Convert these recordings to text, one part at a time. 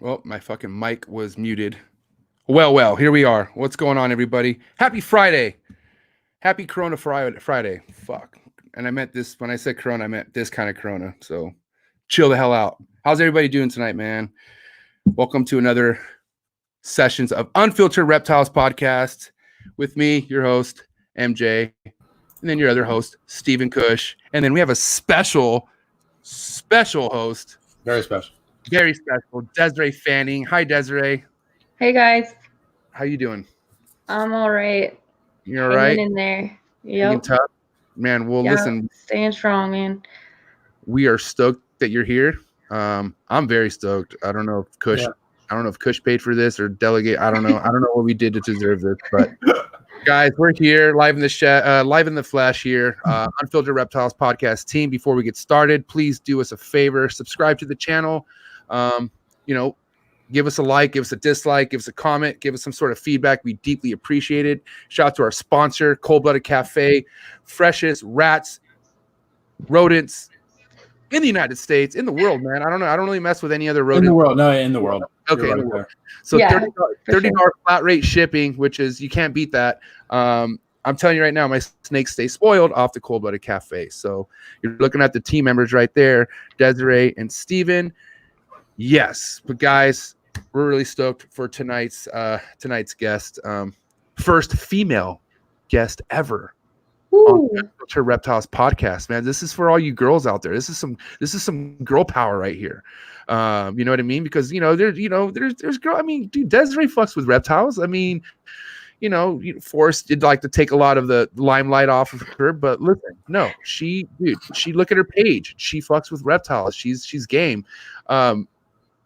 Well, my fucking mic was muted. Well, here we are. What's going on, everybody? Happy Friday. Happy Corona Friday. Fuck. And I meant this, when I said Corona, I meant this kind of Corona. So chill the hell out. How's everybody doing tonight, man? Welcome to another sessions of Unfiltered Reptiles Podcast with me, your host, MJ, and then your other host, Stephen KUSH. And then we have a special host. Very special. Very special. Desiree Fanning. Hi, Desiree. Hey, guys. How you doing? I'm all right. You're all right? In there. Yep. Tough? Man, well, yeah, listen. Staying strong, man. We are stoked that you're here. I'm very stoked. I don't know if KUSH, I don't know if KUSH paid for this or delegate. I don't know. I don't know what we did to deserve this, but guys, we're here live in the live in the flesh here. Unfiltered Reptiles Podcast team. Before we get started, please do us a favor. Subscribe to the channel. Give us a like, give us a dislike, give us a comment, give us some sort of feedback. We deeply appreciate it. Shout out to our sponsor, Cold Blooded Cafe, freshest rats, rodents in the United States, in the world, man. I don't know. I don't really mess with any other rodent. In the world. No, in the world. Okay. In the world. So yeah, $30 flat rate shipping, which is, you can't beat that. I'm telling you right now, my snakes stay spoiled off the Cold Blooded Cafe. So you're looking at the team members right there, Desiree and Steven. Yes, but guys, we're really stoked for tonight's guest. First female guest ever on the Unfiltered Reptiles Podcast. Man, this is for all you girls out there. This is some girl power right here. You know what I mean? Because there's girl. I mean, dude, Desiree fucks with reptiles. I mean, Forrest did like to take a lot of the limelight off of her, but listen, no, she look at her page. She fucks with reptiles. She's game.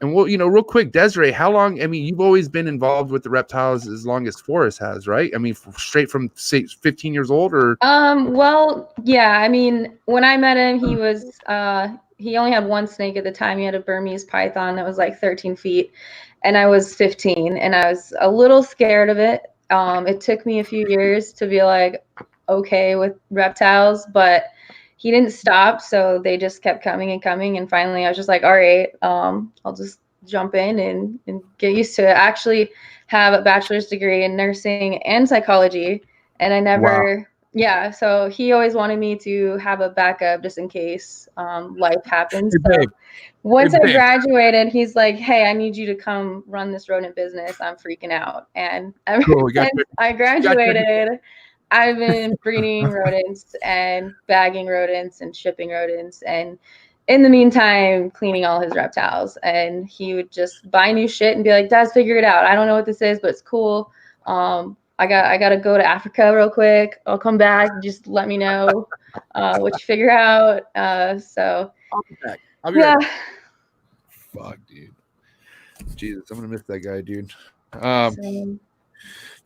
And we'll, real quick, Desiree, how long? I mean, you've always been involved with the reptiles as long as Forrest has, right? I mean, straight from 15 years old, or? Well, yeah. I mean, when I met him, he was he only had one snake at the time. He had a Burmese python that was like 13 feet, and I was 15, and I was a little scared of it. It took me a few years to be like okay with reptiles, but he didn't stop, so they just kept coming and coming, and finally I was just like, all right, I'll just jump in and get used to it. I actually have a bachelor's degree in nursing and psychology, and I never so he always wanted me to have a backup just in case life happens. So once I graduated, he's like, hey, I need you to come run this rodent business. I'm freaking out. And since I graduated, I've been breeding rodents and bagging rodents and shipping rodents, and in the meantime, cleaning all his reptiles. And he would just buy new shit and be like, Dad, figure it out. I don't know what this is, but it's cool. I got to go to Africa real quick. I'll come back. Just let me know what you figure out. So I'll be back. Back. Fuck, dude. Jesus, I'm gonna miss that guy, dude.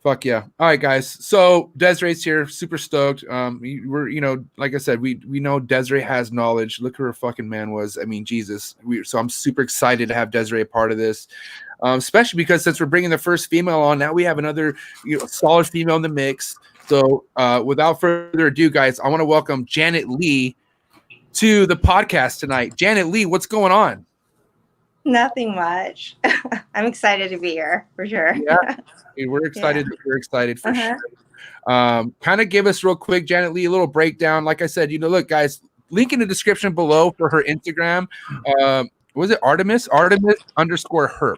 Fuck yeah. All right, guys. So Desiree's here, super stoked. We're, like I said, we know Desiree has knowledge. Look who her fucking man was. I mean, Jesus. So I'm super excited to have Desiree a part of this, especially because since we're bringing the first female on, now we have another solid female in the mix. So without further ado, guys, I want to welcome Janet Lee to the podcast tonight. Janet Lee, what's going on? Nothing much. I'm excited to be here for sure. Yeah, we're excited. Yeah. We're excited for sure. Kind of give us real quick, Janet Lee, a little breakdown. Like I said, look, guys, link in the description below for her Instagram. Was it Artemis _ Herp?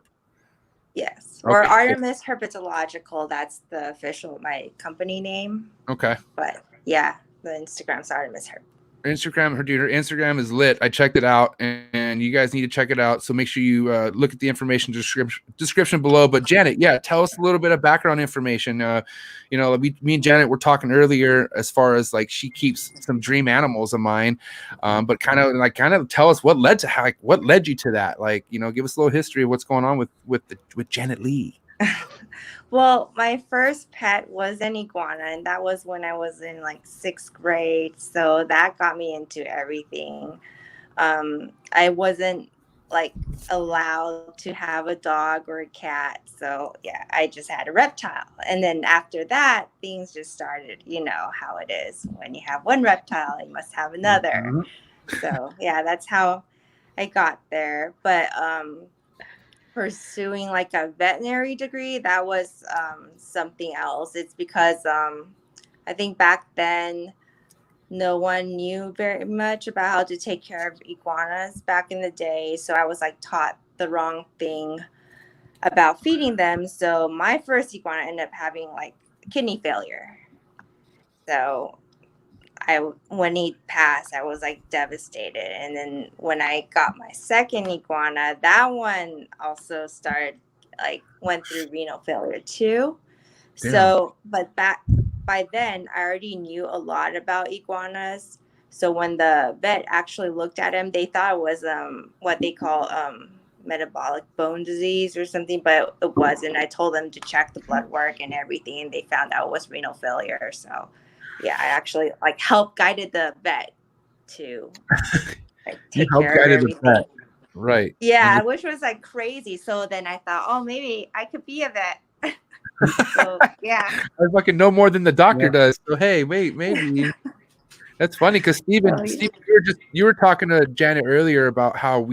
Yes, or Artemis Herpetological. That's the official my company name. Okay. But yeah, the Instagram's Artemis Herp. Her Instagram is lit. I checked it out, and you guys need to check it out. So make sure you look at the information description below. But Janet, tell us a little bit of background information. Me and Janet were talking earlier as far as like she keeps some dream animals of mine, but kind of tell us what led you to that. Like, give us a little history of what's going on with Janet Lee. Well, my first pet was an iguana, and that was when I was in like 6th grade. So that got me into everything. I wasn't like allowed to have a dog or a cat. So yeah, I just had a reptile. And then after that, things just started, how it is. When you have one reptile, you must have another. Mm-hmm. So yeah, that's how I got there. But pursuing like a veterinary degree, that was something else. It's because I think back then no one knew very much about how to take care of iguanas back in the day. So I was like taught the wrong thing about feeding them. So my first iguana ended up having like kidney failure. So when he passed, I was like devastated. And then when I got my second iguana, that one also went through renal failure too. Damn. So, but by then I already knew a lot about iguanas. So when the vet actually looked at him, they thought it was what they call metabolic bone disease or something, but it wasn't. I told them to check the blood work and everything, and they found out it was renal failure. So yeah, I actually guided the vet to take care of everything. Right. Yeah, which was like crazy. So then I thought, oh, maybe I could be a vet. So yeah, I fucking know more than the doctor does. So hey, wait, maybe. That's funny because Steven, you were talking to Janet earlier about how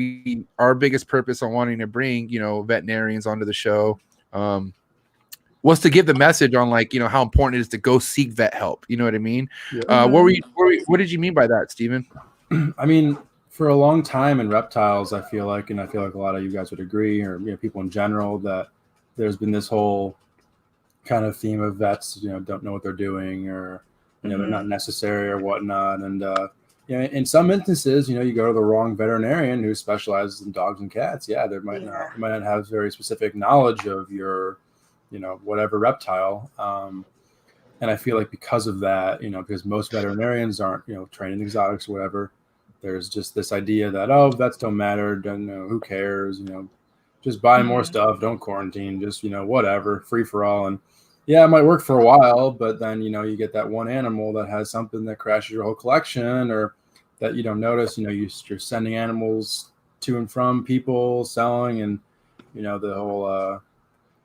our biggest purpose on wanting to bring veterinarians onto the show was to give the message on how important it is to go seek vet help. You know what I mean? Yeah. What did you mean by that, Steven? I mean, for a long time in reptiles, I feel like a lot of you guys would agree, or people in general, that there's been this whole kind of theme of vets, don't know what they're doing, or they're not necessary or whatnot. And in some instances, you go to the wrong veterinarian who specializes in dogs and cats. Yeah, they might not have very specific knowledge of your whatever reptile. And I feel like because of that, because most veterinarians aren't trained in exotics or whatever, there's just this idea that, oh, vets don't matter, who cares, just buy more stuff, don't quarantine, just whatever, free for all. And yeah, it might work for a while, but then you get that one animal that has something that crashes your whole collection, or that you don't notice. You're sending animals to and from people selling, and the whole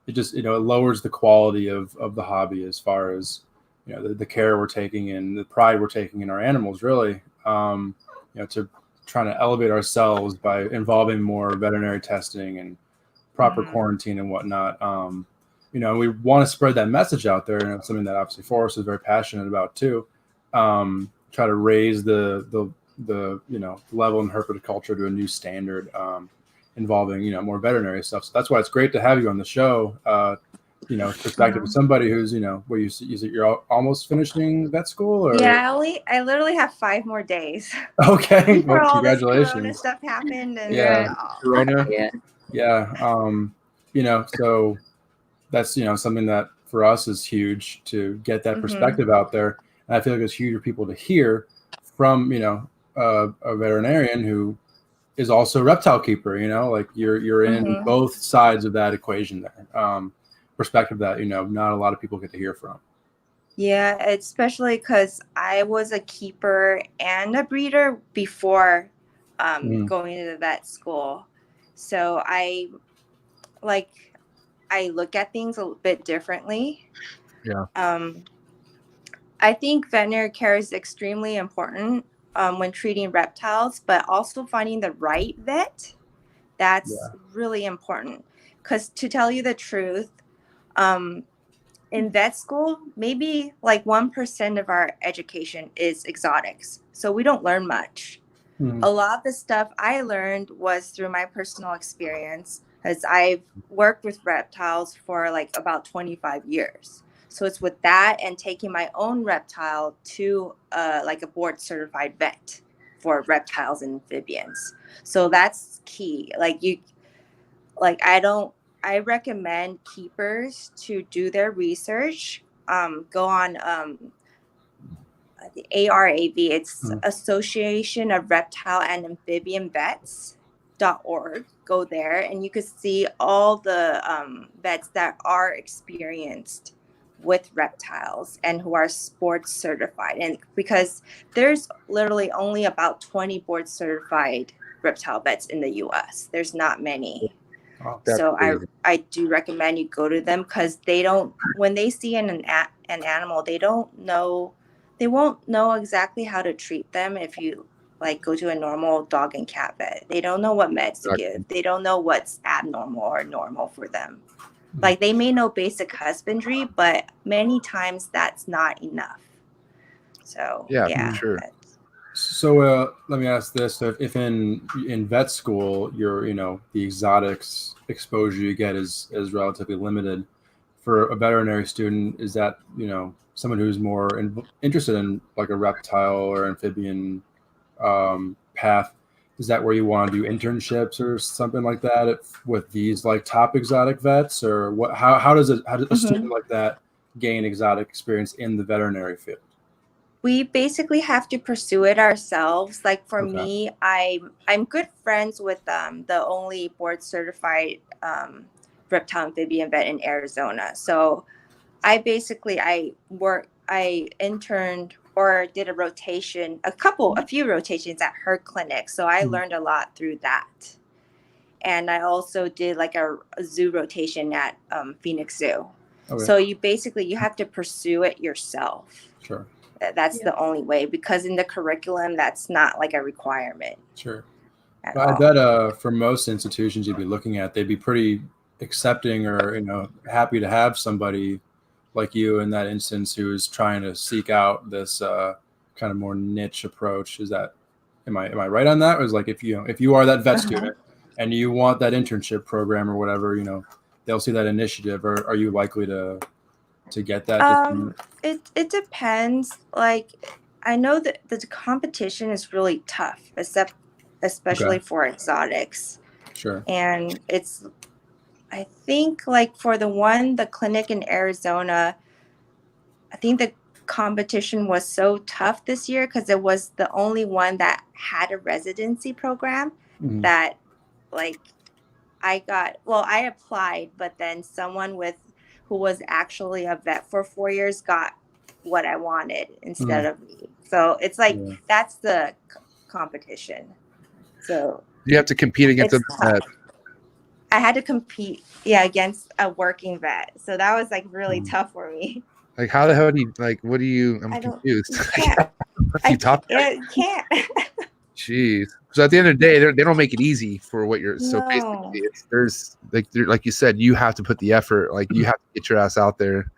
it just it lowers the quality of the hobby as far as the care we're taking and the pride we're taking in our animals, really. To trying to elevate ourselves by involving more veterinary testing and proper quarantine and whatnot. We want to spread that message out there, and it's something that obviously Forrest is very passionate about too. Try to raise the level in herpetoculture to a new standard, involving more veterinary stuff. So that's why it's great to have you on the show. Perspective of somebody who's you're almost finishing vet school, or I literally have 5 more days. Okay, well, congratulations. All this corona stuff happened, and corona. So that's something that for us is huge to get that perspective out there. And I feel like it's huge for people to hear from a veterinarian who is also a reptile keeper. You're in both sides of that equation there. Perspective that not a lot of people get to hear from. Yeah, especially because I was a keeper and a breeder before going to the vet school, so I look at things a bit differently. Yeah. I think veterinary care is extremely important when treating reptiles, but also finding the right vet. That's really important, because to tell you the truth, in vet school, maybe 1% of our education is exotics. So we don't learn much. A lot of the stuff I learned was through my personal experience, as I've worked with reptiles for about 25 years. So it's with that and taking my own reptile to a board certified vet for reptiles and amphibians. So that's key. I recommend keepers to do their research. Go on the ARAV. It's Association of Reptile and Amphibian Vets.org. Go there, and you can see all the vets that are experienced with reptiles and who are sports certified. And because there's literally only about 20 board certified reptile vets in the U.S. There's not many. Oh, so I do recommend you go to them, because when they see an animal, they won't know exactly how to treat them if you like go to a normal dog and cat vet. They don't know what meds to give. They don't know what's abnormal or normal for them. Like they may know basic husbandry, but many times that's not enough. So yeah, for sure. So let me ask this: so if in vet school, the exotics exposure you get is relatively limited, for a veterinary student, is that someone who's more interested in like a reptile or amphibian path? Is that where you want to do internships or something like that with these like top exotic vets, or what? How does a student like that gain exotic experience in the veterinary field? We basically have to pursue it ourselves. Like for me, I'm good friends with the only board certified reptile amphibian vet in Arizona. So I interned or did a rotation, a few rotations at her clinic. So I learned a lot through that. And I also did like a zoo rotation at Phoenix Zoo. Okay. So you have to pursue it yourself. Sure. That's the only way, because in the curriculum, that's not like a requirement. Sure. I bet for most institutions you'd be looking at, they'd be pretty accepting or happy to have somebody like you in that instance who is trying to seek out this kind of more niche approach. Am I right on that? Or is like if you are that vet student and you want that internship program or whatever, they'll see that initiative, or are you likely to get that? It depends. Like I know that the competition is really tough, especially for exotics. Sure. And I think like for the clinic in Arizona, I think the competition was so tough this year because it was the only one that had a residency program that like I applied, but then someone who was actually a vet for 4 years got what I wanted instead of me. So it's like that's the competition. So you have to compete against a vet. I had to compete against a working vet. So that was like really tough for me. Like how the hell do you I'm confused. You can't. Jeez. So at the end of the day, they don't make it easy for what you're. So basically, there's like you said, you have to put the effort. Like you have to get your ass out there,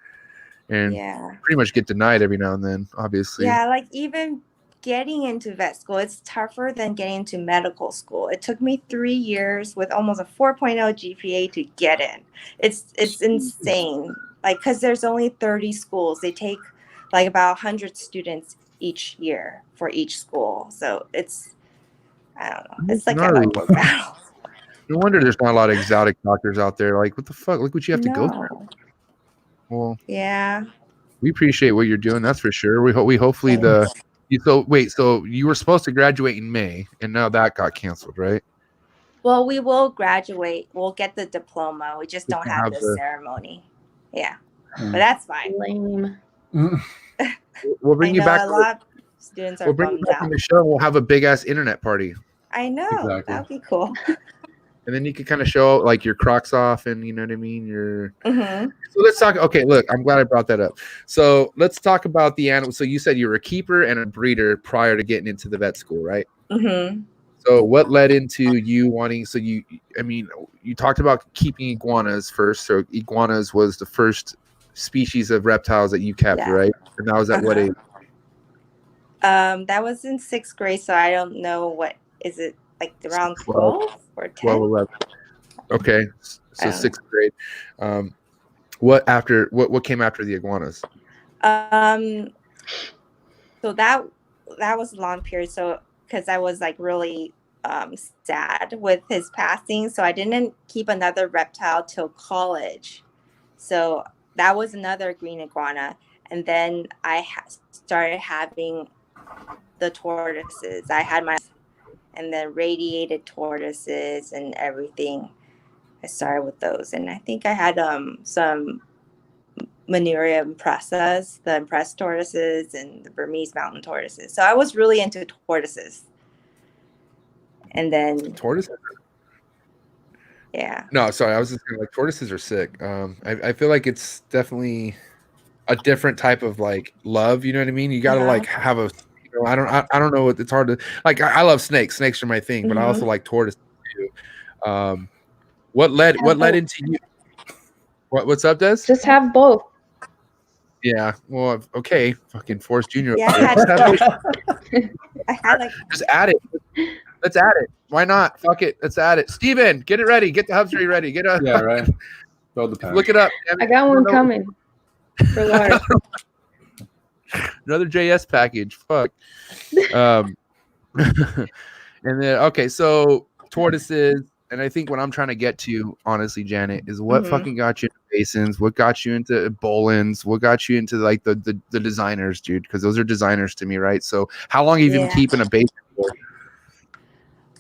and pretty much get denied every now and then. Obviously. Yeah, like even getting into vet school, it's tougher than getting into medical school. It took me 3 years with almost a 4.0 GPA to get in. It's insane. Like because there's only 30 schools, they take like about 100 students each year for each school. So I don't know. It's like an upward battle. No wonder there's not a lot of exotic doctors out there. Like, what the fuck? Look what you have to go through. Well, we appreciate what you're doing. That's for sure. We hopefully so you were supposed to graduate in May, and now that got canceled, right? Well, we will graduate. We'll get the diploma. We just don't have the ceremony. Yeah, but that's fine. Lame. We'll bring you back. A lot of students are bummed out. On the show. We'll have a big ass internet party. I know. That'd be cool. And then you can kind of show like your Crocs off, and you know what I mean. So let's talk. Okay, look, I'm glad I brought that up. So let's talk about the animal. So you said you were a keeper and a breeder prior to getting into the vet school, right? So what led into you wanting? So you talked about keeping iguanas first. So iguanas was the first species of reptiles that you kept, right? And that was at what age? That was in 6th grade, so I don't know what is it like around 12 or 10? 12, 11. Okay, so 6th grade. What came after the iguanas? So that was a long period. So because I was like really sad with his passing, so I didn't keep another reptile till college. So that was another green iguana, and then I started having the tortoises. I had and then radiated tortoises and everything. I started with those, and I think I had some Manuria impressas, the impressed tortoises, and the Burmese mountain tortoises. So I was really into tortoises. And then tortoises. Yeah. No, sorry, I was just like tortoises are sick. I feel like it's definitely a different type of like love. You know what I mean? You got to like have a know. I don't know. It's hard to like. I love snakes. Snakes are my thing, but I also like tortoises too. What led into you? What's up, Des? Just have both. Yeah. Well, okay. Fucking Forrest Jr. Yeah, I had like Just add it. Let's add it. Why not? Fuck it. Let's add it. Steven, get it ready. Get the hubs ready. Get a Yeah, right. Build the pack. Look it up. I got one coming for large. Another JS package. Fuck. And then okay, so tortoises, and I think what I'm trying to get to, honestly, Janet, is what fucking got you into basins, what got you into Bolins, what got you into like the designers, dude, because those are designers to me, right? So how long have you been keeping a basin for?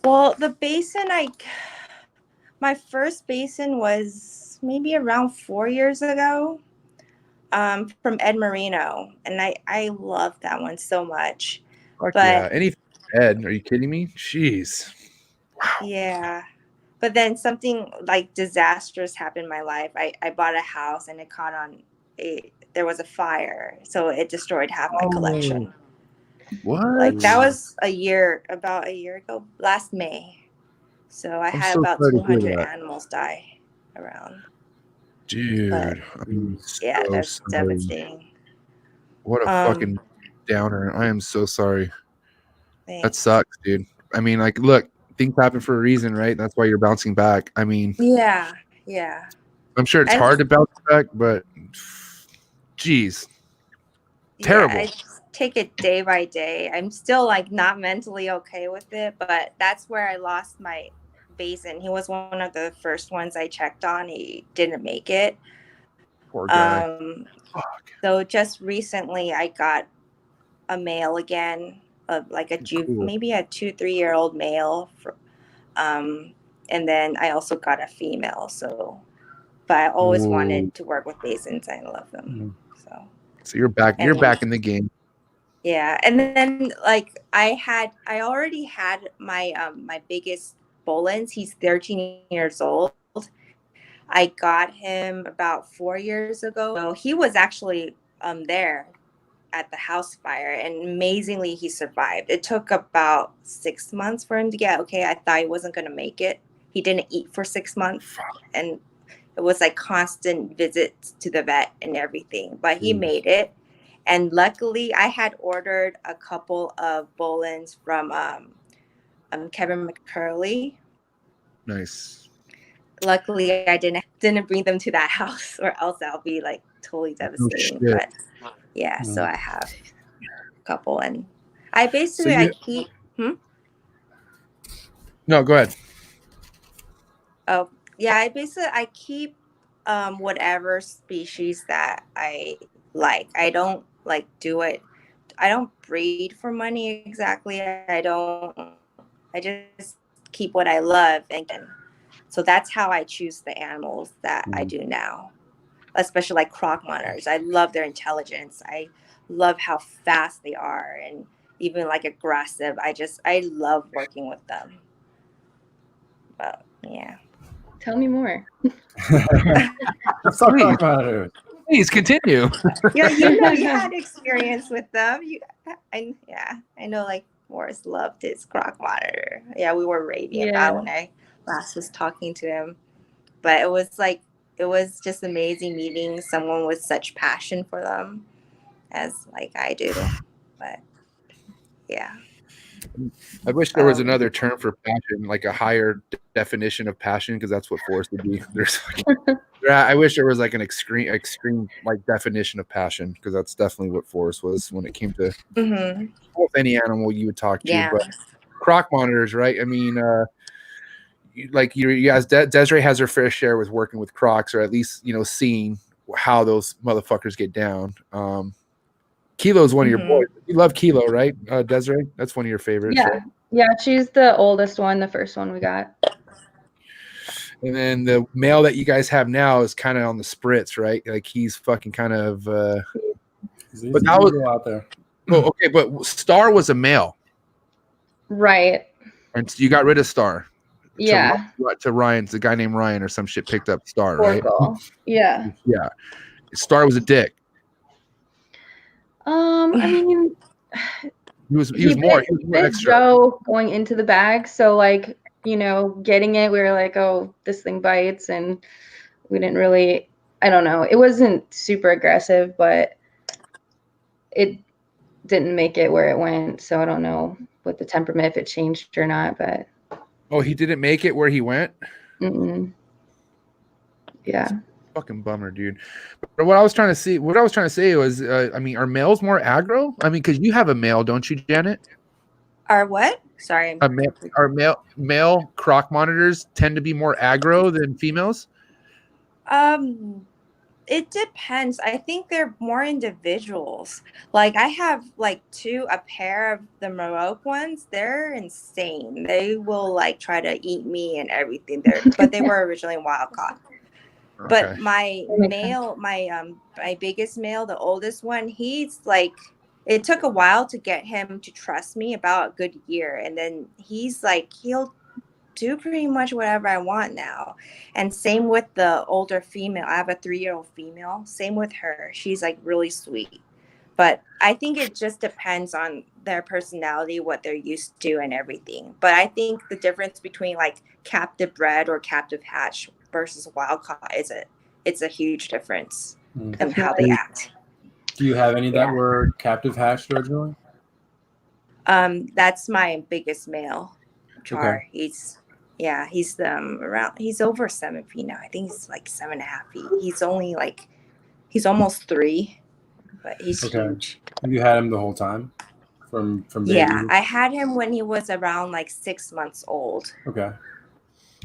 Well, the basin, my first basin was maybe around 4 years ago, from Ed Marino, and I love that one so much. Fuck yeah, anything Ed? Are you kidding me? Jeez. Wow. Yeah, but then something like disastrous happened in my life. I bought a house and it caught on there was a fire, so it destroyed half my collection. What? Like that was about a year ago, last May. So I had about 200 animals die around. Dude, yeah, that's devastating. What a fucking downer. I am so sorry. Thanks. That sucks, dude. I mean, like, look, things happen for a reason, right? That's why you're bouncing back. I mean, yeah. I'm sure it's hard to bounce back, but geez, terrible. Yeah, I just take it day by day. I'm still like not mentally okay with it, but that's where I lost my basin. He was one of the first ones I checked on. He didn't make it. Poor guy. So just recently I got a male again, like a maybe a 2-3 year old male, and then I also got a female. So, but I always wanted to work with basins. I love them. So you're back. You're back in the game. Yeah, and then like I already had my my biggest Bolins. He's 13 years old. I got him about 4 years ago. So he was actually there at the house fire, and amazingly he survived. It took about 6 months for him to get okay. I thought he wasn't going to make it. He didn't eat for 6 months, and it was like constant visits to the vet and everything, but he made it. And luckily I had ordered a couple of Bolins from Kevin McCurley. Nice. Luckily I didn't bring them to that house, or else I'll be like totally devastating. But yeah, so I have a couple, and I basically I keep No, go ahead. Oh yeah, I keep whatever species that I like. I don't like do it. I don't breed for money exactly. I just keep what I love, and so that's how I choose the animals that I do now. Especially like croc monitors. I love their intelligence. I love how fast they are, and even like aggressive. I love working with them. But yeah. Tell me more. Let's talk about it. Please continue. Yeah, you know, you had experience with them. I know. Like Forrest loved his croc monitor. Yeah, we were raving about when I last was talking to him. But it was just amazing meeting someone with such passion for them, as like I do. But yeah. I wish there was another term for passion, like a higher definition of passion, because that's what Forrest would be. I wish there was like an extreme like definition of passion, because that's definitely what Forrest was when it came to any animal you would talk to. Yeah. But croc monitors, right? I mean, like you guys, Desiree has her fair share with working with crocs, or at least seeing how those motherfuckers get down. Kilo's one of your boys. You love Kilo, right, Desiree? That's one of your favorites. Yeah, right? yeah. She's the oldest one, the first one we got. And then the male that you guys have now is kind of on the spritz, right? Like he's fucking kind of. But that was out there. Oh, okay, but Star was a male, right? And you got rid of Star. Yeah. To Ryan's, a guy named Ryan or some shit picked up Star, Oracle. Right? Yeah. Yeah. Star was a dick. I mean, He was more bit extra. Joe going into the bag, so like, you know, getting it, we were like, oh, this thing bites, and we didn't really, I don't know, it wasn't super aggressive, but it didn't make it where it went, so I don't know what the temperament, if it changed or not, but. Oh, he didn't make it where he went? Yeah. Fucking bummer, dude. But what I was trying to say was, I mean, are males more aggro? I mean, because you have a male, don't you, Janet? Are what? Sorry. Are male croc monitors tend to be more aggro than females? It depends. I think they're more individuals. Like I have like a pair of the Morocco ones. They're insane. They will like try to eat me and everything. But they were originally wild caught. Okay. But my male, my biggest male, the oldest one, he's like, it took a while to get him to trust me, about a good year, and then he's like, he'll do pretty much whatever I want now. And same with the older female. I have a 3-year-old female. Same with her. She's like really sweet. But I think it just depends on their personality, what they're used to and everything. But I think the difference between like captive bred or captive hatch versus wild caught it's a huge difference in how they act. Do you have any that were captive hatched originally? That's my biggest male, Char. Okay. He's over 7 feet now. I think he's like 7.5 feet. He's almost 3, but he's huge. Have you had him the whole time from baby? Yeah, I had him when he was around like 6 months old. Okay.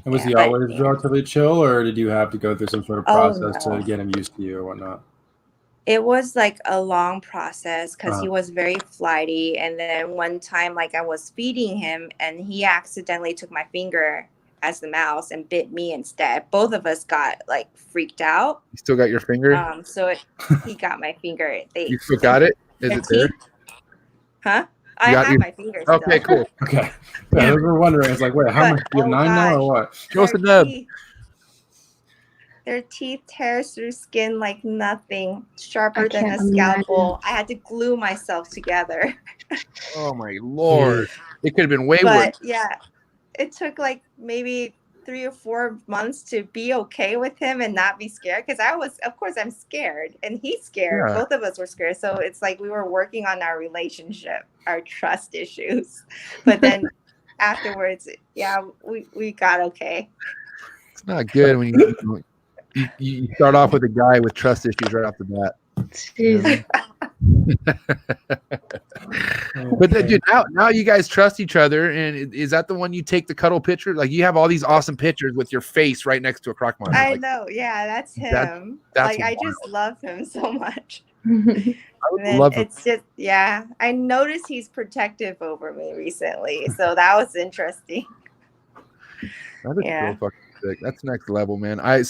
And was he always relatively chill, or did you have to go through some sort of process to get him used to you or whatnot? It was like a long process because he was very flighty. And then one time, like I was feeding him and he accidentally took my finger as the mouse and bit me instead. Both of us got like freaked out. You still got your finger? He got my finger. You still got it? Is it there? Huh? I have my fingers. Okay, still. cool. Okay. Yeah, we were wondering. It's like, wait, how much? You have 9 now or what? Show us the nub. Their teeth tear through skin like nothing, sharper than a scalpel. I had to glue myself together. Oh my Lord. It could have been way worse. Yeah, it took like maybe 3 or 4 months to be okay with him and not be scared. Because of course I'm scared and he's scared. Yeah. Both of us were scared. So it's like we were working on our relationship, our trust issues. But then afterwards, we got okay. It's not good when you start off with a guy with trust issues right off the bat. Jeez. But then, dude, now you guys trust each other, and is that the one you take the cuddle picture? Like you have all these awesome pictures with your face right next to a croc monitor. I know, yeah, that's him. That's like I just love him so much. I love him. It's just I noticed he's protective over me recently, so that was interesting. That is so fucking sick. That's next level, man. I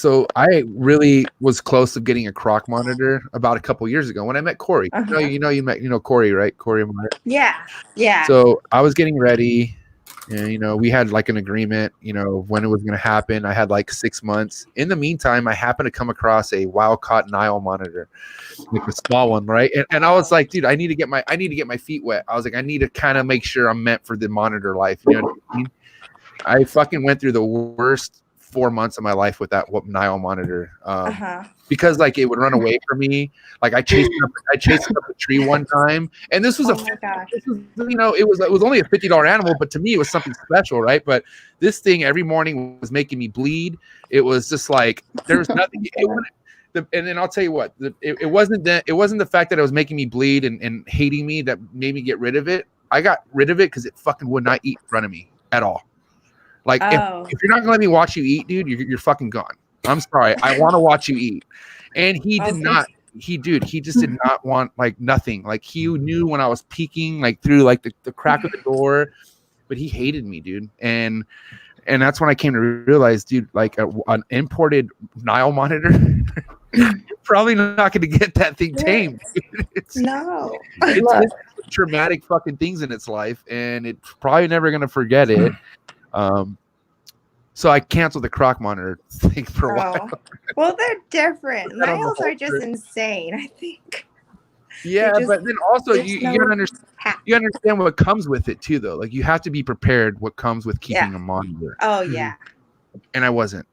really was close to getting a croc monitor about a couple years ago when I met Corey. You met Corey, right? Corey Meyer. Yeah. So I was getting ready, and we had like an agreement, when it was going to happen. I had like 6 months. In the meantime, I happened to come across a wild caught Nile monitor, like a small one, right? And I was like, dude, I need to get my feet wet. I was like, I need to kind of make sure I'm meant for the monitor life. You know what I mean? I fucking went through the worst 4 months of my life with that Nile monitor because like it would run away from me. Like I chased it up a tree one time, and this was it was only a $50 animal, but to me it was something special, right? But this thing every morning was making me bleed. It was just like there was nothing. And then I'll tell you what, it wasn't the fact that it was making me bleed and hating me that made me get rid of it. I got rid of it because it fucking would not eat in front of me at all. Like if you're not gonna let me watch you eat, dude, you're fucking gone. I'm sorry. I want to watch you eat. And he did not. He just did not want like nothing. Like he knew when I was peeking like through like the crack of the door, but he hated me, dude. And that's when I came to realize, dude, like an imported Nile monitor, you're probably not going to get that thing tamed. It's traumatic fucking things in its life, and it's probably never going to forget it. So I canceled the croc monitor thing for a while. Well, they're different. Niles are just insane, I think. Yeah, but then also you gotta understand, you understand what comes with it too, though. Like you have to be prepared what comes with keeping a monitor. Oh yeah. And I wasn't.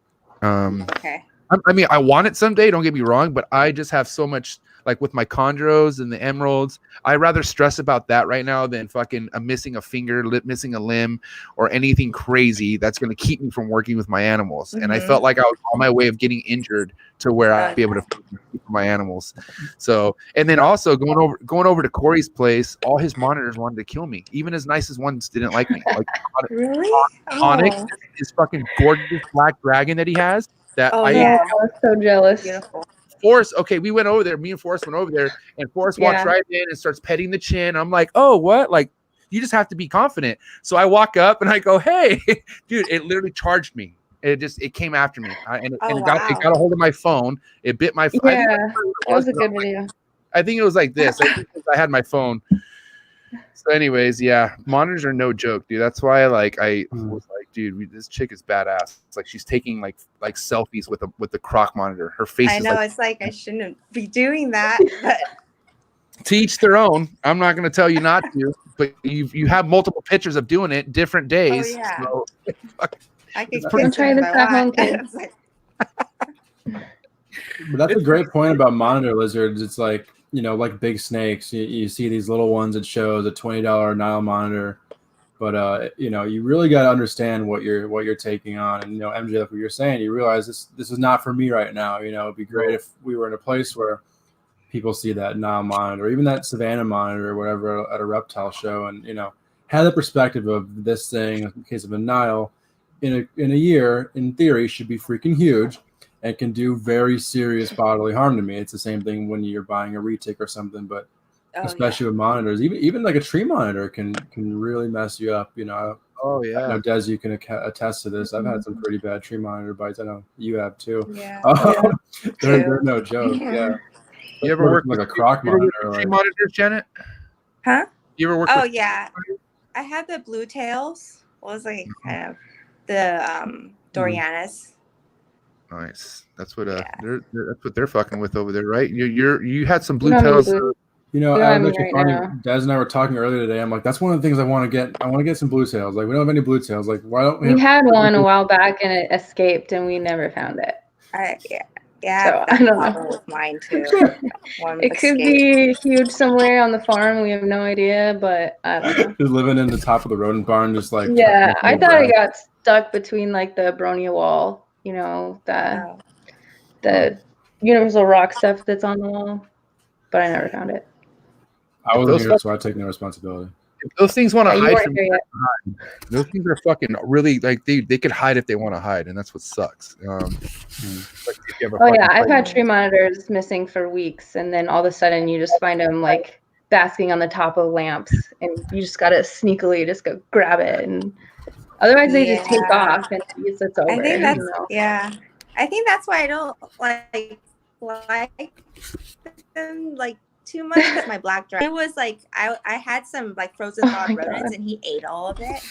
Okay. I mean, I want it someday. Don't get me wrong, but I just have so much. Like with my chondros and the emeralds, I rather stress about that right now than fucking missing a finger, missing a limb, or anything crazy that's going to keep me from working with my animals. And I felt like I was on my way of getting injured to where I'd be able to keep my animals. So, and then also going over to Corey's place, all his monitors wanted to kill me. Even as nice as ones didn't like me. Like Really? Onyx, his fucking gorgeous black dragon that he has. That I was so jealous. Beautiful. Forrest, okay, we went over there. Me and Forrest went over there, and Forrest walks right in and starts petting the chin. I'm like, oh, what? Like, you just have to be confident. So I walk up and I go, hey, dude, it literally charged me. It came after me. It got a hold of my phone. It bit my phone. Yeah, that was a good video. I think it was like this. I had my phone. So anyways, yeah, monitors are no joke, dude. That's why I was like, dude, this chick is badass. It's like she's taking like selfies with the croc monitor. Her face I is know, it's like I shouldn't be doing that, but to each their own. I'm not going to tell you not to, but you have multiple pictures of doing it different days. Oh, yeah. So, I could try this at home, kids. But that's a great point about monitor lizards. It's like, you know, like big snakes, you see these little ones at shows, a $20 Nile monitor, but you know, you really got to understand what you're taking on. And you know, MJ, like what you're saying, you realize this is not for me right now. You know, it'd be great if we were in a place where people see that Nile monitor, even that Savannah monitor or whatever at a reptile show, and you know, have the perspective of this thing in case of a Nile in a year, in theory, should be freaking huge. And can do very serious bodily harm to me. It's the same thing when you're buying a retic or something, but especially with monitors, even like a tree monitor can really mess you up. You know. Oh yeah. I know Des, you can attest to this. I've had some pretty bad tree monitor bites. I know you have too. Yeah. They're no joke. Yeah. You ever work like a croc monitor? Tree monitors, Janet? Huh? You ever work? Oh yeah. I had the blue tails. What was like kind of the Dorianas. Nice. That's what that's what they're fucking with over there, right? You had some blue tails. You know, I was actually funny. Des and I were talking earlier today. I'm like, that's one of the things I want to get. I want to get some blue tails. Like, we don't have any blue tails. Like, why don't we? We had one a while back and it escaped, and we never found it. Yeah. So, I don't know. With mine too. It could be huge somewhere on the farm. We have no idea, but I don't know. Just living in the top of the rodent barn, just like I thought it got stuck between like the Bronia wall. You know, the universal rock stuff that's on the wall, but I never found it. I wasn't here, so I take no responsibility. If those things want to hide from you, those things are fucking really like they could hide if they want to hide, and that's what sucks. I've had tree monitors missing for weeks, and then all of a sudden you just find them like basking on the top of lamps, and you just gotta sneakily just go grab it, and otherwise they just take off and it's over. I think that's I think that's why I don't like them like too much, because my black dragon, it was like I had some like frozen thawed rodents and he ate all of it.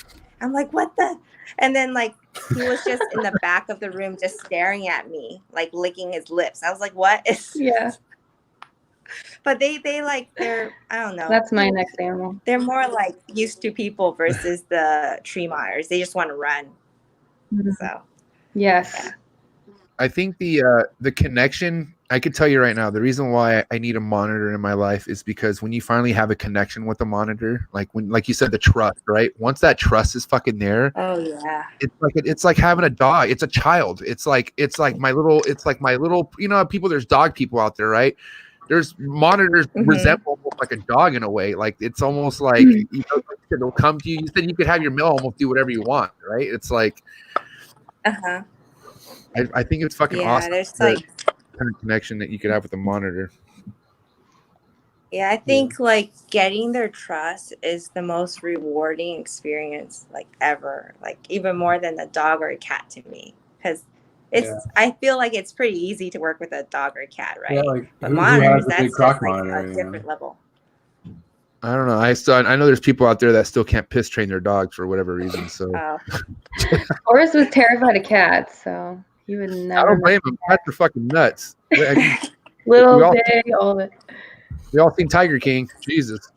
I'm like, what the? And then like he was just in the back of the room just staring at me, like licking his lips. I was like, what is But they like they're, I don't know. That's my next animal. They're more like used to people versus the tree monitors. They just want to run. So yes. I think the connection, I could tell you right now, the reason why I need a monitor in my life is because when you finally have a connection with the monitor, like you said, the trust, right? Once that trust is fucking there, it's like having a dog. It's a child. It's like my little, you know, people, there's dog people out there, right? There's monitors resemble like a dog in a way. Like it's almost like, you know, they'll come to you. You said you could have your mail, almost do whatever you want, right? It's like, I think it's fucking awesome. There's like kind of connection that you could have with a monitor. Yeah, I think like getting their trust is the most rewarding experience like ever. Like even more than a dog or a cat to me, because I feel like it's pretty easy to work with a dog or a cat, right? Yeah, like, but monitors, that's just like monitor, a different level. I don't know. I know there's people out there that still can't piss train their dogs for whatever reason. So Forrest was terrified of cats, so he would never. I don't blame him. Cats are fucking nuts. Little, big, all of it. We all seen Tiger King. Jesus.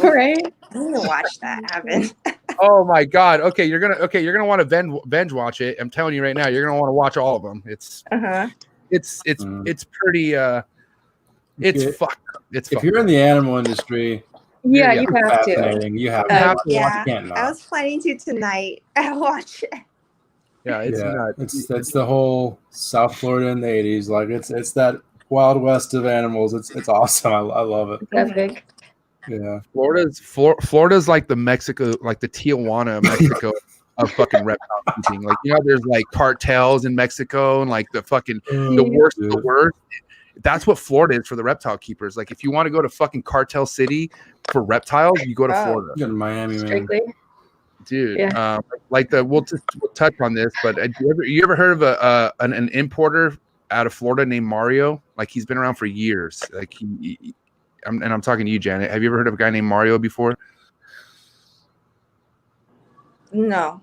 Right? I need to watch that. I haven't. Oh my God. Okay, you're gonna want to binge watch it. I'm telling you right now, you're gonna want to watch all of them. It's pretty it's fucked up. If you're in the animal industry, yeah, yeah, you have to. fascinating. You have have to. to watch. Yeah, You can't I not. was planning to tonight. I watch it. Yeah, it's nuts. It's the whole South Florida in the 80s. Like it's that Wild West of animals. It's awesome. I love it. It's epic. Yeah. Florida's like the Tijuana, Mexico of fucking reptile keeping. Like, you know, there's like cartels in Mexico and like the fucking the worst of the worst. That's what Florida is for the reptile keepers. Like, if you want to go to fucking Cartel City for reptiles, you go to Florida. You go to Miami, man. Strictly. Dude. Yeah. We'll touch on this, but you ever heard of an importer out of Florida named Mario? Like, he's been around for years. Like, I'm talking to you, Janet. Have you ever heard of a guy named Mario before? No.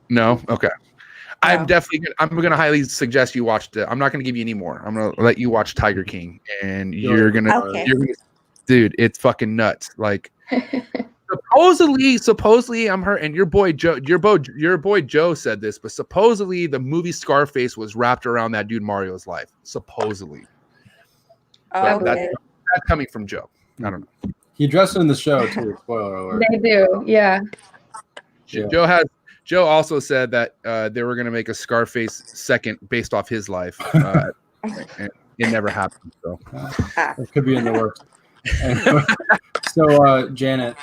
No? Okay. No. I'm gonna highly suggest you watch I'm not gonna give you any more. I'm gonna let you watch Tiger King, and you're gonna dude, it's fucking nuts. Like, supposedly I'm hurt, and your boy Joe said this, but supposedly the movie Scarface was wrapped around that dude Mario's life. Supposedly. But that's coming from Joe. I don't know. He dressed it in the show too. Spoiler alert. They do, yeah. Joe also said that they were going to make a Scarface second based off his life. And it never happened. So it could be in the works. Anyway, so Janet,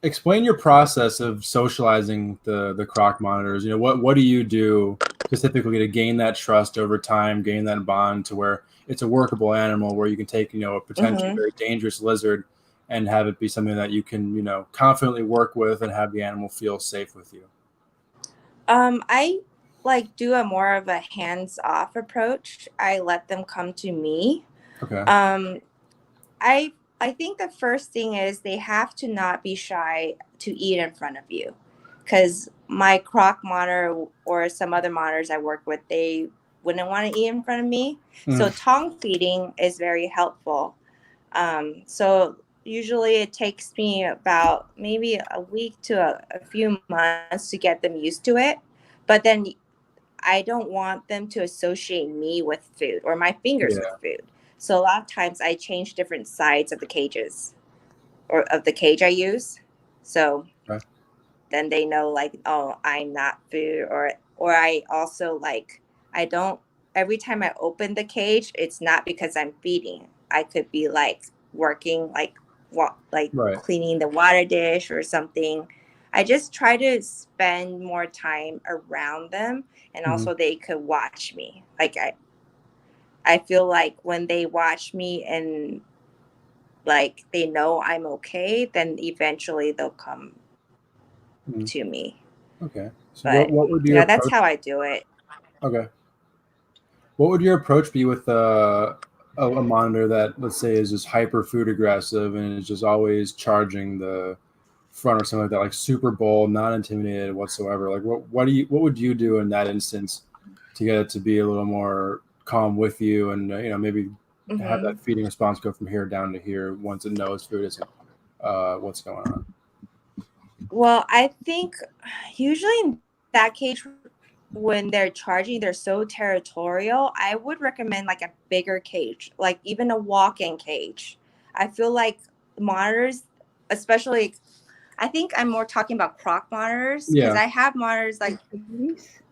explain your process of socializing the croc monitors. You know, what do you do specifically to gain that trust over time, gain that bond to where it's a workable animal, where you can take, you know, a potentially very dangerous lizard and have it be something that you can, you know, confidently work with and have the animal feel safe with you? I like do a more of a hands-off approach. I let them come to me. Okay. I think the first thing is they have to not be shy to eat in front of you, because my croc monitor or some other monitors I work with, they wouldn't want to eat in front of me. So tongue feeding is very helpful. So usually it takes me about maybe a week to a few months to get them used to it. But then I don't want them to associate me with food or my fingers with food. So a lot of times I change different sides of the cages or of the cage I use. So then they know, like, oh, I'm not food. Or I also, like, I don't, every time I open the cage, it's not because I'm feeding. I could be like working, like cleaning the water dish or something. I just try to spend more time around them, and also they could watch me. Like, I feel like when they watch me and like they know I'm okay, then eventually they'll come to me. Okay. So but, what would your that's how I do it. Okay. What would your approach be with a monitor that, let's say, is just hyper food aggressive and is just always charging the front or something like that, like super bold, not intimidated whatsoever? Like, what would you do in that instance to get it to be a little more calm with you, and you know, maybe have that feeding response go from here down to here once it knows food isn't what's going on? Well, I think usually in that cage, when they're charging, they're so territorial. I would recommend like a bigger cage, like even a walk-in cage. I feel like monitors, especially, I think I'm more talking about croc monitors, because I have monitors like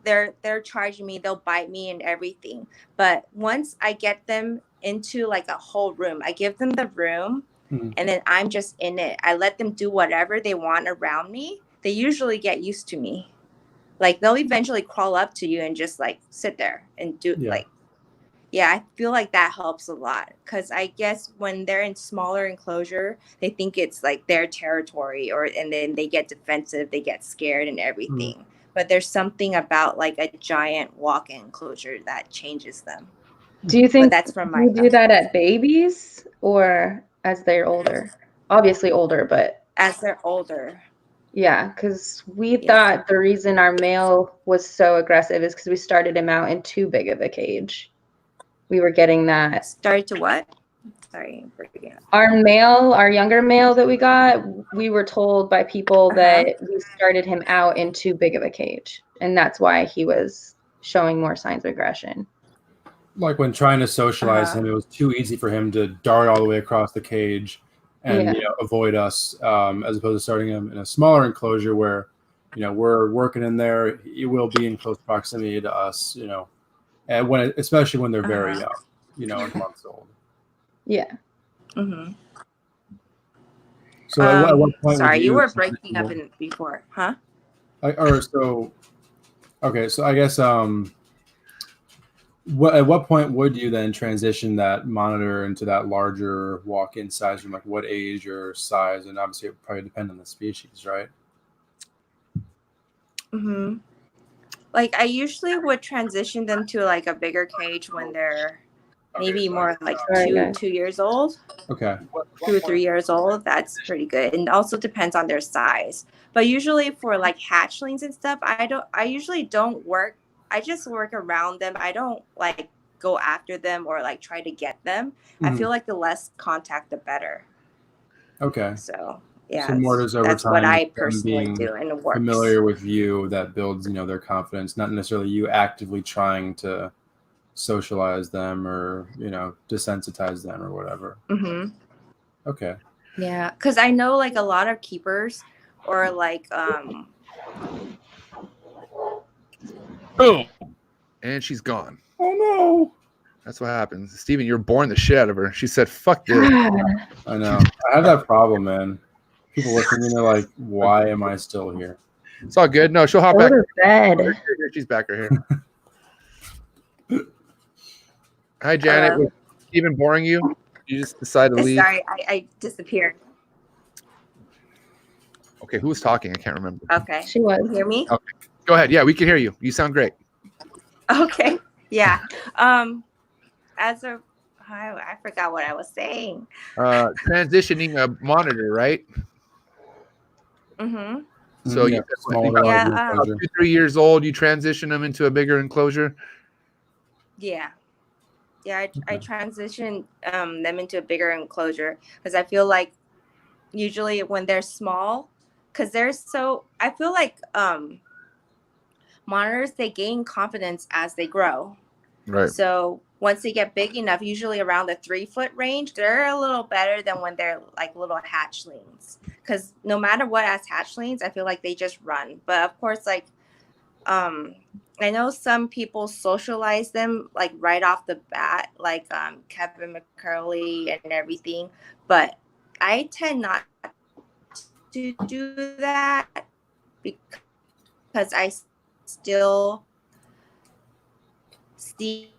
they're charging me, they'll bite me and everything. But once I get them into like a whole room, I give them the room and then I'm just in it. I let them do whatever they want around me. They usually get used to me. Like, they'll eventually crawl up to you and just like sit there and do I feel like that helps a lot, because I guess when they're in smaller enclosure, they think it's like their territory, and then they get defensive, they get scared and everything. But there's something about like a giant walk-in enclosure that changes them. Do you think that's from my you do that at babies or as they're older? Obviously older, but as they're older. Yeah, because we thought the reason our male was so aggressive is because we started him out in too big of a cage. We were getting that. Started to what? Sorry. Our younger male that we got, we were told by people that we started him out in too big of a cage, and that's why he was showing more signs of aggression. Like when trying to socialize him, it was too easy for him to dart all the way across the cage and avoid us, as opposed to starting him in a smaller enclosure where, we're working in there. He will be in close proximity to us, and especially when they're very young, like months old. Yeah. Mm-hmm. So at what point? Sorry, you were breaking up before, huh? So I guess at what point would you then transition that monitor into that larger walk-in size room? Like what age or size? And obviously it would probably depend on the species, right? Mm-hmm. Like I usually would transition them to like a bigger cage when they're maybe more like 2 years old. Okay. 2 or 3 years old. That's pretty good. And also depends on their size. But usually for like hatchlings and stuff, I usually don't work. I just work around them. I don't like go after them or like try to get them. I feel like the less contact, the better. Okay. So yeah, so more over that's time, what I personally do, and it works. Familiar with you, that builds, their confidence. Not necessarily you actively trying to socialize them or desensitize them or whatever. Mm-hmm. Okay. Yeah, because I know like a lot of keepers or like boom, and she's gone. Oh no. That's what happens. Steven, you're boring the shit out of her. She said, fuck this. I know. I have that problem, man. People listening, they're like, why am I still here? It's all good. No, she'll hop back. Bed. She's back right here. Hi, Janet. Was Steven boring you? You just decided to leave? Sorry, I disappeared. Okay, who was talking? I can't remember. Okay. She was. Hear me? Okay. Go ahead. Yeah, we can hear you. You sound great. Okay. Yeah. I forgot what I was saying. Transitioning a monitor, right? Mm-hmm. So you 2-3 years old, you transition them into a bigger enclosure. Yeah. I transition them into a bigger enclosure because I feel like usually when they're small, because I feel like monitors, they gain confidence as they grow. Right. So once they get big enough, usually around the 3-foot range, they're a little better than when they're like little hatchlings. Because no matter what, as hatchlings, I feel like they just run. But of course, like I know some people socialize them like right off the bat, like Kevin McCurley and everything. But I tend not to do that because I still see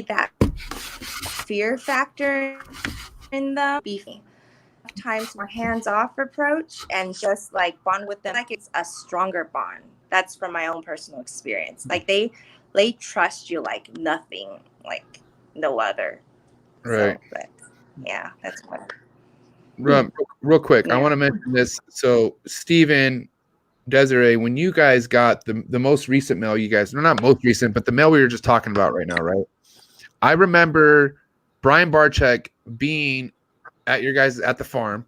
that fear factor in them. Times more hands-off approach and just like bond with them like it's a stronger bond. That's from my own personal experience. Like they trust you like nothing, like no other. Right. So, but yeah, that's what. Real quick, I want to mention this. So Steven, Desiree, when you guys got the most recent mail, you guys, not most recent, but the mail we were just talking about right now, right? I remember Brian BARCZYK being at your guys at the farm,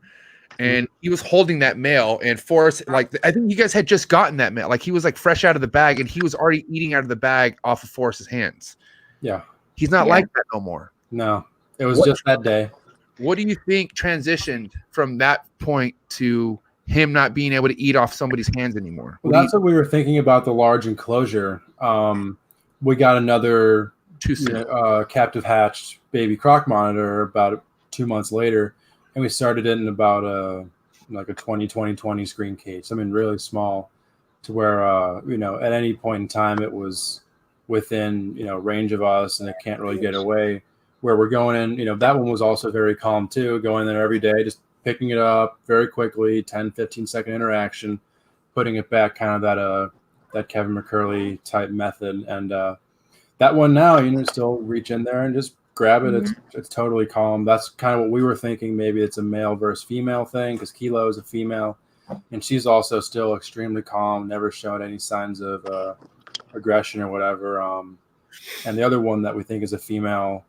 and he was holding that mail, and Forrest, like, I think you guys had just gotten that mail. Like, he was like fresh out of the bag, and he was already eating out of the bag off of Forrest's hands. Yeah. He's not like that no more. No, it was just that day. What do you think transitioned from that point to him not being able to eat off somebody's hands anymore? Well, that's what we were thinking about the large enclosure. We got another captive hatched baby croc monitor about 2 months later, and we started it in about like a 20 screen case. I mean, really small, to where at any point in time it was within range of us, and it can't really get away. Where we're going in, that one was also very calm too. Going there every day, just picking it up very quickly, 10-15 second interaction, putting it back, kind of that Kevin McCurley type method. And that one now, still reach in there and just grab it. It's totally calm. That's kind of what we were thinking. Maybe it's a male versus female thing, because Kilo is a female, and she's also still extremely calm, never showed any signs of aggression or whatever. And the other one that we think is a female,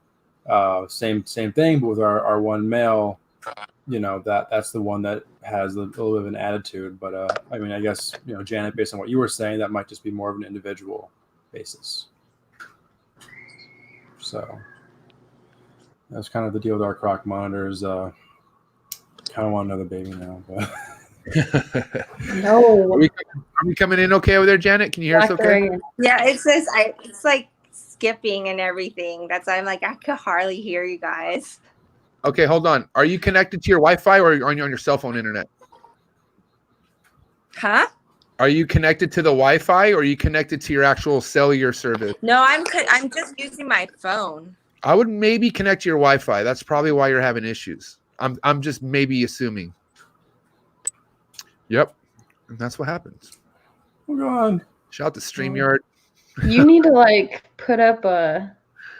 Same thing, but with our one male, you know, that's the one that has a little bit of an attitude. But I mean, I guess, you know, Janet, based on what you were saying, that might just be more of an individual basis. So that's kind of the deal with our croc monitors. Kind of want another baby now, but No. Are we coming in okay over there, Janet? Can you hear us okay? Yeah, it says it's like skipping and everything. That's why I'm like, I could hardly hear you guys. Okay, hold on. Are you connected to your Wi-Fi or are you on your cell phone internet? Huh? Are you connected to the Wi-Fi or are you connected to your actual cellular service? No, I'm just using my phone. I would maybe connect to your Wi-Fi. That's probably why you're having issues. I'm just maybe assuming. Yep. And that's what happens. oh god. Shout out to StreamYard. You need to like put up a,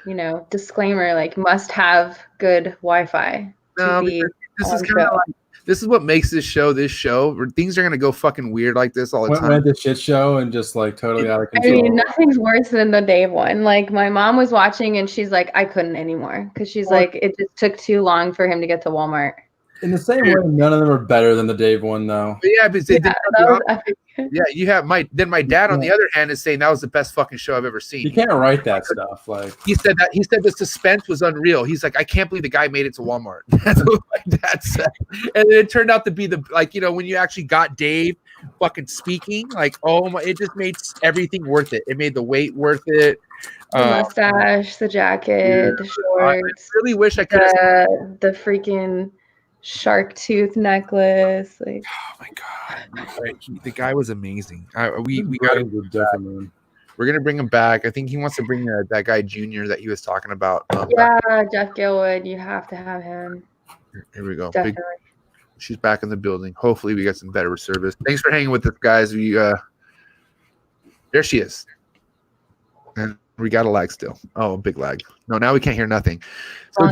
you know, disclaimer like must have good Wi-Fi. No, to be this is on kind of show. like this is what makes this show. Where things are gonna go fucking weird like this all the Went time. the shit show and just like totally out of I control. mean, nothing's worse than the Dave one. Like my mom was watching and she's like, I couldn't anymore because she's like, it just took too long for him to get to Walmart. In the same way, none of them are better than the Dave one, though. But yeah, because Yeah, that was epic. yeah, you have my dad on the other hand is saying that was the best fucking show I've ever seen. You can't write that stuff. Like He said the suspense was unreal. He's like, I can't believe the guy made it to Walmart. That's what my dad said. And then it turned out to be the, like, you know, when you actually got Dave fucking speaking, like, oh my, it just made everything worth it. It made the wait worth it. The mustache, the jacket, the I shorts, really wish I could have. the freaking shark tooth necklace. Like, Oh my god, right. The guy was amazing. We got got. We're gonna bring him back. I think he wants to bring that guy Junior that he was talking about. yeah, Jeff Gilwood, you have to have him. Here we go. Definitely. She's back in the building. Hopefully, we get some better service. Thanks for hanging with us, guys. There she is. And we got a lag still. Oh, a big lag. No, now we can't hear nothing. So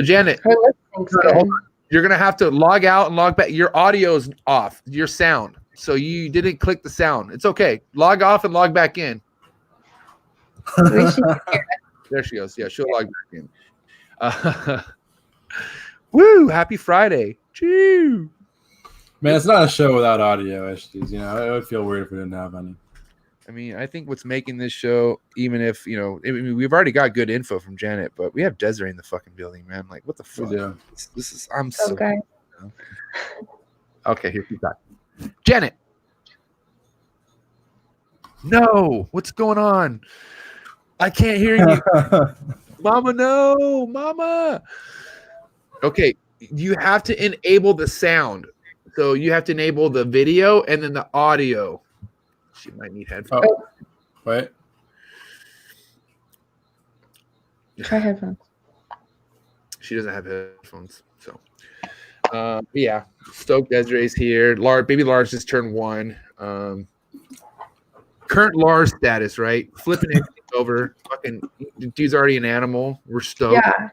Janet, her lip sync's good. you're gonna have to log out and log back. Your audio's off. Your sound. So you didn't click the sound. It's okay. Log off and log back in. There she goes. Yeah, she'll log back in. Woo! Happy Friday. Choo! Man, it's not a show without audio issues. You know, it would feel weird if we didn't have any. I mean, I think what's making this show, even if, you know, I mean, we've already got good info from Janet, but we have Desiree in the fucking building, man. Like, what the fuck? This is, I'm so. Okay. Okay, here she's back. Janet. No, what's going on? I can't hear you. Mama, no, Mama. Okay, you have to enable the sound. So you have to enable the video and then the audio. She might need headphones. Oh, wait. Try headphones. She doesn't have headphones. So, yeah. Stoked Desiree's here. Baby Lars just turned 1. Current Lars status, right? Flipping everything over. Fucking dude's already an animal. We're stoked. Yeah.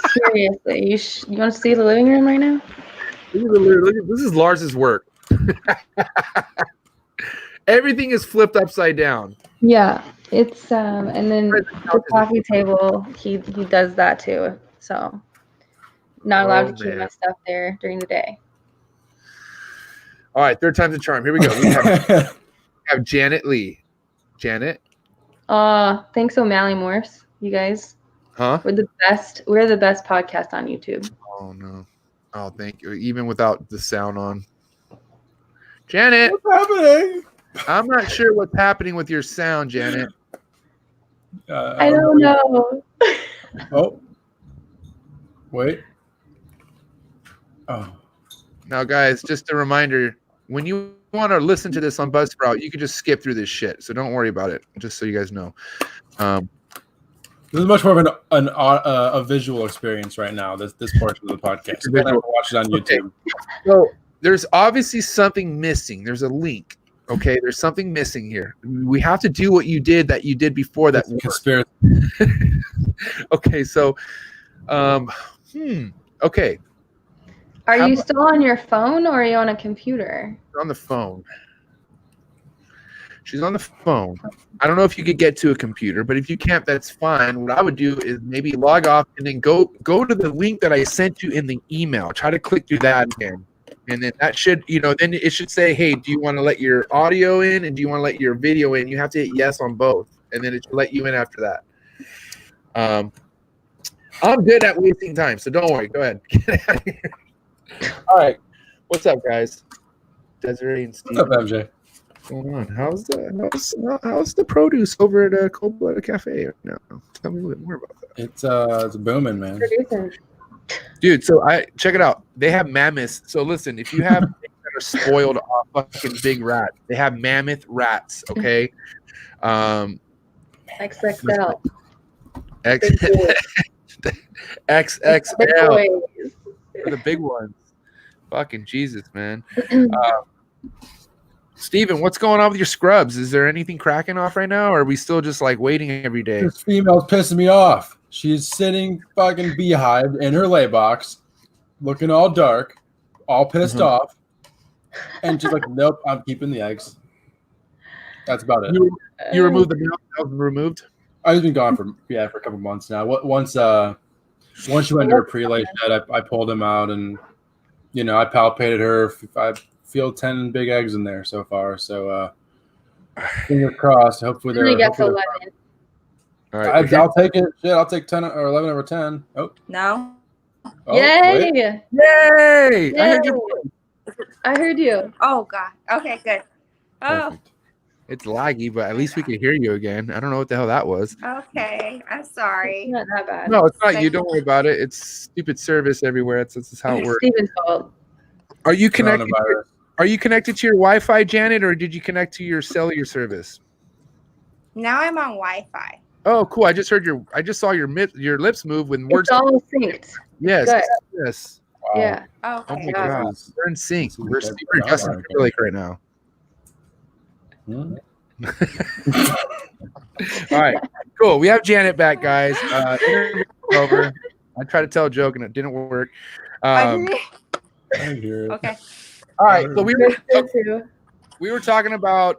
Seriously, you want to see the living room right now? This is Lars's work. Everything is flipped upside down. Yeah, it's and then the coffee table, he does that too. So not allowed to keep my stuff there during the day. All right, third time's a charm. Here we go. We have Janet Lee. Janet. Thanks O'Malley Morse, you guys. Huh? We're the best podcast on YouTube. Oh no. Oh, thank you. Even without the sound on. Janet. What's happening? I'm not sure what's happening with your sound, Janet. I don't know. Oh. Wait. Oh. Now, guys, just a reminder, when you want to listen to this on Buzzsprout, you can just skip through this shit. So don't worry about it, just so you guys know. This is much more of a visual experience right now, this portion of the podcast. You're going to watch it on YouTube. Okay. So there's obviously something missing. There's a link. Okay, there's something missing here. We have to do what you did before that. Conspiracy. Okay, so, okay. Are you still on your phone or are you on a computer? On the phone. She's on the phone. I don't know if you could get to a computer, but if you can't, that's fine. What I would do is maybe log off and then go to the link that I sent you in the email. Try to click through that again. And then that should, then it should say, hey, do you want to let your audio in and do you want to let your video in? You have to hit yes on both. And then it should let you in after that. I'm good at wasting time, so don't worry. Go ahead. Get out of here. All right. What's up, guys? Desiree and Steve. What's up, MJ? What's going on? How's the produce over at Cold Blooded Cafe right now? Tell me a little bit more about that. It's booming, man. Dude, so check it out. They have mammoths. So listen, if you have things that are spoiled off fucking big rats, they have mammoth rats, okay? XXL. XXL. The big ones. Fucking Jesus, man. Steven, what's going on with your scrubs? Is there anything cracking off right now, or are we still just like waiting every day? This female's pissing me off. She's sitting fucking beehive in her lay box, looking all dark, all pissed off, and she's like, "Nope, I'm keeping the eggs." That's about it. You removed the milk? That was removed? I've been gone for a couple months now. Once she went to her pre-lay shed, I pulled him out and I palpated her. I feel 10 big eggs in there so far. So fingers crossed. Hopefully they're. All right, I'll take it. Shit, I'll take 10 or 11 over 10. Oh No. Oh, Yay! wait. Yay! I heard you. Oh God. Okay, good. Oh. Perfect. It's laggy, but at least we can hear you again. I don't know what the hell that was. Okay. I'm sorry. It's not that bad. No, it's not you. Don't worry about it. It's stupid service everywhere. That's how it works. Steven's fault. Are you connected? Are you connected to your Wi-Fi, Janet, or did you connect to your cellular service? Now I'm on Wi-Fi. Oh, cool! I just saw your lips move when words. It's all synced. Yes. Good. Yes. Wow. Yeah. Oh, Oh okay. my God, we're in sync. We're super Justin Timberlake right now. Hmm? All right, cool. We have Janet back, guys. Over. I tried to tell a joke and it didn't work. Okay. All right, so we were talking about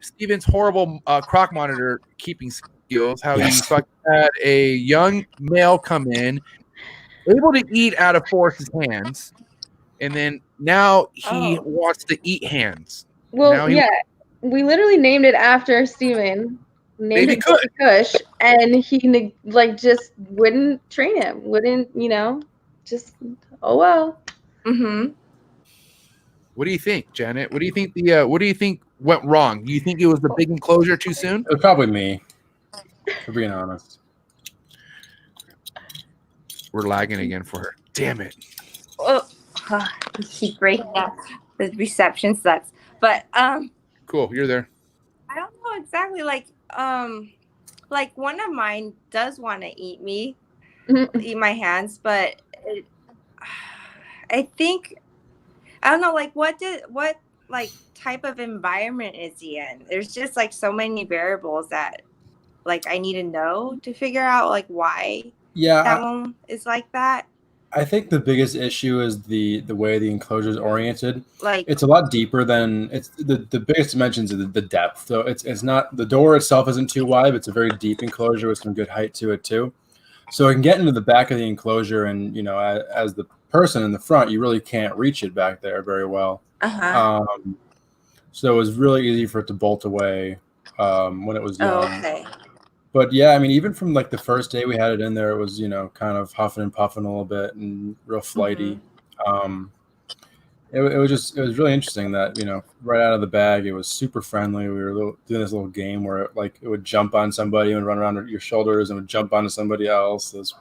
Steven's horrible croc monitor keeping skills. How he fucking had a young male come in, able to eat out of Forrest's hands, and then now he wants to eat hands. Well, we literally named it after Steven. Named it KUSH, and he just wouldn't train him. Wouldn't just well. Mm-hmm. What do you think, Janet? What do you think what do you think went wrong? Do you think it was the big enclosure too soon? It was probably me, for being honest. We're lagging again for her. Damn it. Oh, keep breaking up. The reception sucks. But cool, you're there. I don't know exactly. Like one of mine does want to eat me, eat my hands, but I think I don't know. Like what type of environment is he in? There's just so many variables that I need to know to figure out why that one is like that. I think the biggest issue is the way the enclosure is oriented. Like it's a lot deeper than it's the biggest dimensions of the depth. So it's not, the door itself isn't too wide, but it's a very deep enclosure with some good height to it too. So it can get into the back of the enclosure, and as the person in the front, you really can't reach it back there very well. So it was really easy for it to bolt away when it was young. Okay. But yeah, I mean, even from the first day we had it in there, it was, kind of huffing and puffing a little bit and real flighty. It was really interesting that, right out of the bag, it was super friendly. We were doing this little game where it would jump on somebody and run around your shoulders and would jump onto somebody else. It was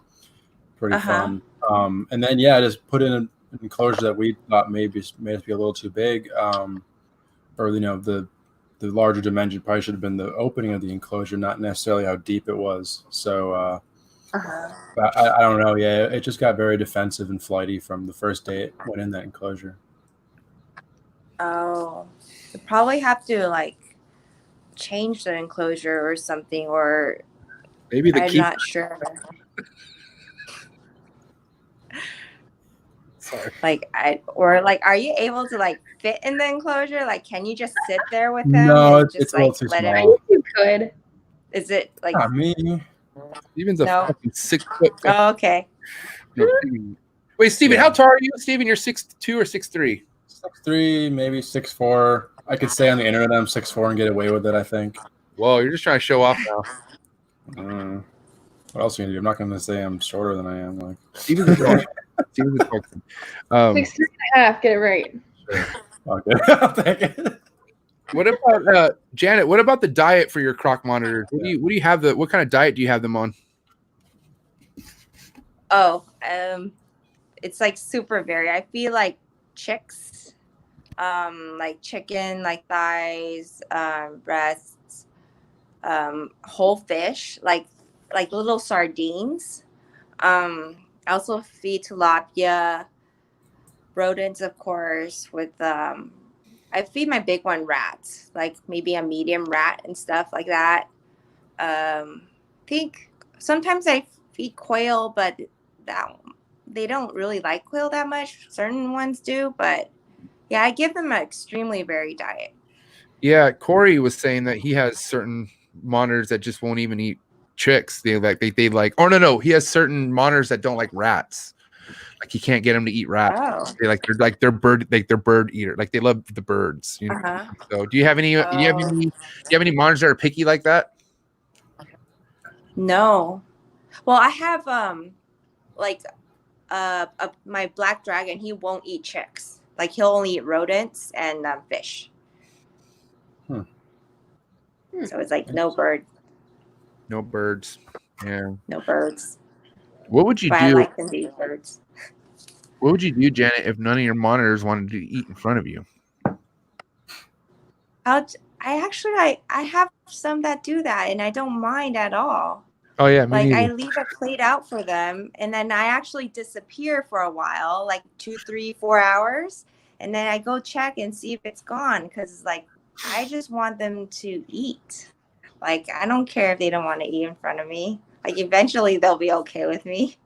pretty fun. And then, just put in an enclosure that we thought made us be a little too big. Or, the larger dimension probably should have been the opening of the enclosure, not necessarily how deep it was. So but I don't know. Yeah, it just got very defensive and flighty from the first day it went in that enclosure. Oh, you probably have to change the enclosure or something, or maybe I'm not sure. Sorry. Like are you able to like fit in the enclosure? Like, can you just sit there with them? No, and it's just a little like too let I small. think you could. Is it like? Not me. Steven's a No. fucking 6 foot. Oh, okay. No, wait, Steven, Yeah. how tall are you? Steven, you're 6'2" or 6'3"? 6'3", maybe 6'4". I could say on the internet I'm 6'4" and get away with it, I think. Whoa, you're just trying to show off now. What else are you gonna do? I'm not gonna say I'm shorter than I am. Like Steven's a dog. Steven's a dog. 6'3.5", get it right. Okay, I'll take it. What about Janet? What about the diet for your croc monitors? What do you have? What kind of diet do you have them on? Oh, it's like super varied. I feel like chicks, like chicken, like thighs, breasts, whole fish, like little sardines. I also feed tilapia, rodents, of course. With I feed my big one rats, like maybe a medium rat and stuff like that. Think sometimes I feed quail, but they don't really like quail that much. Certain ones do, but yeah, I give them an extremely varied diet. Yeah, Corey was saying that he has certain monitors that just won't even eat chicks. They like. Oh no, he has certain monitors that don't like rats. Like he can't get them to eat rats. Oh. They're bird eater. Like they love the birds. You know. Uh-huh. So do you have any? Do you have any monitors that are picky like that? No. Well, I have my black dragon. He won't eat chicks. Like he'll only eat rodents and fish. So it's like no bird. No birds. Yeah. No birds. What would you But do? I like them to eat birds. What would you do, Janet, if none of your monitors wanted to eat in front of you? I have some that do that, and I don't mind at all. Oh yeah, me Like neither. I leave a plate out for them, and then I actually disappear for a while, like 2, 3, 4 hours, and then I go check and see if it's gone, because like I just want them to eat. Like I don't care if they don't want to eat in front of me. Like eventually they'll be okay with me.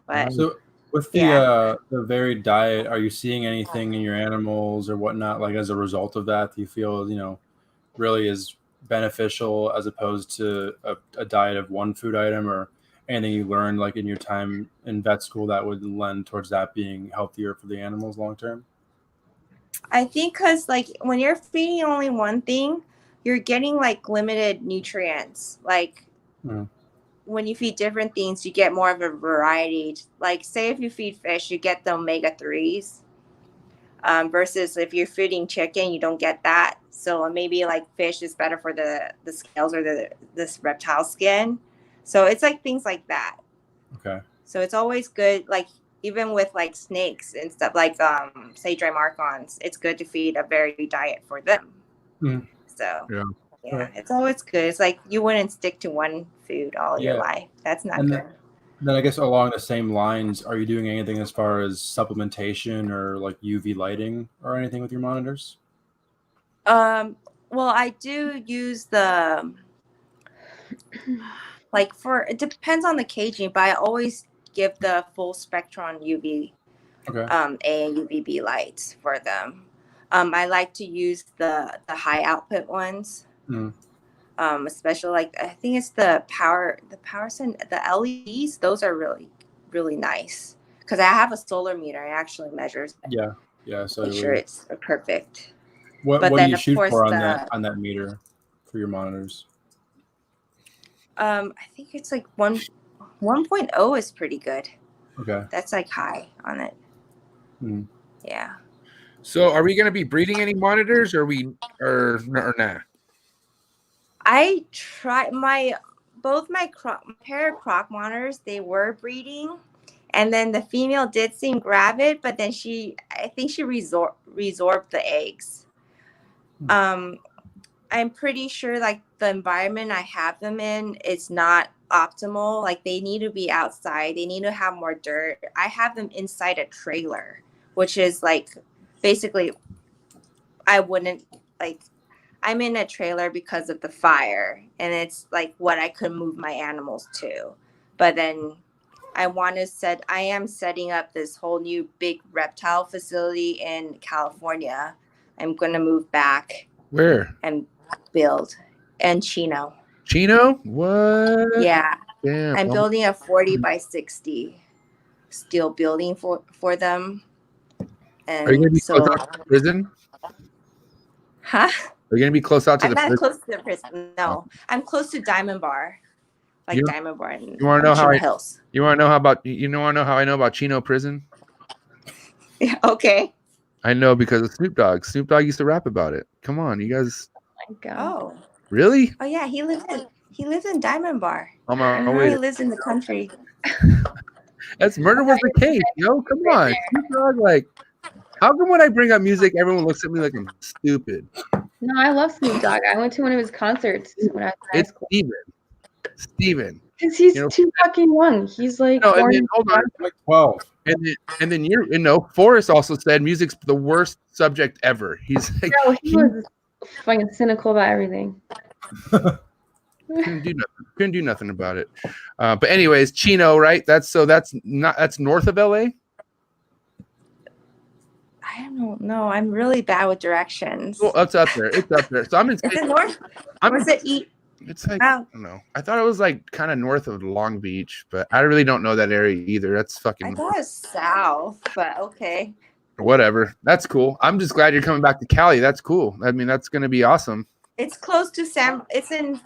But so with the varied diet, are you seeing anything in your animals or whatnot, like as a result of that, do you feel, really is beneficial as opposed to a diet of one food item, or anything you learned like in your time in vet school that would lend towards that being healthier for the animals long term? I think because like when you're feeding only one thing, you're getting like limited nutrients. Like when you feed different things, you get more of a variety. Like say if you feed fish, you get the omega-3s. Versus if you're feeding chicken, you don't get that. So maybe like fish is better for the scales or this reptile skin. So it's like things like that. Okay. So it's always good, like even with like snakes and stuff, like say Drymarchons, it's good to feed a varied diet for them. So yeah, it's always good. It's like you wouldn't stick to one food all your life. That's not good. Then I guess along the same lines, are you doing anything as far as supplementation or like UV lighting or anything with your monitors? Well, I do use the it depends on the caging, but I always give the full spectrum UV A and UVB lights for them. I like to use the high output ones. Especially like I think it's the LEDs. Those are really, really nice because I have a solar meter. It actually measures. So make sure it's perfect. What do you shoot for on that meter for your monitors? I think it's like 1.0 is pretty good. Okay, that's like high on it. Yeah. So are we going to be breeding any monitors, or nah? I tried both my pair of croc monitors. They were breeding, and then the female did seem gravid, but then I think she resorbed the eggs. I'm pretty sure like the environment I have them in is not optimal. Like they need to be outside. They need to have more dirt. I have them inside a trailer, which is like basically I wouldn't like. I'm in a trailer because of the fire, and it's like what I could move my animals to. But then I am setting up this whole new big reptile facility in California. I'm going to move back. Where? And build. And Chino. Chino? What? Yeah. Damn. I'm building a 40 by 60 steel building for them. And are you going to be close out to the prison? Huh? Are you going to be close out to I'm the not prison? close to the prison. No. I'm close to Diamond Bar. Like Diamond Bar in you want to know how Hills. You want to know how about you want to know how I know about Chino Prison? Yeah, okay. I know because of Snoop Dogg. Snoop Dogg used to rap about it. Come on, you guys. Oh my God. Oh. Really? Oh yeah, he lives in Diamond Bar. He lives in the country. That's murder was the case, yo. Come on. Snoop Dogg, like, how come when I bring up music, everyone looks at me like I'm stupid? No, I love Snoop Dogg. I went to one of his concerts when I was in high school. Steven. Because he's too fucking young. He's like, no, and then, hold on. Like 12. And then Forrest also said music's the worst subject ever. He's like, no, he was fucking cynical about everything. couldn't do nothing about it. But anyways, Chino, right? That's north of LA. I don't know. I'm really bad with directions. Well, it's up there. It's up there. So I'm in. Is it north? Or is it east? It's like I don't know. I thought it was like kind of north of Long Beach, but I really don't know that area either. That's fucking. I thought it was south, but okay. Whatever. That's cool. I'm just glad you're coming back to Cali. That's cool. I mean, that's gonna be awesome. It's close to It's in.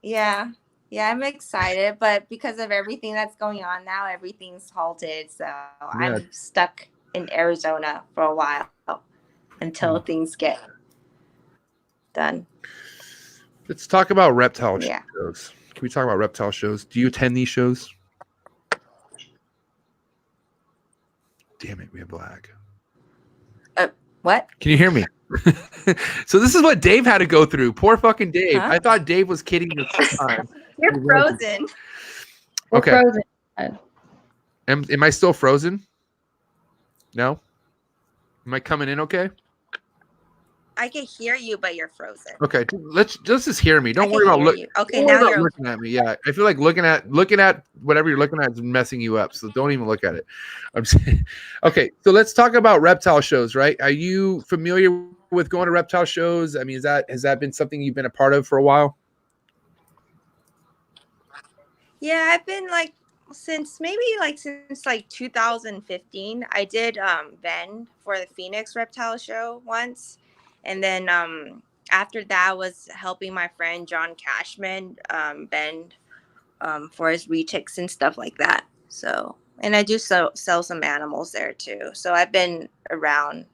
Yeah, I'm excited, but because of everything that's going on now, everything's halted. So I'm stuck in Arizona for a while until things get done. Let's talk about reptile shows. Can we talk about reptile shows? Do you attend these shows? Damn it, we have lag. What? Can you hear me? So this is what Dave had to go through. Poor fucking Dave. Huh? I thought Dave was kidding this whole time. You're frozen. Okay. We're frozen. Am I still frozen? No? Am I coming in okay? I can hear you, but you're frozen. Okay, let's just hear me. Don't worry about looking. Okay, now you're looking at me. Yeah, I feel like looking at whatever you're looking at is messing you up. So don't even look at it. I'm saying, okay, so let's talk about reptile shows. Right? Are you familiar with going to reptile shows? I mean, has that been something you've been a part of for a while? Yeah, I've been since 2015. I did vend for the Phoenix Reptile Show once. And then after that, I was helping my friend John Cashman bend for his retics and stuff like that. So, and I do sell some animals there too. So I've been around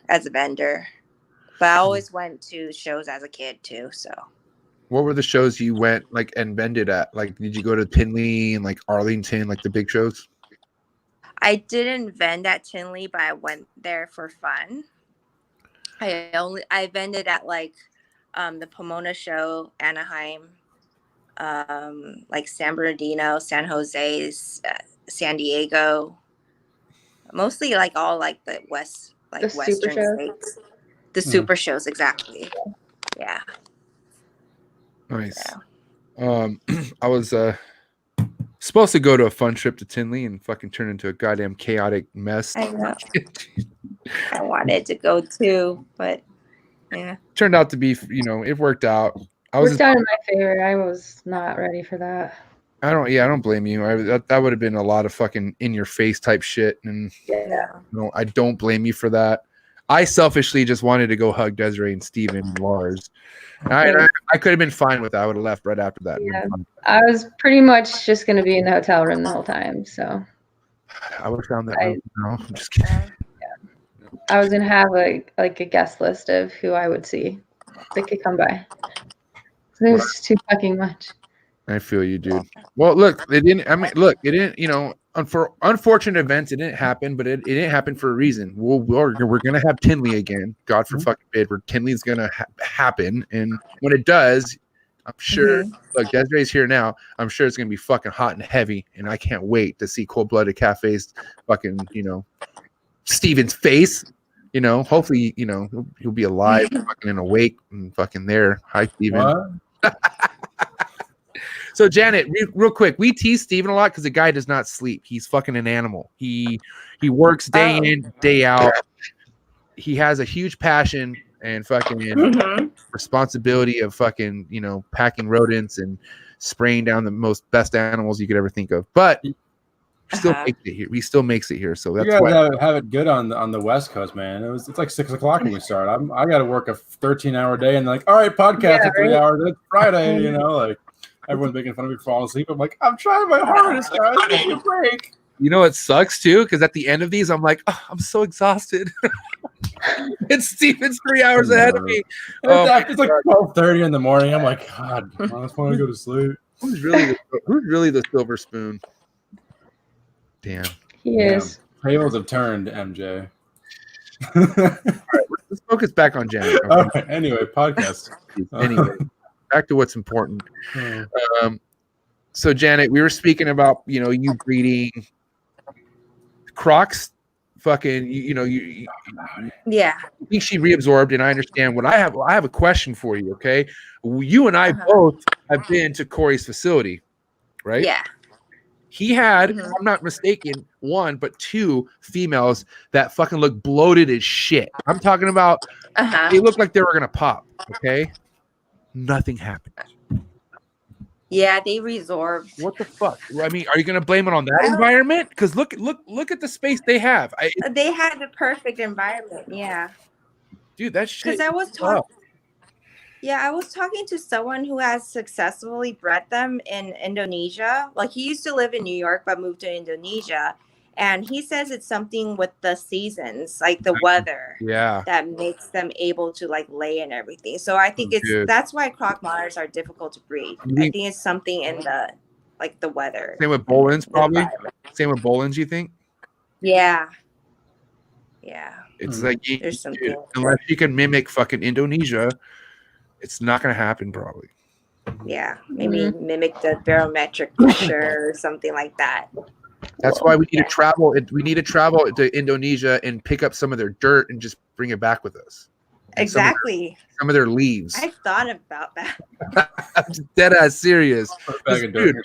as a vendor, but I always went to shows as a kid too. So, what were the shows you went and vended at? Like, did you go to Tinley and Arlington, the big shows? I didn't vend at Tinley, but I went there for fun. I vended at the Pomona show, Anaheim, San Bernardino, San Jose, San Diego, mostly all the west, the western states. The super shows, exactly. Yeah. Nice. Yeah. I was supposed to go to a fun trip to Tinley and fucking turn into a goddamn chaotic mess. I know. I wanted to go too, but yeah. Turned out to be, it worked out. Worked out in my favor. I was not ready for that. I don't blame you. That would have been a lot of fucking in your face type shit, and I don't blame you for that. I selfishly just wanted to go hug Desiree and Steven and Lars. I could have been fine with that. I would have left right after that. Yeah. I was pretty much just going to be in the hotel room the whole time. So I would have found that. No, I'm just kidding. I was going to have a guest list of who I would see that could come by. It was just too fucking much. I feel you, dude. Well, look, it didn't. For unfortunate events, it didn't happen, but it didn't happen for a reason. We're gonna have Tinley again. God forbid, where Tinley's gonna happen, and when it does, I'm sure. Look, Desiree's here now. I'm sure it's gonna be fucking hot and heavy, and I can't wait to see Cold-Blooded Cafe's fucking, Steven's face. Hopefully, he'll be alive, fucking and awake, and fucking there. Hi, Steven. So Janet, real quick, we tease Steven a lot because the guy does not sleep. He's fucking an animal. He works day in, day out. He has a huge passion and fucking responsibility of fucking, packing rodents and spraying down the best animals you could ever think of. But still makes it here. He still makes it here. So that's why have it good on the West Coast, man. It's like 6 o'clock when we start. I got to work a 13-hour day and like, all right, podcast at 3 hours. It's Friday, like everyone's making fun of me for falling asleep. I'm like, I'm trying my hardest, guys. Take a break. You know it sucks too, because at the end of these, I'm like, oh, I'm so exhausted. It's Steven's 3 hours ahead of me. It's like 12:30 in the morning. I'm like, God, I just want to go to sleep. Who's really the silver spoon? Damn. He is. Tables have turned, MJ. All right, let's focus back on Janet. All right, anyway, podcast. Anyway, back to what's important. So Janet, we were speaking about, you breeding Crocs. Fucking, yeah. I think she reabsorbed, and I understand what I have. I have a question for you. Okay, you and I both have been to Corey's facility, right? Yeah. He had, if I'm not mistaken, 1 but 2 females that fucking look bloated as shit. I'm talking about they look like they were gonna pop. Okay, nothing happened. Yeah, they resorbed. What the fuck? I mean, are you gonna blame it on that environment? Because look at the space they have. They had the perfect environment. Yeah, dude, that shit. Because I was talking. Yeah, I was talking to someone who has successfully bred them in Indonesia. Like he used to live in New York, but moved to Indonesia. And he says it's something with the seasons, like the weather, that makes them able to like lay and everything. So I think that's why croc monitors are difficult to breed. I think it's something in the weather. Same with Bolins, probably. Same with Bolins, you think? Yeah. Yeah. It's like there's something unless you can mimic fucking Indonesia, it's not gonna happen probably. Yeah, maybe mimic the barometric pressure or something like that. That's why we need to travel. We need to travel to Indonesia and pick up some of their dirt and just bring it back with us. Exactly. Some of their leaves. I thought about that. I'm dead ass serious. Dude,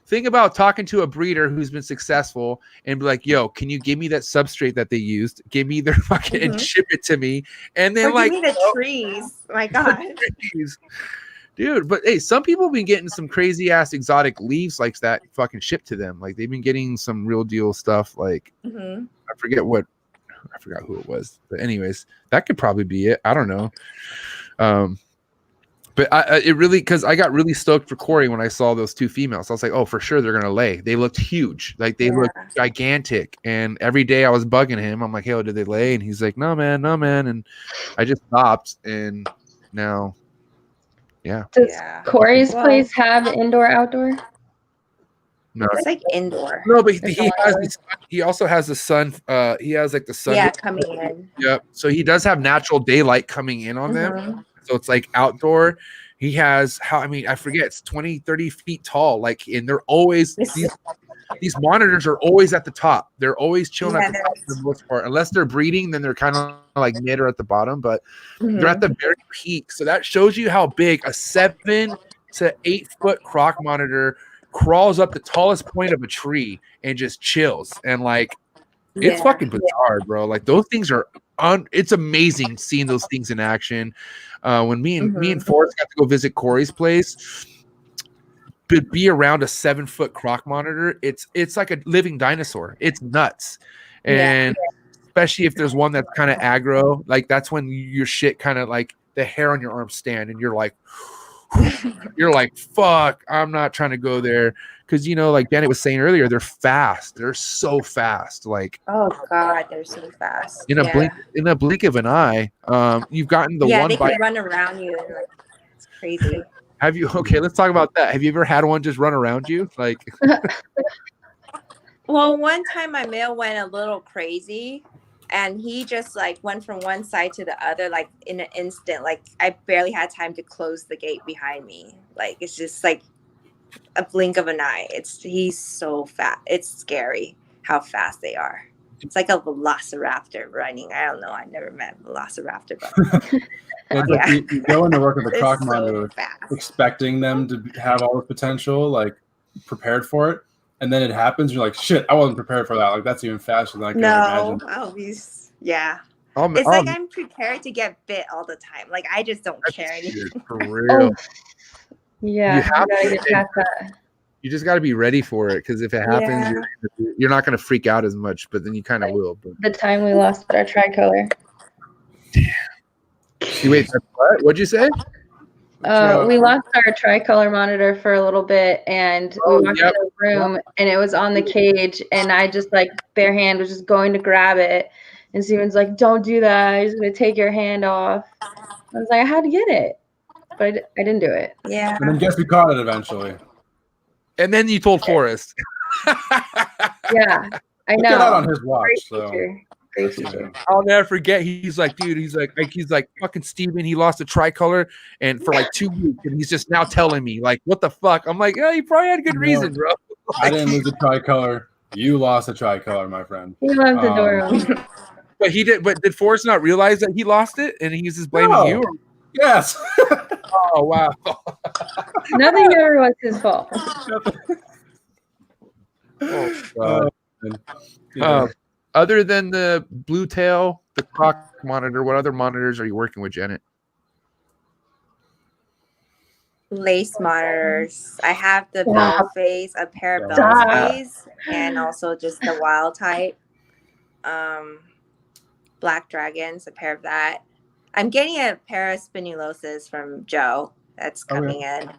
think about talking to a breeder who's been successful and be like, "Yo, can you give me that substrate that they used? Give me their fucking and ship it to me." And then give me the trees. My God. Dude, but hey, some people have been getting some crazy ass exotic leaves like that fucking shipped to them. Like they've been getting some real deal stuff. Like I forgot who it was. But anyways, that could probably be it. I don't know. But it really, because I got really stoked for Corey when I saw those 2 females. I was like, oh, for sure they're gonna lay. They looked huge, like they looked gigantic. And every day I was bugging him. I'm like, hey, did they lay? And he's like, no, man. And I just stopped, and now. Yeah. Does Corey's place have indoor outdoor? No, it's like indoor. No, but he also has the sun. He has like the sun. Yeah, coming in. Yep. So he does have natural daylight coming in on them. So it's like outdoor. He has I forget, it's 20, 30 feet tall. Like, and they're always these monitors are always at the top. They're always chilling at the top for the most part. Unless they're breeding, then they're kind of like mid or at the bottom, but they're at the very peak. So that shows you how big a 7 to 8 foot croc monitor crawls up the tallest point of a tree and just chills. And like, it's fucking bizarre, bro. Like those things are it's amazing seeing those things in action. When me and Forrest got to go visit Corey's place, to be around a 7 foot croc monitor, it's like a living dinosaur. It's nuts. And especially if there's one that's kind of aggro, like that's when your shit kind of like the hair on your arm stand and you're like fuck, I'm not trying to go there. Because like Janet was saying earlier, they're fast. They're so fast. Like, oh God, they're so fast. In a blink of an eye, you've gotten the one they bite. can run around you. Like, it's crazy. Have you? Okay, let's talk about that. Have you ever had one just run around you? Like, well, one time my male went a little crazy, and he just like went from one side to the other, like in an instant. Like I barely had time to close the gate behind me. Like it's just like a blink of an eye. He's so fast. It's scary how fast they are. It's like a velociraptor running. I don't know. I never met a velociraptor, but It's like you go into work with a croc so monitor fast. expecting them to have all the potential, like prepared for it, and then it happens. You're like, shit, I wasn't prepared for that. Like that's even faster than I could imagine. Yeah. I'm Like I'm prepared to get bit all the time. Like I just don't care anymore. for real. Yeah, you gotta get past that. You just got to be ready for it, because if it happens, you're not going to freak out as much, but then you kind of will. But the time we lost our tricolor. wait, what? What'd you say? We lost our tricolor monitor for a little bit, and we walked into the room, and it was on the cage, and I just like bare hand was just going to grab it, and Steven's like, "Don't do that. He's gonna take your hand off." I was like, "I had to get it," but I didn't do it. Yeah. And then guess we caught it eventually. And then you told Forrest. Yeah, I know. Get out on his watch. Great teacher. I'll never forget. He's like, dude. He's like fucking Steven. He lost a tricolor, and for like 2 weeks, and he's just now telling me like, what the fuck? I'm like, yeah, you probably had a good reason, bro. I didn't lose a tricolor. You lost a tricolor, my friend. He left the door open. But he did. But did Forrest not realize that he lost it, and he's just blaming you? Or? Yes. Oh wow. Nothing ever was his fault. Oh, God. Other than the blue tail, the croc monitor, what other monitors are you working with, Janet? Lace monitors. I have the bell phase, a pair of bell phase, and also just the wild type. Black dragons, a pair of that. I'm getting a pair of spinulosas from Joe that's coming in.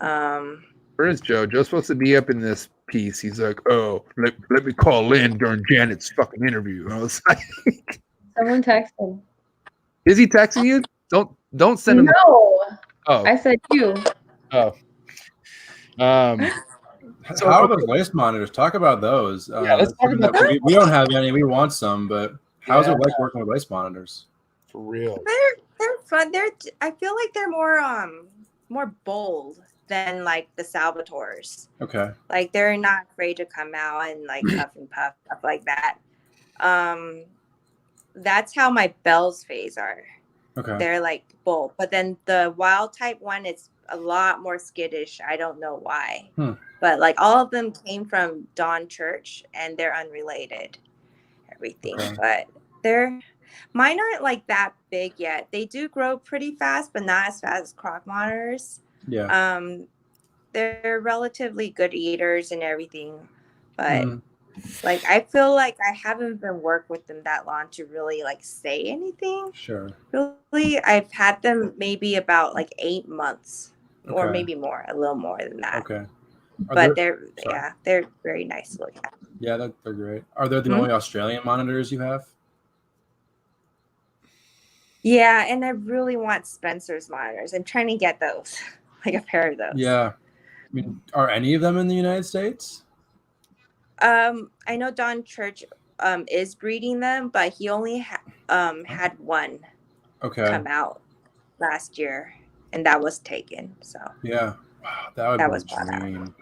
Where is Joe? Joe's supposed to be up in this piece. He's like, oh, let me call in during Janet's fucking interview. I was like, someone text him. Is he texting you? Don't send him. No. Oh, I said you. Oh. So how are those lace monitors? Talk about those. Let's talk about we don't have any. We want some, but how's it like working with lace monitors? For real. They're fun. I feel like they're more bold than like the Salvatores. Okay. Like they're not afraid to come out and like huff and puff, stuff like that. That's how my bells phase are. Okay. They're like bold. But then the wild type one is a lot more skittish. I don't know why. But like all of them came from Dawn Church and they're unrelated. Everything. Okay. But mine aren't like that big yet. They do grow pretty fast, but not as fast as croc monitors. Yeah. They're relatively good eaters and everything, but like I feel like I haven't been worked with them that long to really like say anything. Sure. Really, I've had them maybe about like 8 months or maybe more, a little more than that. Okay. But they're very nice to look at. Yeah, they're great. Are they the only Australian monitors you have? Yeah, and I really want Spencer's monitors. I'm trying to get those, like a pair of those. Yeah. I mean, are any of them in the United States? I know Don Church is breeding them, but he only had one come out last year, and that was taken. So yeah, wow, that was a dream.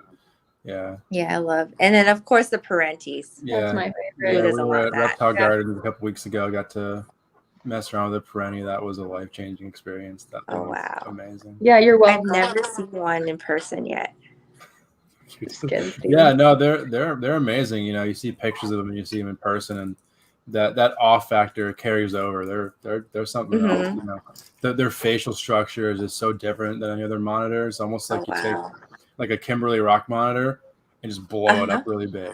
Yeah. Yeah, I love, and then of course the Parentes. Yeah, that's my favorite. Yeah, we were at Reptile Gardens a couple weeks ago. Got to mess around with a Parenti. That was a life-changing experience. That thing was amazing. Yeah, you're welcome. I've never seen one in person yet. Yeah, no, they're amazing. You know, you see pictures of them and you see them in person, and that awe factor carries over. They're something else. You know, their facial structure is just so different than any other monitor. It's almost like you take like a Kimberly Rock monitor and just blow it up really big.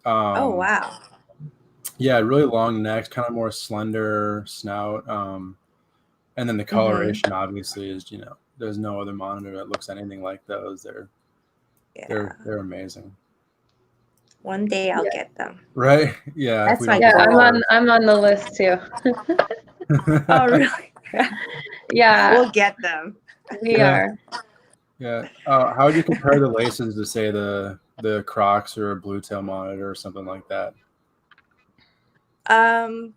Oh wow. Yeah, really long necks, kind of more slender snout. And then the coloration obviously is, you know, there's no other monitor that looks anything like those. They're amazing. One day I'll get them. Right? Yeah. That's I'm on the list too. Oh really? Yeah. We'll get them. We are. Yeah. How would you compare the laces to say the Crocs or a blue tail monitor or something like that? How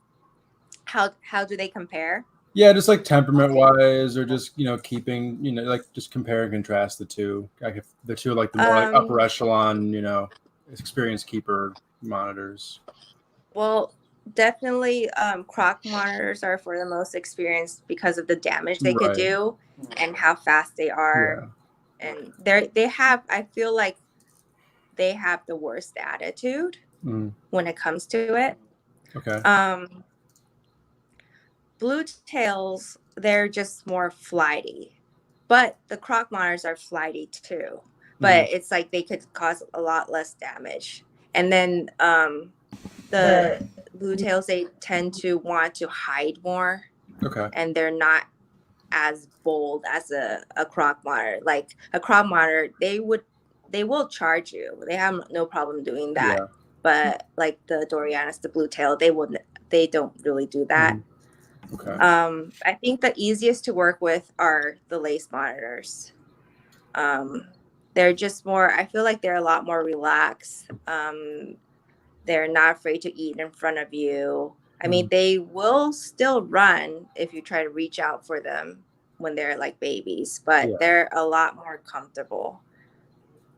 do they compare? Yeah, just like temperament wise, or just, you know, keeping, you know, like just compare and contrast the two. Like if the two, like the more like upper echelon, you know, experienced keeper monitors. Well, definitely croc monitors are for the most experienced because of the damage they could do and how fast they are. And they have, I feel like they have the worst attitude when it comes to it. Okay. Blue tails, they're just more flighty, but the croc monitors are flighty too, but it's like they could cause a lot less damage. And then the blue tails, they tend to want to hide more. Okay. And they're not as bold as a croc monitor. Like a croc monitor, they will charge you. They have no problem doing that. Yeah. But like the Dorianas, the blue tail, they don't really do that. Okay. I think the easiest to work with are the lace monitors. They're just more, I feel like they're a lot more relaxed. They're not afraid to eat in front of you. I mean, they will still run if you try to reach out for them when they're like babies, but they're a lot more comfortable.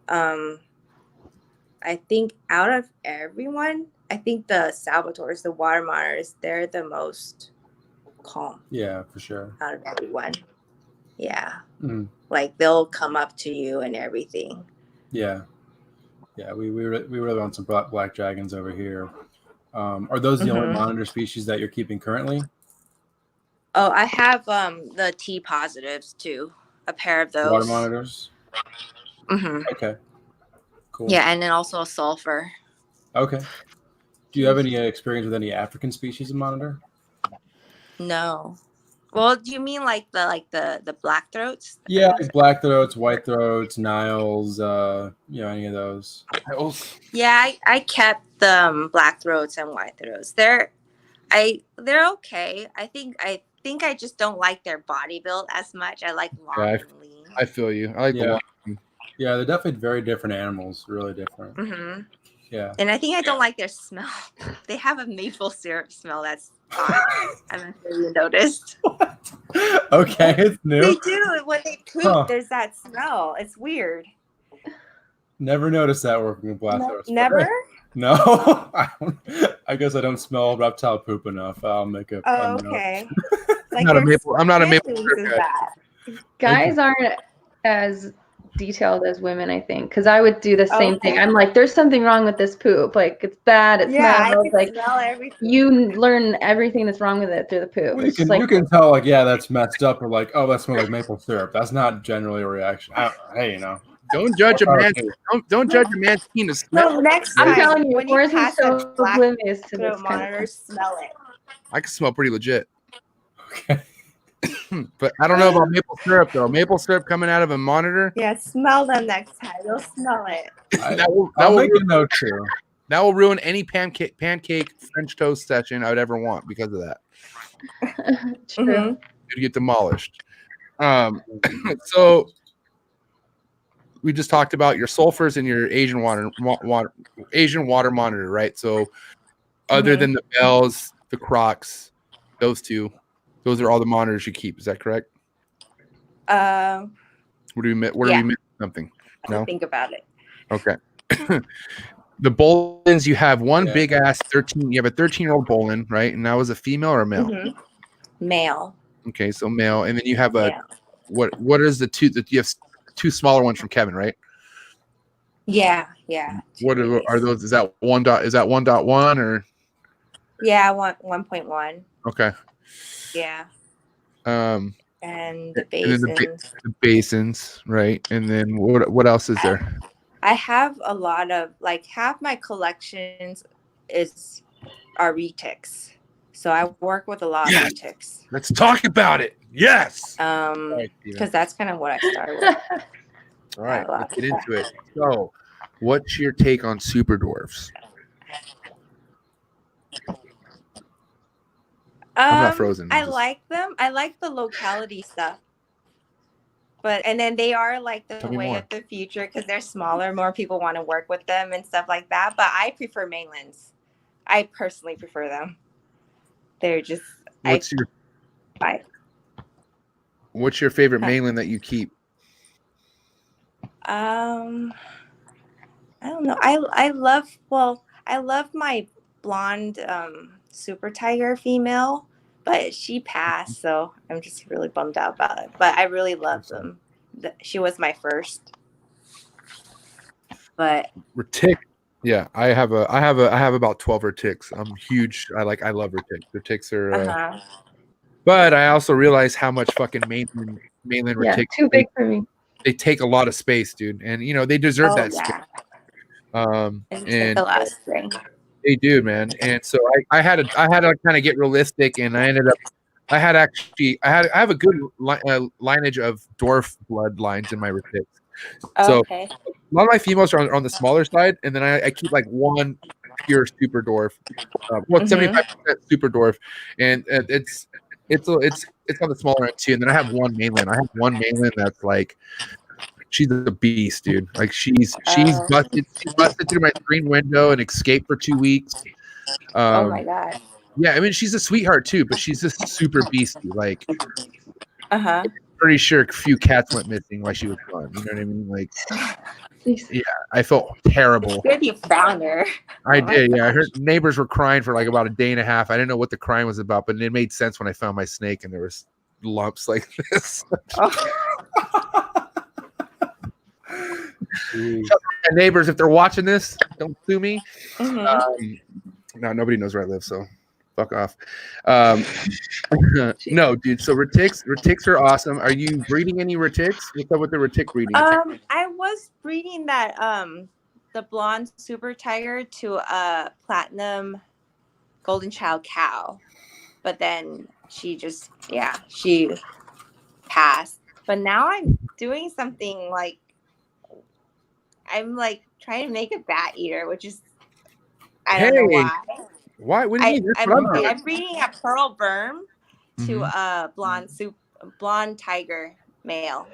I think out of everyone, I think the Salvatores, the water monitors, they're the most calm. Yeah, for sure. Out of everyone. Yeah. Like they'll come up to you and everything. Yeah. Yeah, we really want some black dragons over here. Are those the only monitor species that you're keeping currently? Oh, I have the T positives too. A pair of those. Water monitors? Okay. Cool. Yeah, and then also a sulfur. Okay. Do you have any experience with any African species of monitor? No. Well, do you mean like the black throats? Yeah, like black throats, white throats, Niles, any of those. Yeah, I kept the black throats and white throats. They're okay. I think I just don't like their body build as much. I like long and lean. I feel you. I like the long. Yeah, they're definitely very different animals. Really different. Yeah. And I think I don't like their smell. They have a maple syrup smell that's hot. I don't know if you noticed. What? Okay, it's new. They do. When they poop, there's that smell. It's weird. Never noticed that working with black throats. Never? No. I guess I don't smell reptile poop enough. I'll make a okay. Like I'm not a maple syrup guy. Guys aren't as detailed as women, I think, because I would do the same thing. I'm like, there's something wrong with this poop. Like it's bad. It smells. Like smell everything. You learn everything that's wrong with it through the poop. Well, you can tell, like, yeah, that's messed up, or like, oh, that smells like maple syrup. That's not generally a reaction. Hey, don't judge a man. Don't judge a man's penis. No, next time, I'm telling you, when you pass so oblivious to this monitor, smell it. I can smell pretty legit. Okay. But I don't know about maple syrup though. Maple syrup coming out of a monitor. Yeah, smell them next time. You'll smell it. that will ruin any pancake French toast session I would ever want because of that. True. You'd get demolished. So we just talked about your sulfurs and your Asian water monitor, right? So other than the bells, the crocs, those two. Those are all the monitors you keep. Is that correct? What do we miss something? No? Think about it. Okay. The Bolins, you have one big ass 13. You have a 13-year-old Bolin, right? And that was a female or a male? Male. Okay, so male. And then you have what is the two that you have two smaller ones from Kevin, right? Yeah. What are those? Is that 1.1 or? Yeah, 1.1. Okay. Yeah. And the basins. And the basins, right? And then what else is there? I have a lot of half my collections are retics. So I work with a lot of retics. Let's talk about it. Yes. Because that's kind of what I started with. All right, let's get into it. So, what's your take on super dwarfs? I'm not frozen. I like them. I like the locality stuff. And then they are like the way of the future because they're smaller. More people want to work with them and stuff like that. But I prefer mainlands. I personally prefer them. They're just. What's your favorite mainland that you keep? I don't know. I love my blonde super tiger female, but she passed, so I'm just really bummed out about it. But I really love them. She was my first. But retic, yeah, I have about 12 retics. I'm huge. I love retic. Retics are but I also realize how much fucking mainland retics too big for me. They take a lot of space, dude, and you know they deserve that space. And the last thing they do, man. And so I had to kind of get realistic, and I ended up I have a good lineage of dwarf bloodlines in my retics. So a lot of my females are on the smaller side, and then I keep like one pure super dwarf, 75% super dwarf, and it's on the smaller end too. And then I have one mainland. I have one mainland that's like, she's a beast, dude. Like she's busted through my screen window and escaped for 2 weeks. Oh my god. Yeah, I mean she's a sweetheart too, but she's just super beastie. Like, pretty sure a few cats went missing while she was gone. You know what I mean? Like, yeah, I felt terrible. Good you found her. I did. Yeah, I heard neighbors were crying for like about a day and a half. I didn't know what the crying was about, but it made sense when I found my snake and there was lumps like this. Neighbors, if they're watching this, don't sue me. No, nobody knows where I live, so fuck off. No, dude. So retics are awesome. Are you breeding any retics? What's up with the retic breeding? I was breeding that the blonde super tiger to a platinum golden child cow, but then she passed. But now I'm doing something like I'm like trying to make a bat eater, which is I don't know why. Why? What do you mean? I'm breeding a pearl berm to a blonde tiger male.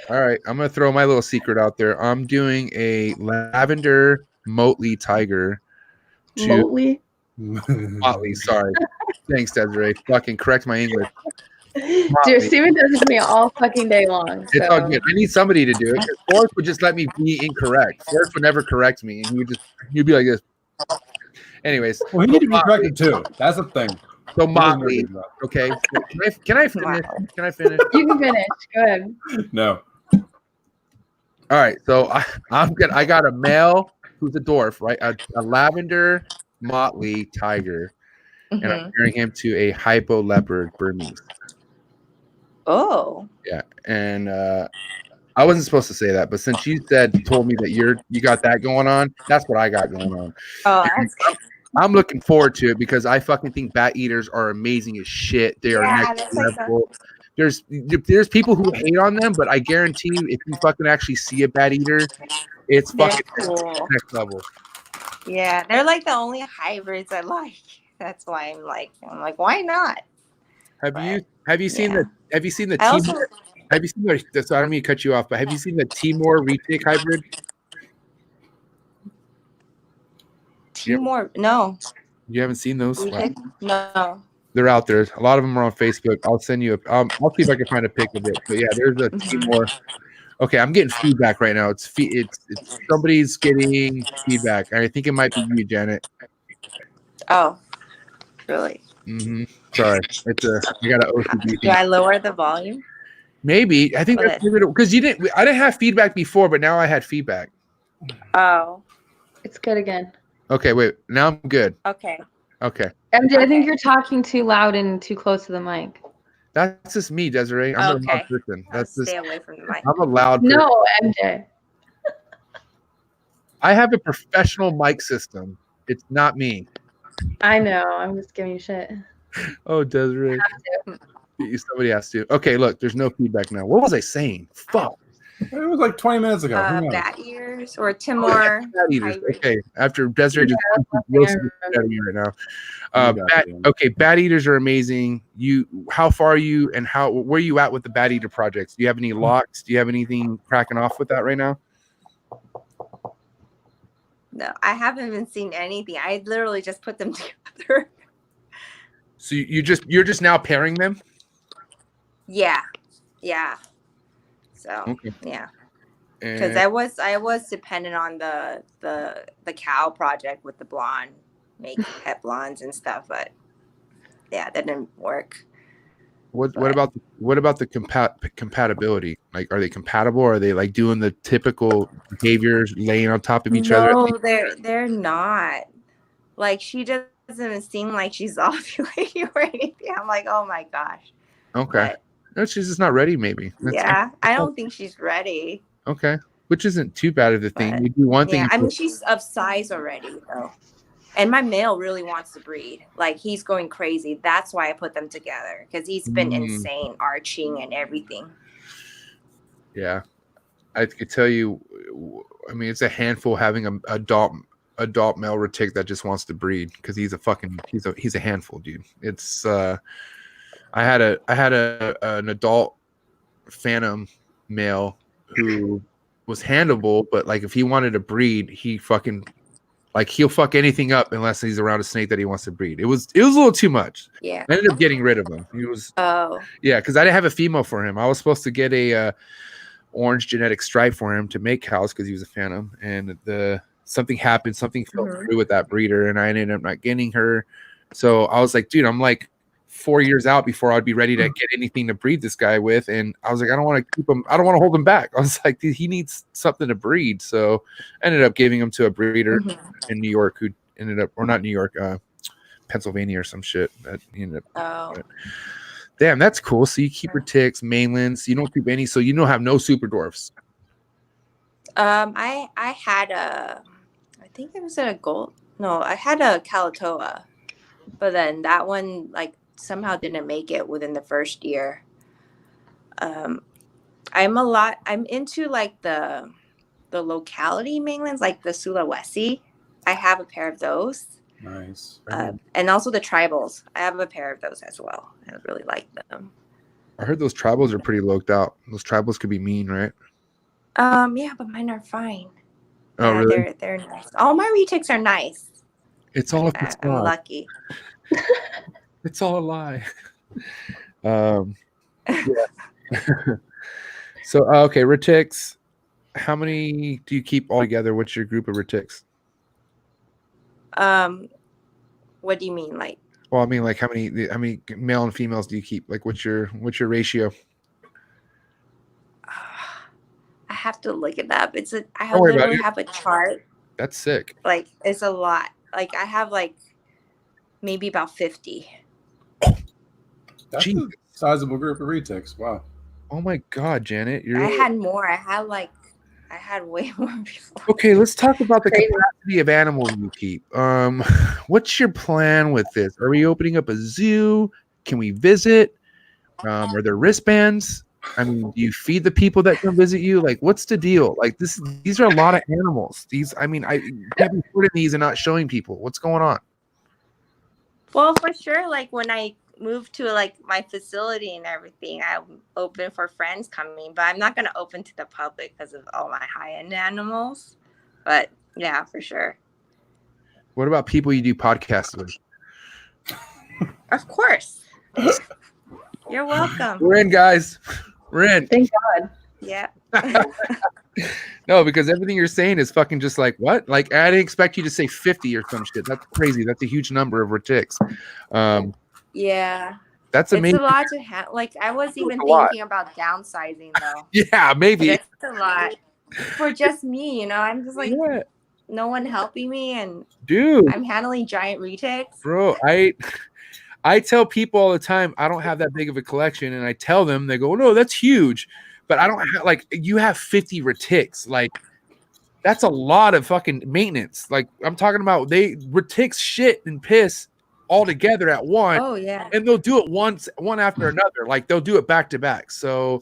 All right, I'm gonna throw my little secret out there. I'm doing a lavender Motley tiger. Motley. Motley, sorry. Thanks, Desiree. Fucking correct my English. Dude, Steven does it to me all fucking day long. It's all good. I need somebody to do it. Forrest would just let me be incorrect. Forrest would never correct me, and you'd be like this. Anyways, well, he need to be corrected too. That's the thing. So Motley, okay. So can I finish? Can I finish? You can finish. Go ahead. No. All right. So I got a male who's a dwarf, right? A lavender Motley tiger, and I'm pairing him to a hypo leopard Burmese. Oh. Yeah, and I wasn't supposed to say that, but since you told me that you got that going on, that's what I got going on. Oh, that's good. I'm looking forward to it because I fucking think bat eaters are amazing as shit. They are next level. There's people who hate on them, but I guarantee you, if you fucking actually see a bat eater, it's fucking cool. Next level. Yeah, they're like the only hybrids I like. That's why I'm like, why not? Have you seen the Timor? Have you seen the? So I don't mean to cut you off, but have you seen the Timor retic hybrid? Timor, no. You haven't seen those? Wow. No. They're out there. A lot of them are on Facebook. I'll send you I'll see if I can find a pic of it. But yeah, there's a Timor. Okay, I'm getting feedback right now. It's somebody's getting feedback. I think it might be you, Janet. Oh, really? Sorry, I got an OCD. Do I lower the volume? Maybe. I think that's because I didn't have feedback before, but now I had feedback. Oh, it's good again. Okay, wait. Now I'm good. Okay. MJ, I think you're talking too loud and too close to the mic. That's just me, Desiree. I'm a loud person. Stay away from the mic. I'm a loud person. No, MJ. I have a professional mic system. It's not me. I know. I'm just giving you shit. Oh, Desiree. Somebody has to. Okay, look. There's no feedback now. What was I saying? Fuck. It was like 20 minutes ago. Bat ears or Timor. Bat eaters. Okay. After Desiree just bat eater right now. Bat eaters are amazing. How far are you and where are you at with the bat eater projects? Do you have any locks? Do you have anything cracking off with that right now? No, I haven't even seen anything. I literally just put them together. So you're just now pairing them? Yeah. So yeah, because I was dependent on the cow project with the blonde make pet blondes and stuff, but yeah, that didn't work. What about the compatibility? Like, are they compatible? Are they like doing the typical behaviors, laying on top of each other? No, they're not. Like, she doesn't seem like she's ovulating or anything. I'm like, oh my gosh. Okay. No, she's just not ready, maybe. Yeah, I don't think she's ready. Okay. Which isn't too bad of a thing. You do one thing. Yeah, I mean, she's of size already, though. And my male really wants to breed. Like, he's going crazy. That's why I put them together, because he's been insane, arching and everything. Yeah. I could tell you, I mean, it's a handful having an adult male retic that just wants to breed, because he's a handful, dude. It's I had an adult phantom male who was handleable, but like if he wanted to breed, he fucking like he'll fuck anything up unless he's around a snake that he wants to breed. It was a little too much. Yeah. I ended up getting rid of him. He was because I didn't have a female for him. I was supposed to get a orange genetic stripe for him to make cows because he was a phantom, and something happened, something fell through with that breeder, and I ended up not getting her. So I was like, dude, I'm like 4 years out before I'd be ready to get anything to breed this guy with. And I was like, I don't want to keep him. I don't want to hold him back. I was like, dude, he needs something to breed. So I ended up giving him to a breeder in New York who ended up, or not New York, Pennsylvania or some shit. That he ended up. But, damn, that's cool. So you keep your ticks, mainlands. You don't keep any. So you don't have no super dwarfs. I had I think it was a gold. No, I had a Kalatoa, but then that one like somehow didn't make it within the first year. I'm into like the locality mainlands, like the Sulawesi. I have a pair of those. Nice. And also the tribals. I have a pair of those as well. I really like them. I heard those tribals are pretty loked out. Those tribals could be mean, right? Yeah, but mine are fine. Oh, really? They're nice. All my retics are nice. It's all I'm lucky. It's all a lie. Yeah. So okay, retics. How many do you keep all together? What's your group of retics? What do you mean, like? Well, I mean, like how many male and females do you keep? Like, what's your ratio? I have to look it up. I literally have a chart. That's sick. Like, it's a lot. Like, I have like maybe about 50. That's a sizable group of retics. Wow. Oh my God, Janet. I had more. I had way more before. Okay, let's talk about the capacity of animals you keep. What's your plan with this? Are we opening up a zoo? Can we visit? Are there wristbands? I mean, do you feed the people that come visit you? Like, what's the deal? Like, these are a lot of animals. I can't be putting these and not showing people. What's going on? Well, for sure, like when I moved to like my facility and everything, I'm open for friends coming, but I'm not going to open to the public because of all my high-end animals. But yeah, for sure. What about people you do podcasts with? Of course. You're welcome. We're in, guys. We're in. Thank God. Yeah. No, because everything you're saying is fucking just like, what? Like, I didn't expect you to say 50 or some shit. That's crazy. That's a huge number of retics. Yeah. That's amazing. It's a lot to have. Like, I was even thinking about downsizing, though. Yeah, maybe. It's a lot for just me, you know? I'm just like, no one helping me, and dude, I'm handling giant retics. Bro, I tell people all the time, I don't have that big of a collection, and I tell them, they go, no, that's huge. But I don't have, like, you have 50 retics. Like, that's a lot of fucking maintenance. Like, I'm talking about retics shit and piss all together at once. Oh, yeah. And they'll do it one after another. Like, they'll do it back to back. So,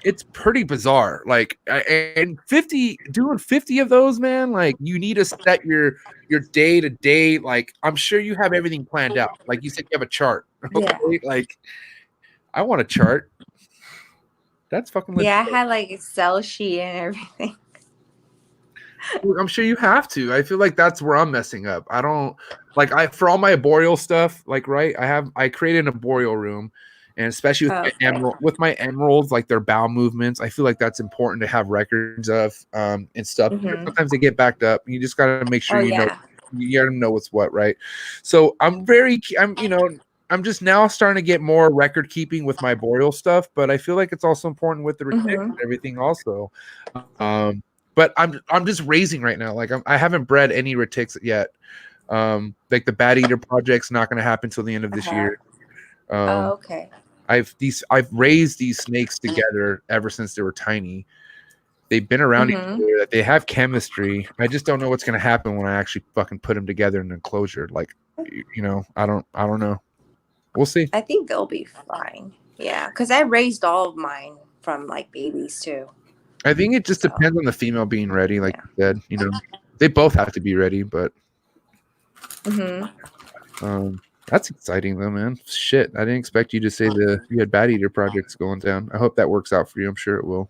it's pretty bizarre. Like, and doing 50 of those, man, like, you need to set your day to day. Like, I'm sure you have everything planned out. Like you said, you have a chart. Okay? Yeah. Like, I want a chart. That's fucking legit. Yeah, I had like Excel sheet and everything. I'm sure you have to. I feel like that's where I'm messing up. I don't like for all my arboreal stuff, like, right, I created an arboreal room, and especially with my emeralds, like their bowel movements, I feel like that's important to have records of and stuff. Sometimes they get backed up. You just gotta make sure you You gotta know what's what, right? So I'm just now starting to get more record keeping with my boreal stuff, but I feel like it's also important with the retics and everything also. But I'm just raising right now. Like I haven't bred any retics yet. Like the Bat Eater project's not going to happen till the end of this year. Okay. I've raised these snakes together ever since they were tiny. They've been around each other. They have chemistry. I just don't know what's going to happen when I actually fucking put them together in an enclosure. Like, I don't know. We'll see. I think they'll be fine. Yeah, because I raised all of mine from like babies too. I think it just depends on the female being ready. Like you said, they both have to be ready. But that's exciting though, man. Shit, I didn't expect you to say you had Bat Eater projects going down. I hope that works out for you. I'm sure it will.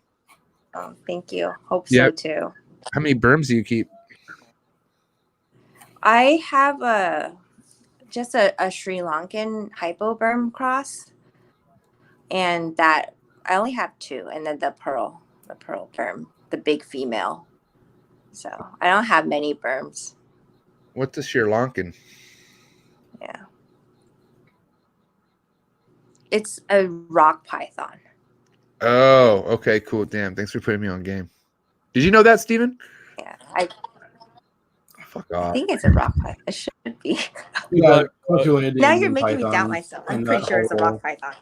Oh, thank you. Hope so too. How many berms do you keep? I have just a Sri Lankan hypoberm cross, and that I only have 2, and then the pearl berm, the big female. So I don't have many berms. What's a Sri Lankan? Yeah, it's a rock python. Oh, okay, cool. Damn, thanks for putting me on game. Did you know that, Steven? Yeah, fuck off. I think it's a rock python. It should be. Yeah, now you're making me doubt myself. I'm pretty sure it's a rock python.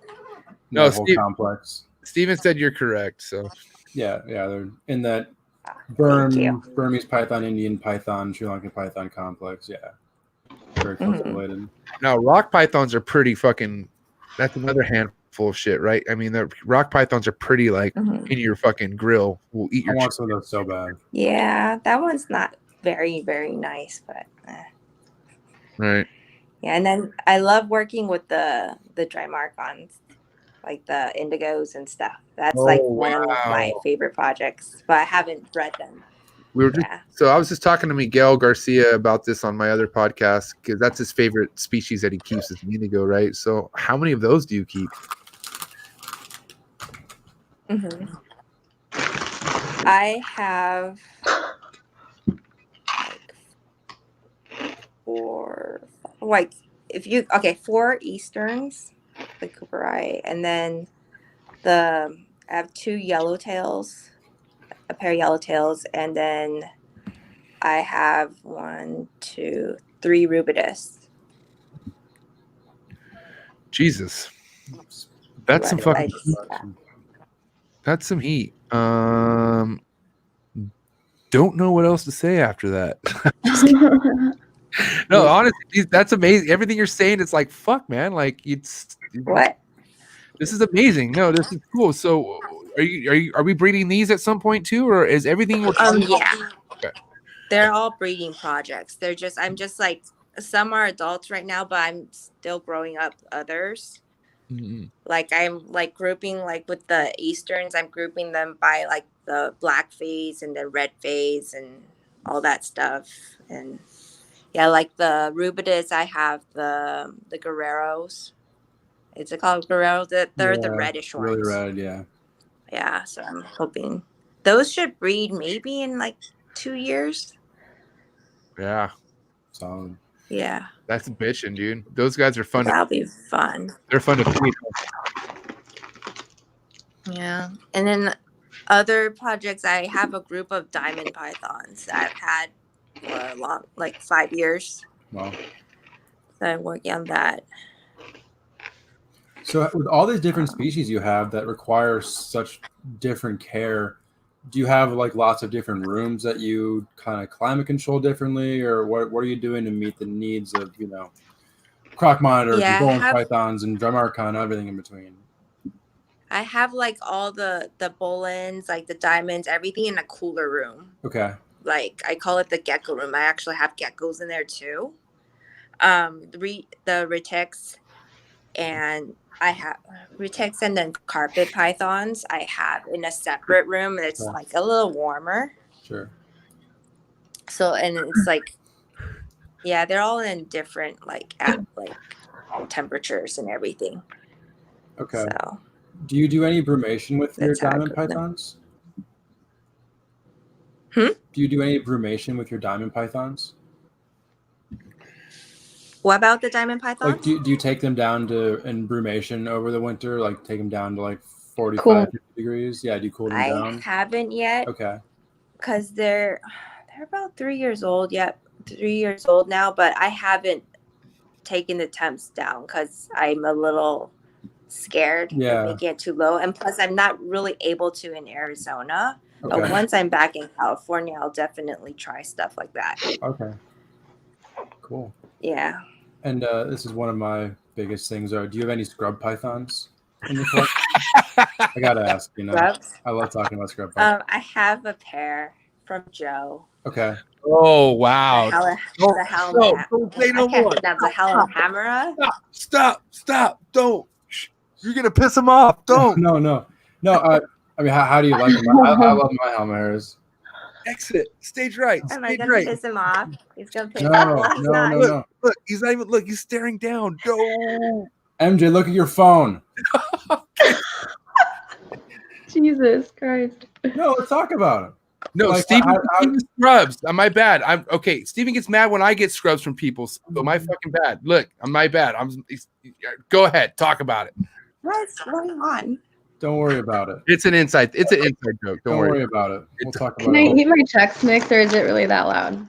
No, complex. Steven said you're correct. So yeah, they're in that Burmese python, Indian python, Sri Lankan python complex. Yeah, very closely related. Now, rock pythons are pretty fucking. That's another handful of shit, right? I mean, the rock pythons are pretty like in your fucking grill. Will eat your. I want some of those so bad. Yeah, that one's not very, very nice, but. Right. Yeah, and then I love working with the dry marcons, like the indigos and stuff. That's one of my favorite projects, but I haven't bred them. So I was just talking to Miguel Garcia about this on my other podcast because that's his favorite species that he keeps is indigo, right? So how many of those do you keep? I have four. Four Easterns, the Cooperi, and then I have 2 yellowtails, a pair of yellowtails, and then I have 1, 2, 3 rubidus. Jesus, that's some fucking. That's some heat. Don't know what else to say after that. No, honestly, that's amazing. Everything you're saying, it's like, fuck, man. Like, what? This is amazing. No, this is cool. So, are we breeding these at some point too, or is everything? Yeah. Okay. They're all breeding projects. I'm just like, some are adults right now, but I'm still growing up others. Like I'm like grouping like with the Easterns, I'm grouping them by like the black phase and the red phase and all that stuff. And yeah, like the rubidus, I have the Guerreros. Is it called Guerreros? They're the reddish ones. Really red, yeah. Yeah, so I'm hoping those should breed maybe in like 2 years. Yeah. Solid. Yeah. That's bitching, dude. Those guys are fun. That'll be fun. They're fun to feed. Yeah. And then other projects, I have a group of diamond pythons that I've had for a long, like 5 years. Wow. So I'm working on that. So with all these different species you have that require such different care, do you have like lots of different rooms that you kind of climate control differently, or what are you doing to meet the needs of, croc monitors, golden pythons, and Dramarchon, everything in between? I have like all the Bolins, like the diamonds, everything in a cooler room. Okay. Like I call it the gecko room. I actually have geckos in there too. The retics, and I have retics and then carpet pythons. I have in a separate room. It's like a little warmer. Sure. So, and it's like, yeah, they're all in different temperatures and everything. Okay. So, do you do any brumation with your diamond pythons? Do you do any brumation with your diamond pythons? What about the diamond pythons? Like, do you take them down to in brumation over the winter? Like, take them down to like 45 Cool. 50 degrees? Yeah, do you cool them down? I haven't yet. Okay. Because they're about 3 years old. Yep, 3 years old now. But I haven't taken the temps down because I'm a little scared of making it too low. And plus, I'm not really able to in Arizona. Okay. But once I'm back in California, I'll definitely try stuff like that. Okay. Cool. Yeah. And this is one of my biggest things. Do you have any scrub pythons in your collection? I gotta ask. You know, Scrubs? I love talking about scrub pythons. I have a pair from Joe. Okay. Oh wow! The helmet. Don't say no more. That's the helmet hammer. Stop! Don't! You're gonna piss him off. Don't. No. I mean, how do you like them? I love my helmets. Exit. Stage right. Am I Stage gonna right. piss him off? He's gonna piss No, him off. He's not. no. Look, he's not even. Look, he's staring down. No. MJ, look at your phone. Jesus Christ. No, let's talk about it. No, Like, Steven gets scrubs. My bad. I'm okay. Steven gets mad when I get scrubs from people. So my fucking bad. Look, my bad. Go ahead. Talk about it. What's going on? Don't worry about it. It's an inside joke. Don't worry about it. We'll talk about Can I it. eat my Chex Mix, or is it really that loud?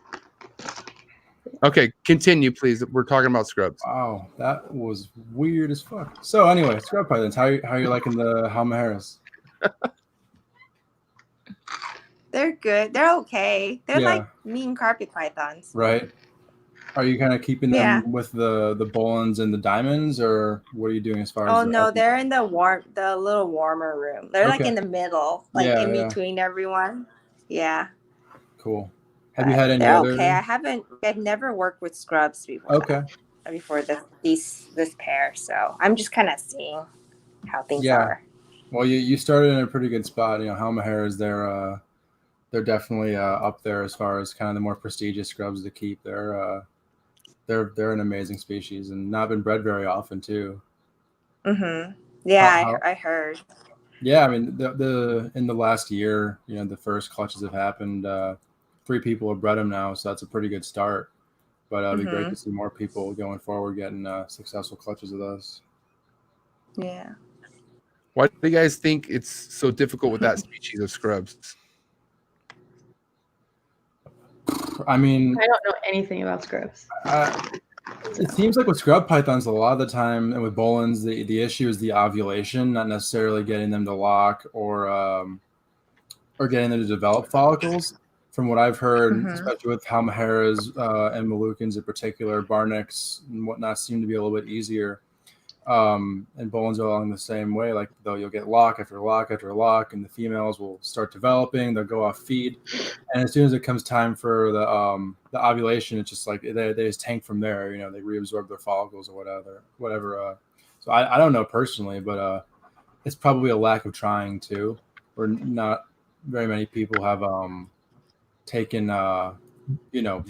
Okay, continue, please. We're talking about scrubs. Wow, that was weird as fuck. So anyway, scrub pythons. How you liking the Halmaharis? They're good. They're okay. They're Yeah. like mean carpet pythons. Right. Are you kind of keeping them with the Bolins and the diamonds, or what are you doing as far as? Oh no, they're in the little warmer room. They're like in the middle, like in between everyone. Yeah. Cool. Have you had any they're other? Okay. I've never worked with scrubs before. Okay. Before this pair, so I'm just kind of seeing how things are. Well, you started in a pretty good spot. You know, Halmaharis, they're definitely up there as far as kind of the more prestigious scrubs to keep. They're an amazing species and not been bred very often too. Mm-hmm. Yeah, I heard. Yeah, I mean the in the last year, you know, the first clutches have happened. 3 people have bred them now, so that's a pretty good start. But it'd be great to see more people going forward getting successful clutches of those. Yeah. Why do you guys think it's so difficult with that species of scrubs? I mean, I don't know anything about scrubs. It seems like with scrub pythons, a lot of the time, and with Bolins, the issue is the ovulation, not necessarily getting them to lock or getting them to develop follicles. From what I've heard, especially with Halmaharis and Moluccans in particular, Barnicks and whatnot seem to be a little bit easier. And Bolins are along the same way. Like, though, you'll get lock after lock after lock, and the females will start developing. They'll go off feed, and as soon as it comes time for the ovulation, it's just like they just tank from there. You know, they reabsorb their follicles or whatever. So I don't know personally, but it's probably a lack of trying too, or not very many people have taken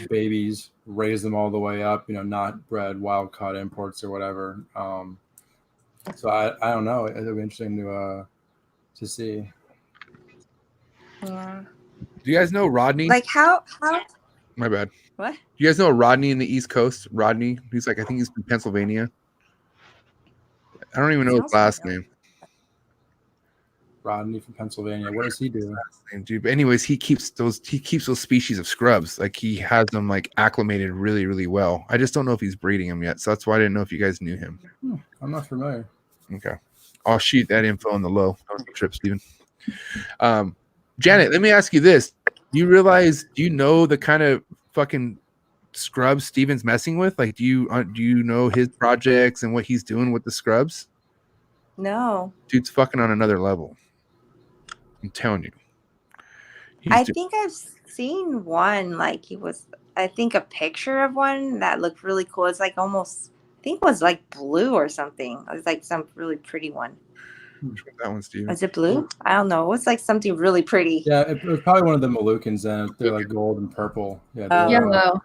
babies, raised them all the way up, not bred wild caught imports or whatever. So I don't know. It'll be interesting to see. Yeah. Do you guys know Rodney? Like how? My bad. What? Do you guys know Rodney in the East Coast? Rodney, he's like, I think he's from Pennsylvania. I don't even know his last name. Rodney from Pennsylvania. What does he do? But anyways, he keeps those species of scrubs. Like, he has them like acclimated really, really well. I just don't know if he's breeding them yet. So that's why I didn't know if you guys knew him. I'm not familiar. Okay. I'll shoot that info on the low. Don't trip, Steven. Janet, let me ask you this. Do you know the kind of fucking scrubs Steven's messing with? Like, do you know his projects and what he's doing with the scrubs? No. Dude's fucking on another level. I'm telling you. I think I've seen one, like I think a picture of one that looked really cool. It's like almost, I think it was like blue or something. It was like some really pretty one. That one, Steven. Was it blue? I don't know. It was like something really pretty. Yeah, it was probably one of the Moluccans, and they're like gold and purple. Yeah, yellow.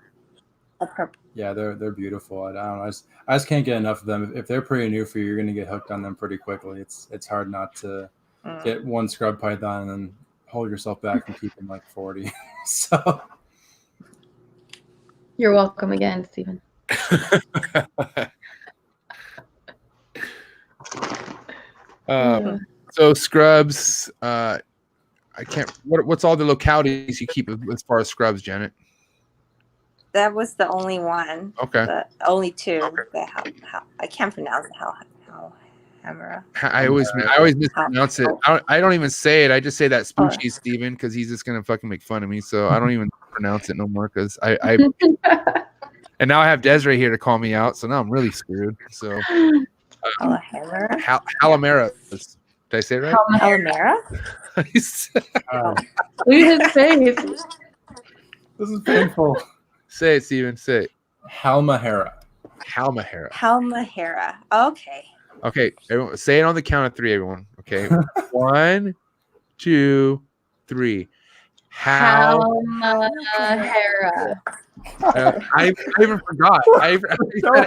Purple. Yeah, they're beautiful. I don't know. I just can't get enough of them. If they're pretty new for you, you're gonna get hooked on them pretty quickly. It's hard not to get one scrub python and then hold yourself back from keeping like 40. So You're welcome again, Steven. So scrubs, I can't. What's all the localities you keep as far as scrubs, Janet? That was the only one. Okay. The only two. Okay. I can't pronounce Hammer. I always mispronounce it. I don't even say it. I just say that Spoochie Steven because he's just gonna fucking make fun of me. So I don't even pronounce it no more because I and now I have Desiree here to call me out. So now I'm really screwed. So Halamera. Did I say it right? Halamera? Look at his face. This is painful. Say it, Steven. Say it. Halmahera. Okay. Okay, everyone, say it on the count of 3, everyone. Okay. 1, 2, 3. Halmahera. I even forgot. I said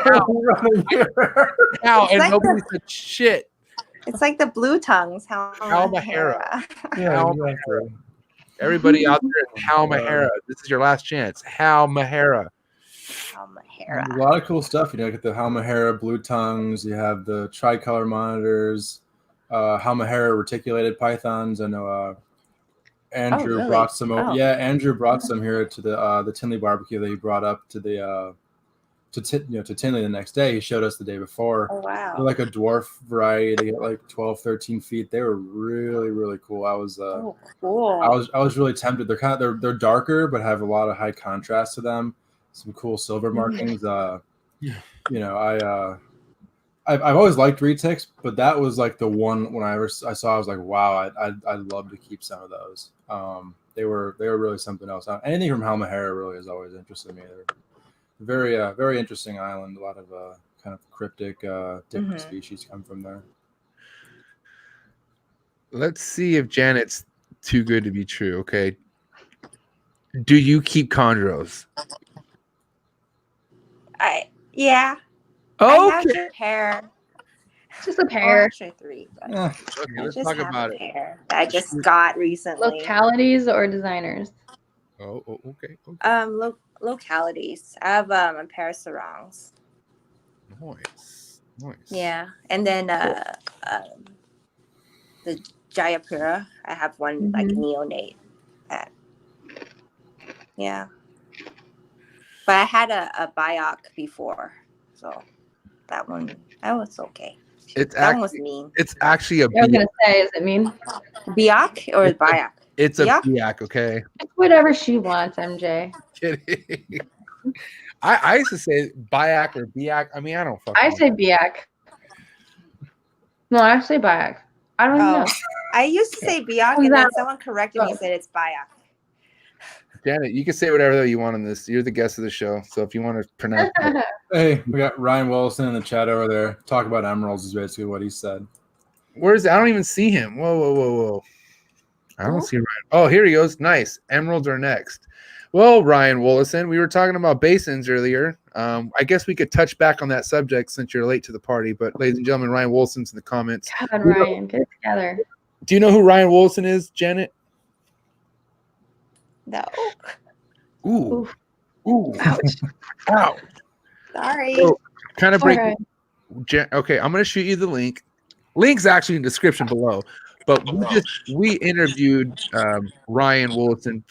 how, and nobody said shit. It's like the blue tongues. Halmahera. Yeah, exactly. Everybody out there, Halmahera. This is your last chance. Halmahera. A lot of cool stuff. You know, you get the Halmahera blue tongues. You have the tricolor monitors, Halmahera reticulated pythons. I know Andrew brought some. Yeah, Andrew brought some here to the Tinley barbecue that he brought up to the to Tinley the next day. He showed us the day before. Oh wow! They're like a dwarf variety. They get like 12, 13 feet. They were really, really cool. I was cool. I was really tempted. They're darker, but have a lot of high contrast to them. Some cool silver markings. You know, I've always liked retics, but that was like the one when I saw. I was like, wow, I'd love to keep some of those. They were really something else. Anything from Halmahera really has always interested me. They're very very interesting island. A lot of kind of cryptic different species come from there. Let's see if Janet's too good to be true. Okay. Do you keep chondros? Yeah. Okay. I have a pair. Just a pair. Actually 3. Okay, let's talk about it. That I just got recently. Localities or designers? Okay. Localities. I have a pair of sarongs. Nice. Yeah, and then the Jayapura. I have one like neonate. Yeah. But I had a BARCZYK before, so that was okay. That one was mean. It's actually a. I was gonna say, is it mean? BARCZYK or BARCZYK? It's a BARCZYK, okay. It's whatever she wants, MJ. Kidding. I used to say BARCZYK or BARCZYK. I mean, I don't fucking. I say BARCZYK. No, I say BARCZYK. I don't even know. I used to say BARCZYK, and then someone corrected me and said it's BARCZYK. Janet, you can say whatever you want on this. You're the guest of the show, so if you want to pronounce it. Hey, we got Ryan Wollesson in the chat over there. Talk about emeralds is basically what he said. Where's I don't even see him. Whoa. I don't see Ryan. Oh, here he goes. Nice. Emeralds are next. Well, Ryan Wollesson, we were talking about basins earlier. I guess we could touch back on that subject since you're late to the party. But ladies and gentlemen, Ryan Wolleson's in the comments. God, Ryan, get it together. Do you know who Ryan Wollesson is, Janet? No. Ooh. Ouch. Ouch. Sorry. So, kind of break. Right. Okay, I'm going to shoot you the link. Link's actually in the description below. But we interviewed Ryan Wollesson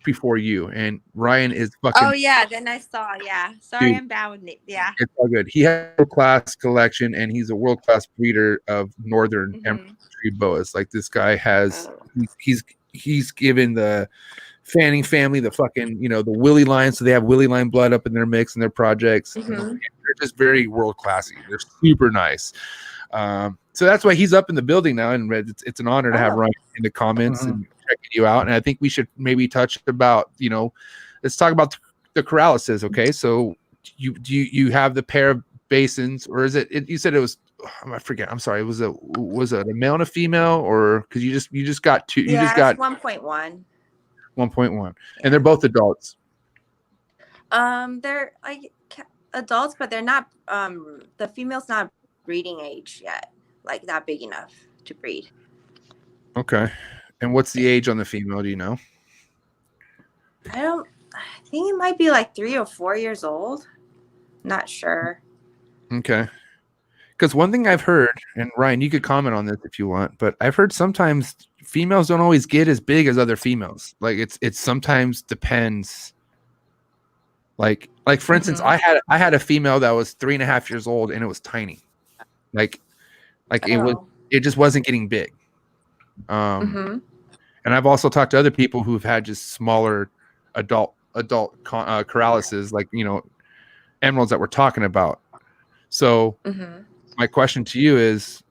before you, and Ryan is fucking. Oh yeah, then I saw. Yeah, sorry, dude, I'm bad with it. Yeah, it's all good. He has a world-class collection, and he's a world-class breeder of northern emerald tree boas. Like this guy has, he's given the Fanning family the fucking the Willie line, so they have Willie line blood up in their mix and their projects. They're just very world-classy. They're super nice. So that's why he's up in the building now, and it's an honor to have Ryan in the comments and checking you out. And I think we should maybe touch about, let's talk about the Corralises. Okay, so you have the pair of basins, or is it? You said it was. I forget. I'm sorry. Was it a male and a female, or because you just got two? You just got 1.1. 1.1, and they're both adults. They're like adults, but they're not. The female's not breeding age yet, like not big enough to breed. Okay. And what's the age on the female? Do you know? I think it might be like 3 or 4 years old. Not sure. Okay. Because one thing I've heard, and Ryan, you could comment on this if you want, but I've heard sometimes females don't always get as big as other females. Like it's sometimes depends. Like for instance, I had a female that was 3.5 years old and it was tiny. Like it just wasn't getting big. And I've also talked to other people who've had just smaller adult coralises, like, you know, emeralds that we're talking about. So my question to you is,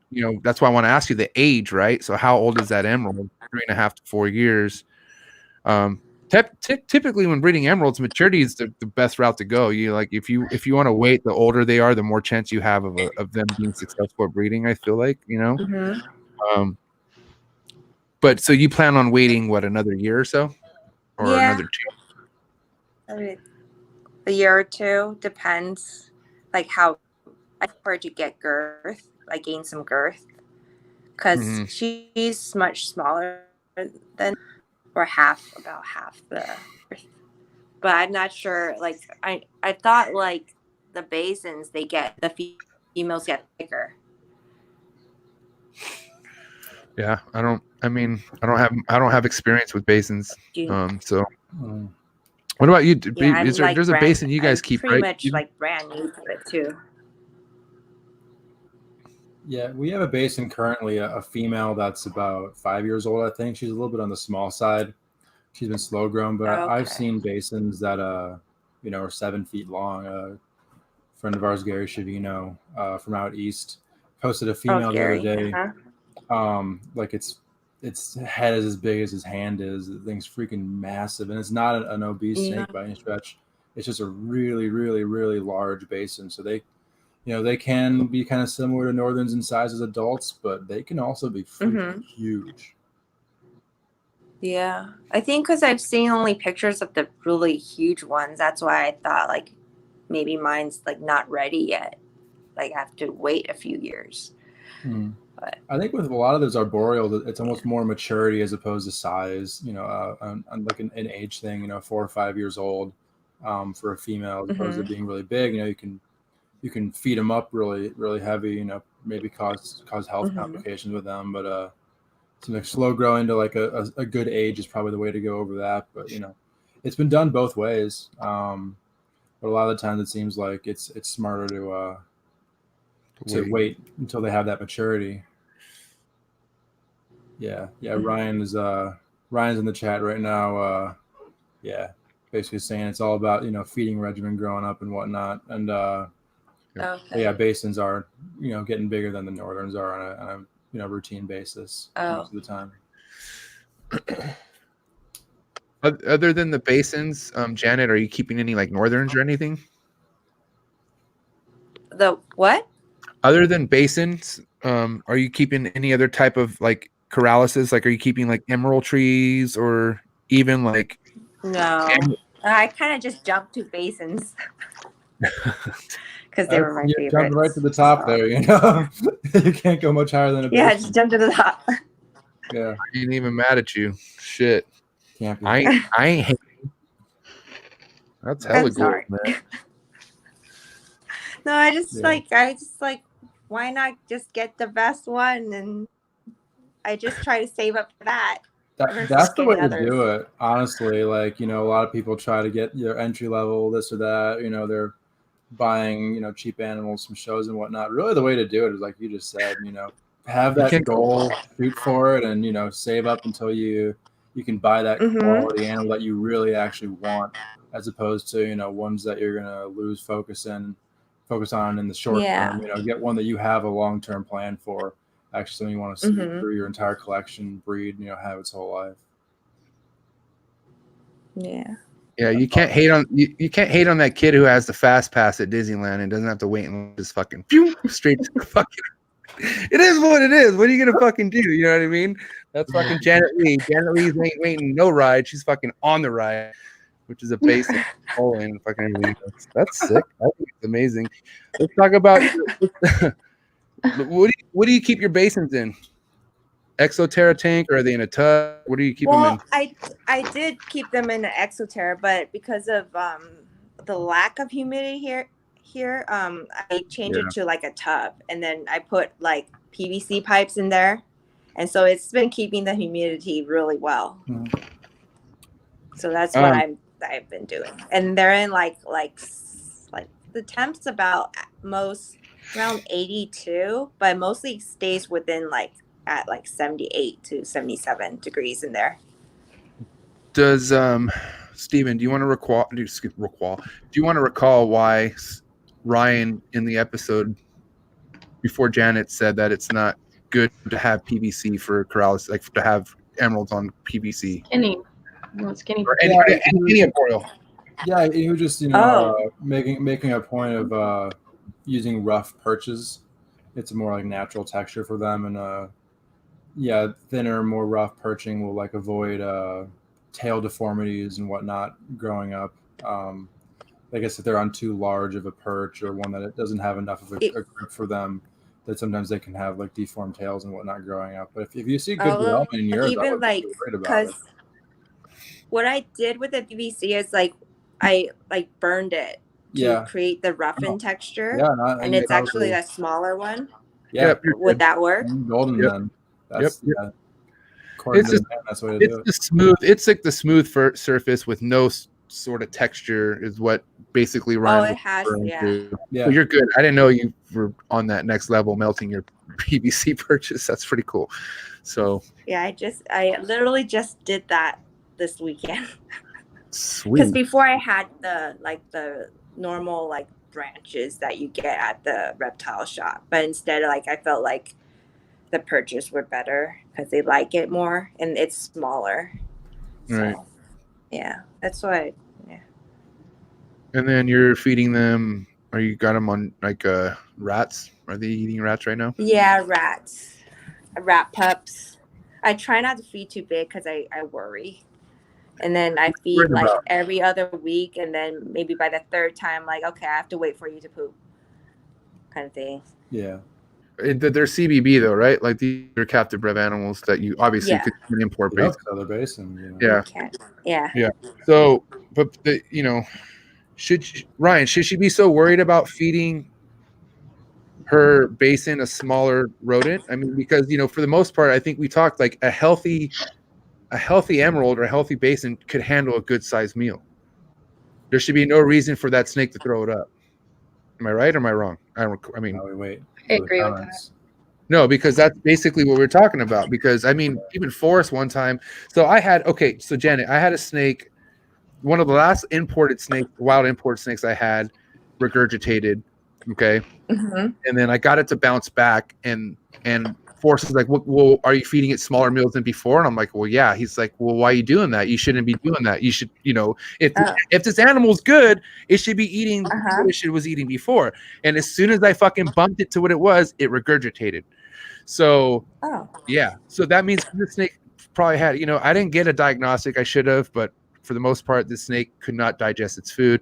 you know, that's why I want to ask you the age, right? So how old is that emerald? 3.5 to 4 years. Typically when breeding emeralds, maturity is the best route to go. You like, if you want to wait, the older they are, the more chance you have of them being successful at breeding, I feel like, you know. But so you plan on waiting what, another year or so, or another 2? A year or 2 depends, like how I prefer to get girth, like gain some girth, because she's much smaller than, or about half the girth. But I'm not sure. Like I thought like the basins, they get, the females get bigger. Yeah, I don't have experience with basins. So what about you? Yeah, there's a basin you guys keep, pretty right? much like brand new to it too. Yeah, we have a basin currently, a female that's about 5 years old, I think. She's a little bit on the small side. She's been slow grown, but I've seen basins that you know, are 7 feet long. A friend of ours, Gary Shavino, from out east, posted a female the other day. Like its head is as big as his hand is. The thing's freaking massive, and it's not an obese snake by any stretch. It's just a really, really, really large basin. So they, you know, they can be kind of similar to northerns in size as adults, but they can also be freaking huge. Yeah, I think because I've seen only pictures of the really huge ones. That's why I thought like maybe mine's like not ready yet. Like I have to wait a few years. But I think with a lot of those arboreal, it's almost more maturity as opposed to size. You know, like an age thing. You know, 4 or 5 years old for a female, as opposed to being really big. You know, you can feed them up really, really heavy. You know, maybe cause health complications with them. But to like slow growing to like a good age is probably the way to go over that. But you know, it's been done both ways. But a lot of the times it seems like it's smarter to wait until they have that maturity. Yeah. Ryan's in the chat right now. Basically saying it's all about, you know, feeding regimen growing up and whatnot. And yeah, basins are, you know, getting bigger than the northerns are on a you know, routine basis most of the time. Other than the basins, Janet, are you keeping any like northerns or anything? the what? Other than basins, are you keeping any other type of like coralises? Like, are you keeping like emerald trees or even like? No, I kind of just jumped to basins because they were my favorite. Jumped right to the top there, you know. You can't go much higher than a basin. Yeah, just jump to the top. Yeah, I ain't even mad at you. Shit, can't be. I ain't hate you. That's hella good, man. No, I just like, why not just get the best one? And I just try to save up for that. That's the way to do it, honestly. Like, you know, a lot of people try to get their entry level, this or that. You know, they're buying, you know, cheap animals from shows and whatnot. Really, the way to do it is like you just said, you know, have that goal, shoot for it, and, you know, save up until you can buy that quality animal that you really actually want, as opposed to, you know, ones that you're gonna lose focus on in the short term. You know, get one that you have a long-term plan for. Actually, something you want to see through your entire collection, breed, you know, have its whole life. Yeah. Yeah, you can't hate on you can't hate on that kid who has the fast pass at Disneyland and doesn't have to wait and just fucking straight to the fucking. It is what it is. What are you gonna fucking do? You know what I mean? That's fucking Janet Lee. Janet Lee's ain't waiting no ride. She's fucking on the ride, which is a basic polling fucking everything. That's sick. I think it's amazing. Let's talk about what do you keep your basins in? Exoterra tank, or are they in a tub? What do you keep them in? I did keep them in an Exoterra, but because of the lack of humidity here, I changed it to like a tub, and then I put like PVC pipes in there, and so it's been keeping the humidity really well. So that's what I've been doing, and they're in like the temps about most around 82, but mostly stays within like at like 78 to 77 degrees in there. Does Steven, do you want to recall why Ryan in the episode before Janet said that it's not good to have PVC for corrals, like to have emeralds on PVC? Skinny. Or any oil. Yeah, he was just making a point of using rough perches. It's a more like natural texture for them, and thinner, more rough perching will like avoid tail deformities and whatnot growing up. I guess if they're on too large of a perch or one that it doesn't have enough of a grip for them, that sometimes they can have like deformed tails and whatnot growing up. But if you see good development in yours, even like because what I did with the PVC is like I like burned it to create the roughen texture, and it's actually a smaller one. Yeah, would that work? Golden then. That's, that's what it's the smooth. It's like the smooth surface with no sort of texture is what basically Ryan. It has. Yeah. So you're good. I didn't know you were on that next level, melting your PVC purchase. That's pretty cool. So yeah, I literally just did that this weekend. Sweet. Because before I had the normal like branches that you get at the reptile shop, but instead like I felt like the perches were better because they like it more and it's smaller. Right. So, yeah, that's why. Yeah. And then you're feeding them. Are you got them on like rats? Are they eating rats right now? Yeah, rats, rat pups. I try not to feed too big because I worry. And then I feed like every other week, and then maybe by the third time, like, okay, I have to wait for you to poop, kind of thing. Yeah. They're CBB though, right? Like these are captive bred animals that you obviously could import based on other basin. You know? Yeah. So, but Ryan, should she be so worried about feeding her basin a smaller rodent? I mean, because for the most part, I think we talked like a healthy emerald or a healthy basin could handle a good sized meal. There should be no reason for that snake to throw it up. Am I right or am I wrong? I mean, wait. I agree with that. No, because that's basically what we're talking about. Because I mean, even Forrest one time. So Janet, I had a snake. One of the last wild import snakes I had regurgitated. Okay. Mm-hmm. And then I got it to bounce back and Forrest is like, well, are you feeding it smaller meals than before? And I'm like, well, yeah. He's like, well, why are you doing that? You shouldn't be doing that. You should, if this animal's good, it should be eating what it was eating before. And as soon as I fucking bumped it to what it was, it regurgitated. So, yeah. So that means the snake probably had, I didn't get a diagnostic. I should have, but for the most part, the snake could not digest its food.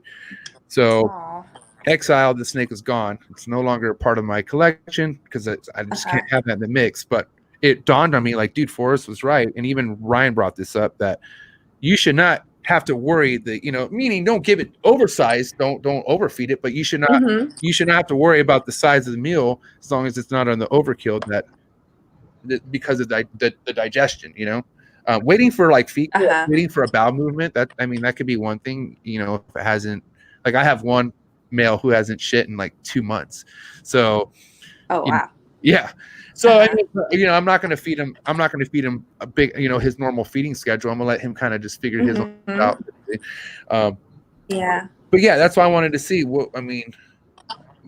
So exiled, the snake was gone. It's no longer a part of my collection because I just can't have that in the mix. But it dawned on me like, dude, Forrest was right. And even Ryan brought this up that you should not have to worry that, meaning don't give it oversized, don't overfeed it, but you should not have to worry about the size of the meal as long as it's not on the overkill because of the digestion, waiting for like feet, waiting for a bowel movement. That could be one thing, if it hasn't, like I have one male who hasn't shit in like 2 months. So, yeah. So I'm not going to feed him. I'm not going to feed him a big, his normal feeding schedule. I'm going to let him kind of just figure his own out. But yeah, that's why I wanted to see what, I mean,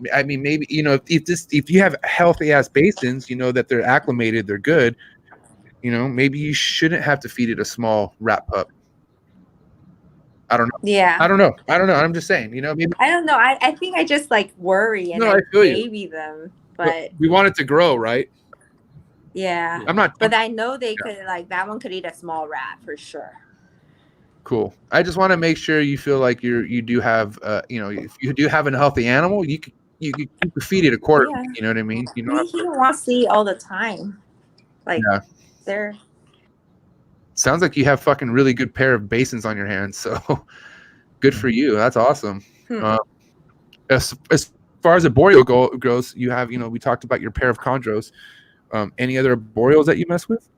maybe, if you have healthy ass basins, that they're acclimated, they're good, maybe you shouldn't have to feed it a small rat pup. I don't know. Yeah. I don't know. I'm just saying, maybe. I don't know. I think I just like worry and I baby them, but we want it to grow, right? Yeah. But I know they could that one could eat a small rat for sure. Cool. I just want to make sure you feel like you do have, if you do have a healthy animal, you could feed it a quarter. Yeah. You know what I mean? He wants to eat all the time. They're. Sounds like you have fucking really good pair of basins on your hands. So good for you. That's awesome. As far as a boreal goes, you have, we talked about your pair of chondros. Any other boreals that you mess with?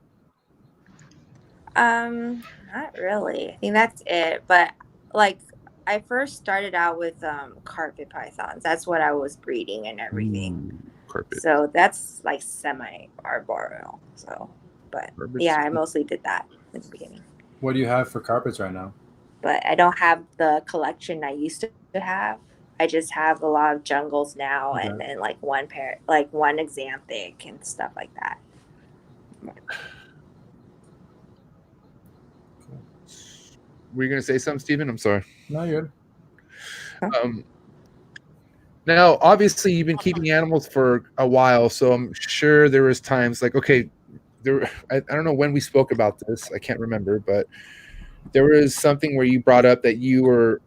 Not really. I think that's it. But like, I first started out with carpet pythons. That's what I was breeding and everything. Carpet. So that's like semi-arboreal. So, but yeah, I mostly did that in the beginning. What do you have for carpets right now? But I don't have the collection I used to have. I just have a lot of jungles now, and then like one exanthic and stuff like that. Were you going to say something, Steven? I'm sorry. No, you're good. Now, obviously, you've been keeping animals for a while, so I'm sure there was times like, okay, I don't know when we spoke about this. I can't remember, but there was something where you brought up that you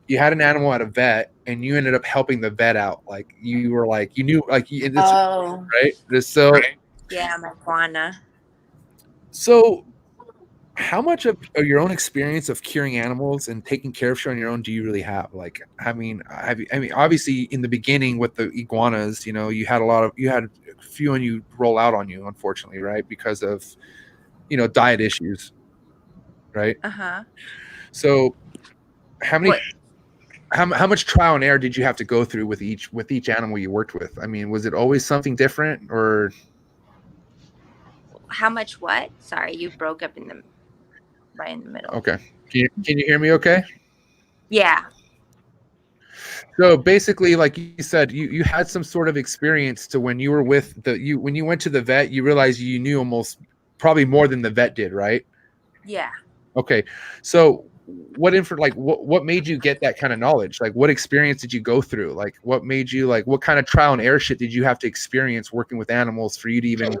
had an animal at a vet, and you ended up helping the vet out. Like you were like, you knew, like, right? Yeah, my iguana. So, how much of your own experience of curing animals and taking care of shit on your own do you really have? Like, I mean, obviously in the beginning with the iguanas, you had a few and you roll out on you, unfortunately, right? Because of, diet issues, right? So how much trial and error did you have to go through with each animal you worked with? I mean, was it always something different, or how much what? Sorry, you broke up right in the middle. Okay. Can you hear me okay? Yeah. So basically, like you said, you had some sort of experience to when you were with when you went to the vet, you realized you knew almost probably more than the vet did, right? Yeah. Okay. So what made you get that kind of knowledge? Like, what experience did you go through? Like, what made you, like, what kind of trial and error shit did you have to experience working with animals for you to even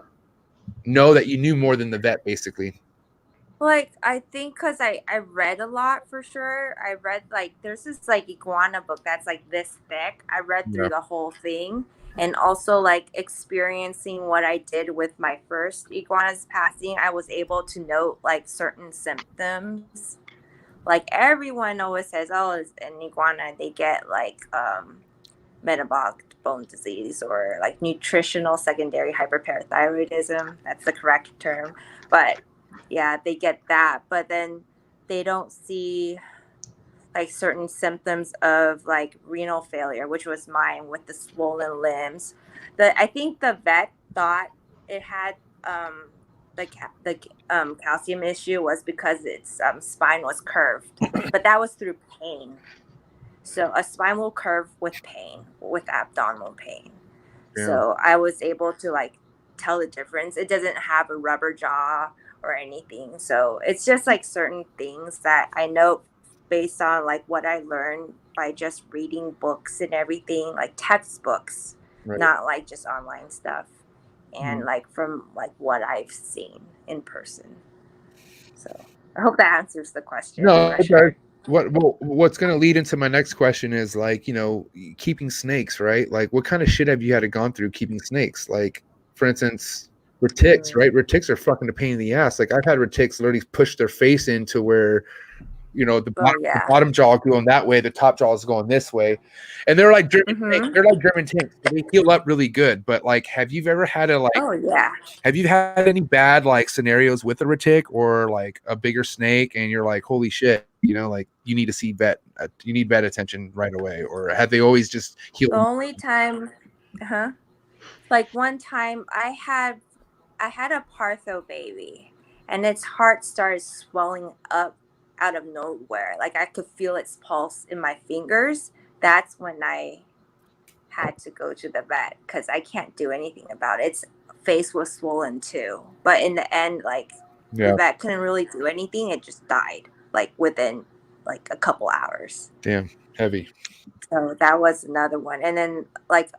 know that you knew more than the vet, basically? Like, I think because I read a lot, for sure. I read, like, there's this, like, iguana book that's, like, this thick. I read through the whole thing. And also, like, experiencing what I did with my first iguana's passing, I was able to note, like, certain symptoms. Like, everyone always says, oh, it's an iguana, they get, like, metabolic bone disease or, like, nutritional secondary hyperparathyroidism. That's the correct term. But yeah, they get that, but then they don't see, like, certain symptoms of, like, renal failure, which was mine with the swollen limbs. I think the vet thought it had the calcium issue was because its spine was curved, but that was through pain. So a spine will curve with pain, with abdominal pain. Yeah. So I was able to, like, tell the difference. It doesn't have a rubber jaw or anything. So it's just, like, certain things that I know based on, like, what I learned by just reading books and everything, like textbooks, not like just online stuff. And like from, like, what I've seen in person. So I hope that answers the question. No, okay. What's going to lead into my next question is, like, keeping snakes, right? Like, what kind of shit have you had to gone through keeping snakes? Like, for instance, retics, right? Retics are fucking a pain in the ass. Like, I've had retics literally push their face into where, the bottom jaw going that way, the top jaw is going this way, and they're like German tanks. They're like German tanks. They heal up really good. But, like, have you ever had have you had any bad, like, scenarios with a retic or, like, a bigger snake, and you're like, holy shit, like, you need to see vet, you need vet attention right away, or have they always just healed? The only time, like, one time I had a Partho baby, and its heart started swelling up out of nowhere. Like, I could feel its pulse in my fingers. That's when I had to go to the vet because I can't do anything about it. Its face was swollen too. But in the end, like, the vet couldn't really do anything. It just died, like, within, like, a couple hours. Damn, heavy. So that was another one. And then, like,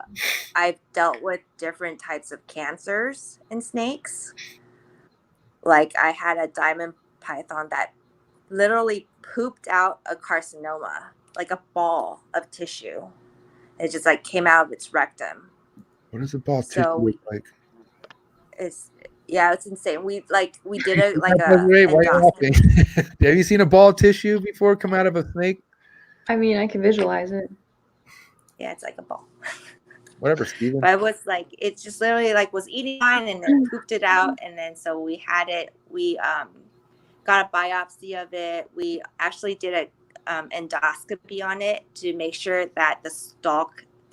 I've dealt with different types of cancers in snakes. Like, I had a diamond python that literally pooped out a carcinoma, like a ball of tissue. It just, like, came out of its rectum. What does a ball of tissue look like? It's insane. We did it like Wait, why are you laughing? Have you seen a ball of tissue before come out of a snake? I mean, I can visualize it. Yeah, it's like a ball. Whatever, Steven. But it was like, it's just literally like was eating fine and then pooped it out. And then so we had it, we got a biopsy of it. We actually did a endoscopy on it to make sure that the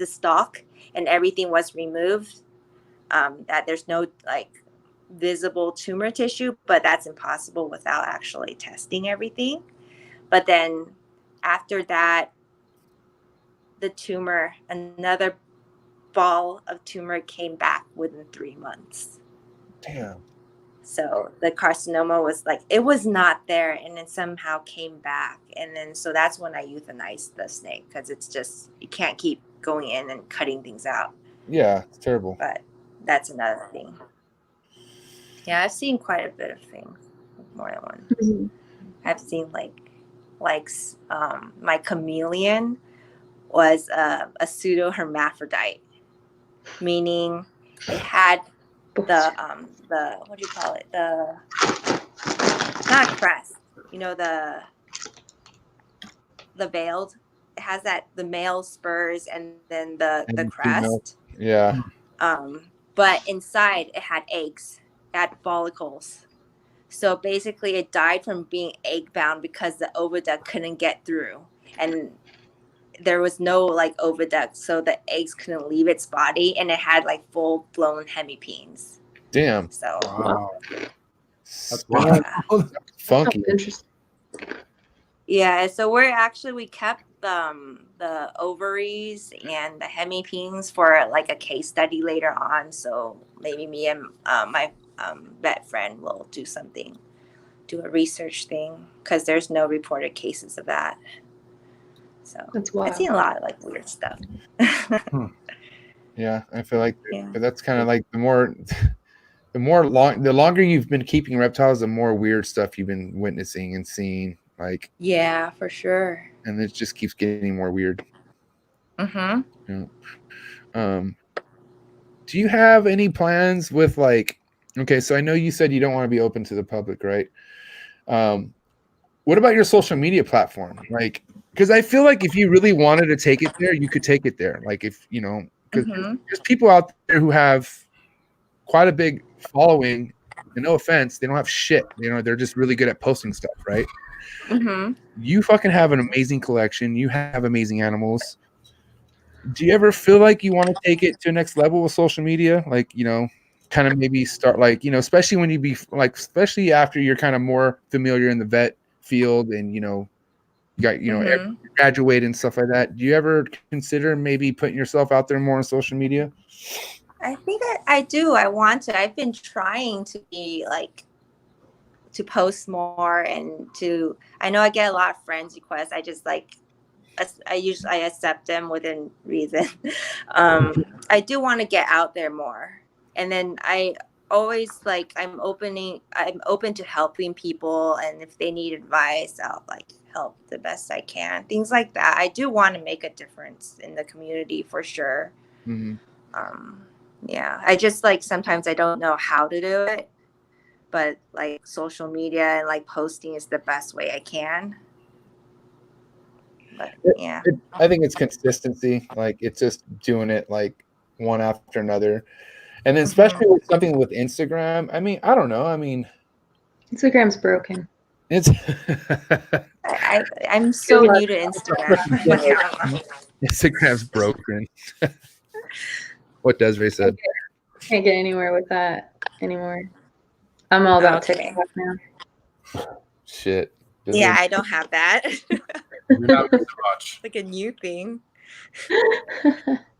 stalk and everything was removed, that there's no like visible tumor tissue, but that's impossible without actually testing everything. But then after that, the tumor, another ball of tumor came back within 3 months. Damn. So the carcinoma was like, it was not there, and then somehow came back. And then so that's when I euthanized the snake, because it's just, you can't keep going in and cutting things out. Yeah, it's terrible. But that's another thing. Yeah, I've seen quite a bit of things, more than one. Mm-hmm. I've seen like my chameleon was a pseudo hermaphrodite, meaning it had the what do you call it? The not crest, you know, the veiled. It has that, the male spurs and then the crest. Yeah. But inside it had eggs, it had follicles. So basically it died from being egg bound because the oviduct couldn't get through, and there was no like oviduct, so the eggs couldn't leave its body, and it had like full blown hemipenes. Damn. So Wow. That's yeah. Funky. Interesting. Yeah, so we kept the ovaries and the hemipenes for like a case study later on. So maybe me and my vet friend will do a research thing, because there's no reported cases of that. So That's wild. I've seen a lot of like weird stuff. Yeah, I feel like Yeah. that's kind of like the longer you've been keeping reptiles, the more weird stuff you've been witnessing and seeing. Like, Yeah, for sure. and it just keeps getting more weird. Mm-hmm. You know? Do you have any plans with like? Okay, so I know you said you don't want to be open to the public, right? What about your social media platform? Like, because I feel like if you really wanted to take it there, you could take it there. Like, if you know, because there's people out there who have quite a big following, and no offense, they don't have shit. You know, they're just really good at posting stuff, right? Mm-hmm. You fucking have an amazing collection. You have amazing animals. Do you ever feel like you want to take it to the next level with social media? Like, you know, kind of maybe start like, you know, especially when you be like, especially after you're kind of more familiar in the vet field and, you know, you got, you know, graduate and stuff like that. Do you ever consider maybe putting yourself out there more on social media? I think I do. I want to. I've been trying to be like, to post more, and I know I get a lot of friends requests. I just like, I accept them within reason. I do want to get out there more. And then I always like, I'm open to helping people. And if they need advice, I'll like help the best I can. Things like that. I do want to make a difference in the community for sure. Mm-hmm. Yeah, I just like, sometimes I don't know how to do it, but like social media and like posting is the best way I can. But yeah, I think it's consistency. Like, it's just doing it like one after another. And then especially with something with Instagram, I mean, I don't know. I mean, Instagram's broken. it's I'm so new to Instagram. Instagram's broken. What Desiree said. Can't get anywhere with that anymore. I'm all about TikTok now. Shit. Yeah, I don't have that. Like a new thing.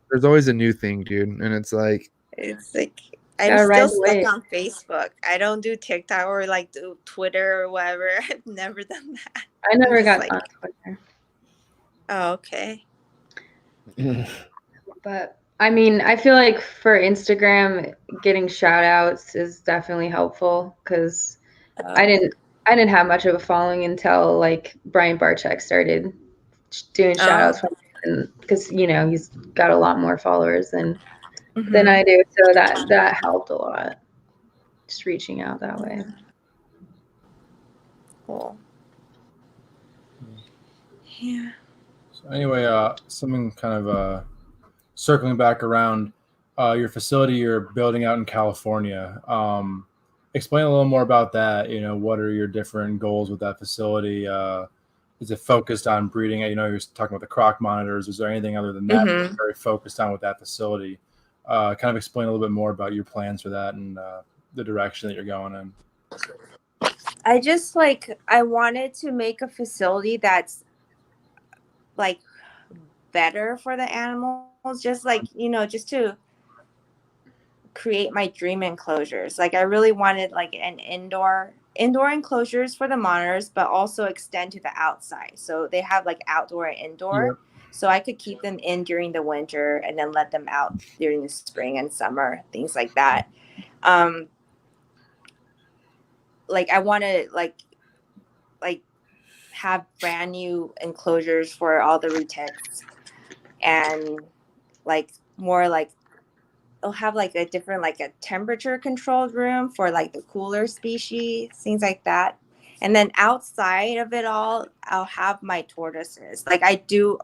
There's always a new thing, dude. And it's like I'm still stuck on Facebook. I don't do TikTok or like do Twitter or whatever. I've never done that. I never got on Twitter. Oh, okay. But I mean, I feel like for Instagram, getting shout outs is definitely helpful, because I didn't have much of a following until like Brian BARCZYK started doing shout outs, because you know, he's got a lot more followers than I do, so that helped a lot, just reaching out that way. Cool. Yeah. So anyway, something kind of circling back around your facility you're building out in California. Explain a little more about that. You know, what are your different goals with that facility? Is it focused on breeding? You know, you're talking about the croc monitors. Is there anything other than that you're very focused on with that facility? Kind of explain a little bit more about your plans for that and the direction that you're going in. I wanted to make a facility that's like better for the animals, just like, you know, just to create my dream enclosures. Like I really wanted like an indoor enclosures for the monitors, but also extend to the outside. So they have like outdoor and indoor. So I could keep them in during the winter and then let them out during the spring and summer, things like that. Like I want to like have brand new enclosures for all the rutets, and like more like it'll have like a different, like a temperature controlled room for like the cooler species, things like that. And then outside of it all, I'll have my tortoises. Like I do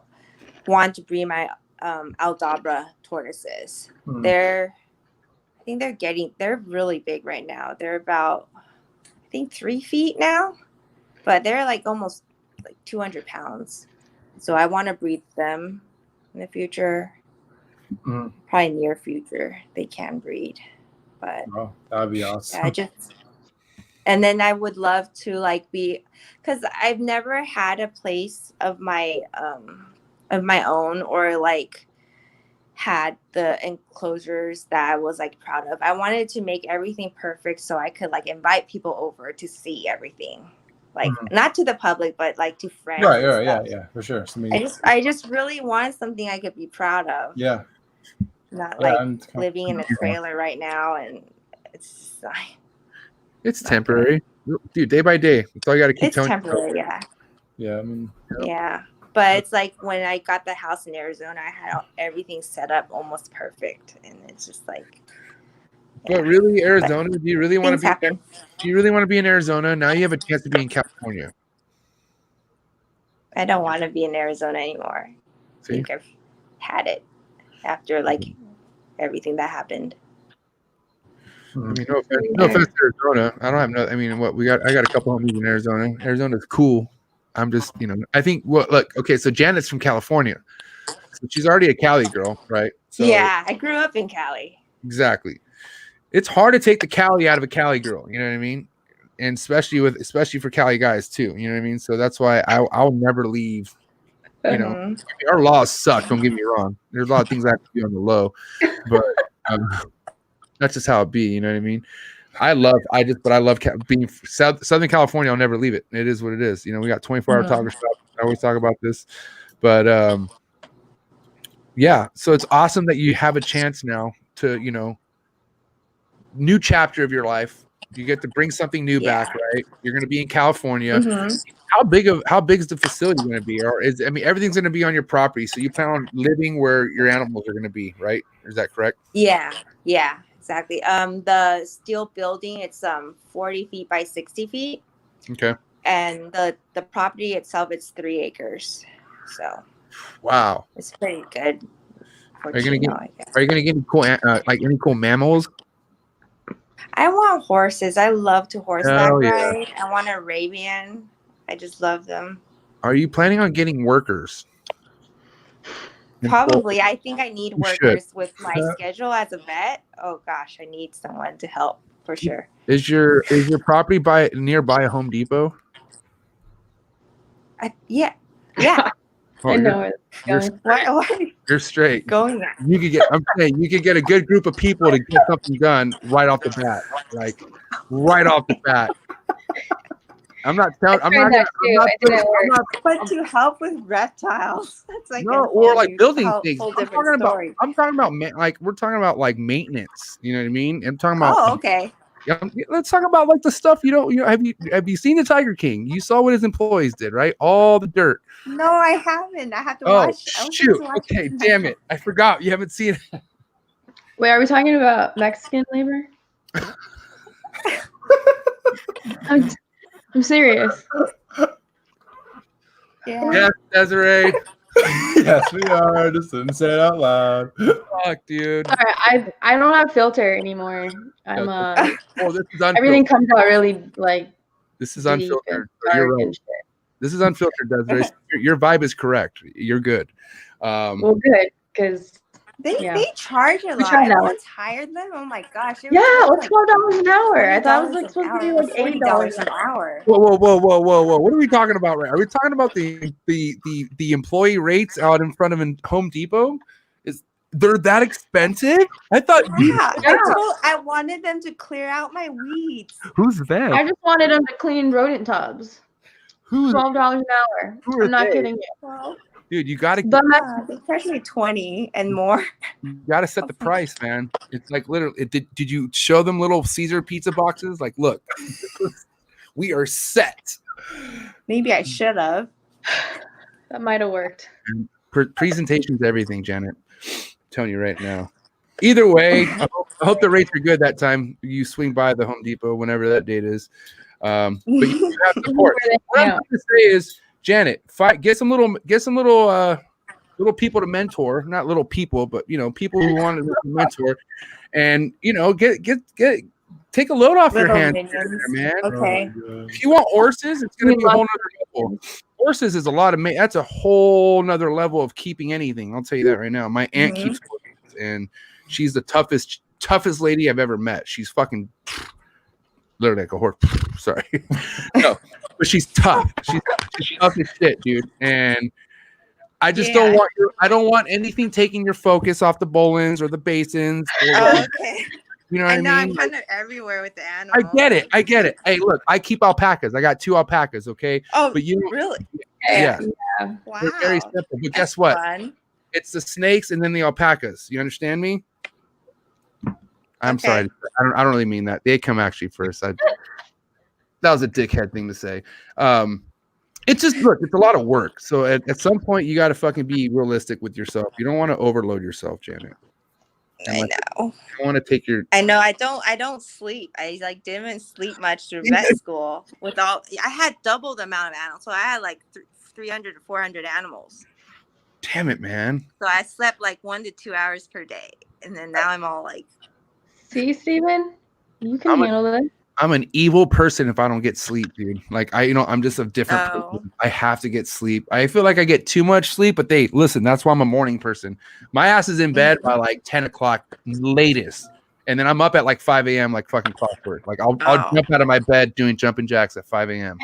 want to breed my Aldabra tortoises. They're really big right now. They're about, I think 3 feet now, but they're like almost like 200 pounds. So I want to breed them in the future. Probably near future they can breed, but that would be awesome. Yeah, and then I would love to like be, because I've never had a place of my own, or like had the enclosures that I was like proud of. I wanted to make everything perfect so I could like invite people over to see everything, like not to the public, but like to friends. Right, yeah, for sure. I just really want something I could be proud of. Yeah. Not like living in a trailer right now, and it's temporary, dude. Day by day, that's all you got to keep telling. It's temporary, yeah. I mean, yeah. But it's like when I got the house in Arizona, I had everything set up almost perfect, and it's just like. But really, Arizona? Do you really want to be? Do you really want to be in Arizona? Now you have a chance to be in California. I don't want to be in Arizona anymore. I think I've had it after like everything that happened. I mean, no offense to Arizona. I don't have no. I mean, I got a couple homies in Arizona. Arizona's cool. I'm just, I think okay, so Janet's from California, so she's already a Cali girl, right? So, yeah, I grew up in Cali. Exactly. It's hard to take the Cali out of a Cali girl. You know what I mean? And especially for Cali guys too. You know what I mean? So that's why I'll never leave. You know, I mean, our laws suck. Don't get me wrong. There's a lot of things I have to do on the low, but that's just how it be. You know what I mean? I love being Southern California. I'll never leave it. It is what it is. You know, we got 24-hour talker shop. I always talk about this, but yeah. So it's awesome that you have a chance now to, new chapter of your life. You get to bring something new back, right? You're going to be in California. How big is the facility going to be? Or everything's going to be on your property. So you plan on living where your animals are going to be, right? Is that correct? Yeah, exactly. The steel building, it's 40 feet by 60 feet. Okay. And the property itself, it's 3 acres. So. Wow. It's pretty good. Are you gonna get any cool mammals? I want horses. I love to horseback ride. I want a Arabian. I just love them. Are you planning on getting workers? Probably. I think I need workers with my schedule as a vet. Oh gosh, I need someone to help for sure. Is your property nearby a Home Depot? Yeah. Oh, I know you're straight. Going there. You could get a good group of people to get something done right off the bat. Like right off the bat. But to help with reptiles, that's like building things. I'm talking about we're talking about like maintenance. You know what I mean? I'm talking about. Oh, okay. Yeah, let's talk about like the stuff have you seen the Tiger King? You saw what his employees did, right? All the dirt. No, I haven't. I have to watch. Shoot. Okay, damn it. I forgot. You haven't seen it. Wait, are we talking about Mexican labor? I'm serious. Yeah. Yes, Desiree. Yes, we are. Just didn't say it out loud. Fuck, dude. All right, I don't have filter anymore. I'm Oh, this is unfiltered. everything comes out really like This is deep unfiltered. and So you're dark right. and shit. This is unfiltered, Desiree. Your vibe is correct. You're good. Well, good, because They charge a We lot. tried that Everyone's hired them. Oh my gosh. yeah, what's $12 an hour? I thought it was like $40 supposed to be an like hour, $80 an hour. Whoa! What are we talking about? Right? Are we talking about the employee rates out in front of Home Depot? They're that expensive? I thought. Yeah, I wanted them to clear out my weeds. Who's that? I just wanted them to clean rodent tubs. Who's $12 an hour. I'm not kidding you. Well, dude? You gotta. they charge me 20 and more. You gotta set the price, man. It's like literally. Did you show them little Caesar pizza boxes? Like, look, we are set. Maybe I should have. That might have worked. Presentation's everything, Janet. I'm telling you right now. Either way, I hope the rates are good that time you swing by the Home Depot whenever that date is. But you have support. What I'm going to say is, Janet, get some little people to mentor, not little people, but people who want to mentor, and take a load off your hands, man. Okay. If you want horses, it's going to be a whole nother level. Horses is a lot of that's a whole nother level of keeping anything. I'll tell you that right now. My aunt keeps horses, and she's the toughest lady I've ever met. She's fucking literally like a horse. Sorry, no, but she's tough. She's tough as shit, dude. And I just don't want anything taking your focus off the Bolins or the Basins. Okay. You know what I mean? I'm kind of everywhere with the animals. I get it. Hey, look, I keep alpacas. I got 2 alpacas, okay? Oh, but you really? Yeah. Wow. They're very simple. But guess what? Fun. It's the snakes and then the alpacas. You understand me? I'm sorry. I don't really mean that. They come actually first. That was a dickhead thing to say. It's just, look, it's a lot of work. So at some point, you got to fucking be realistic with yourself. You don't want to overload yourself, Janet. I know. I want to take your. I know. I don't sleep. I didn't sleep much through vet school. I had double the amount of animals, so I had like 300 to 400 animals. Damn it, man. So I slept like 1 to 2 hours per day, and then now I'm all like. See, Steven? You can handle this. I'm an evil person if I don't get sleep, dude. Like I'm just a different person. I have to get sleep. I feel like I get too much sleep, but listen, that's why I'm a morning person. My ass is in bed by like 10 o'clock latest. And then I'm up at like 5 a.m. like fucking clockwork. Like I'll jump out of my bed doing jumping jacks at 5 a.m.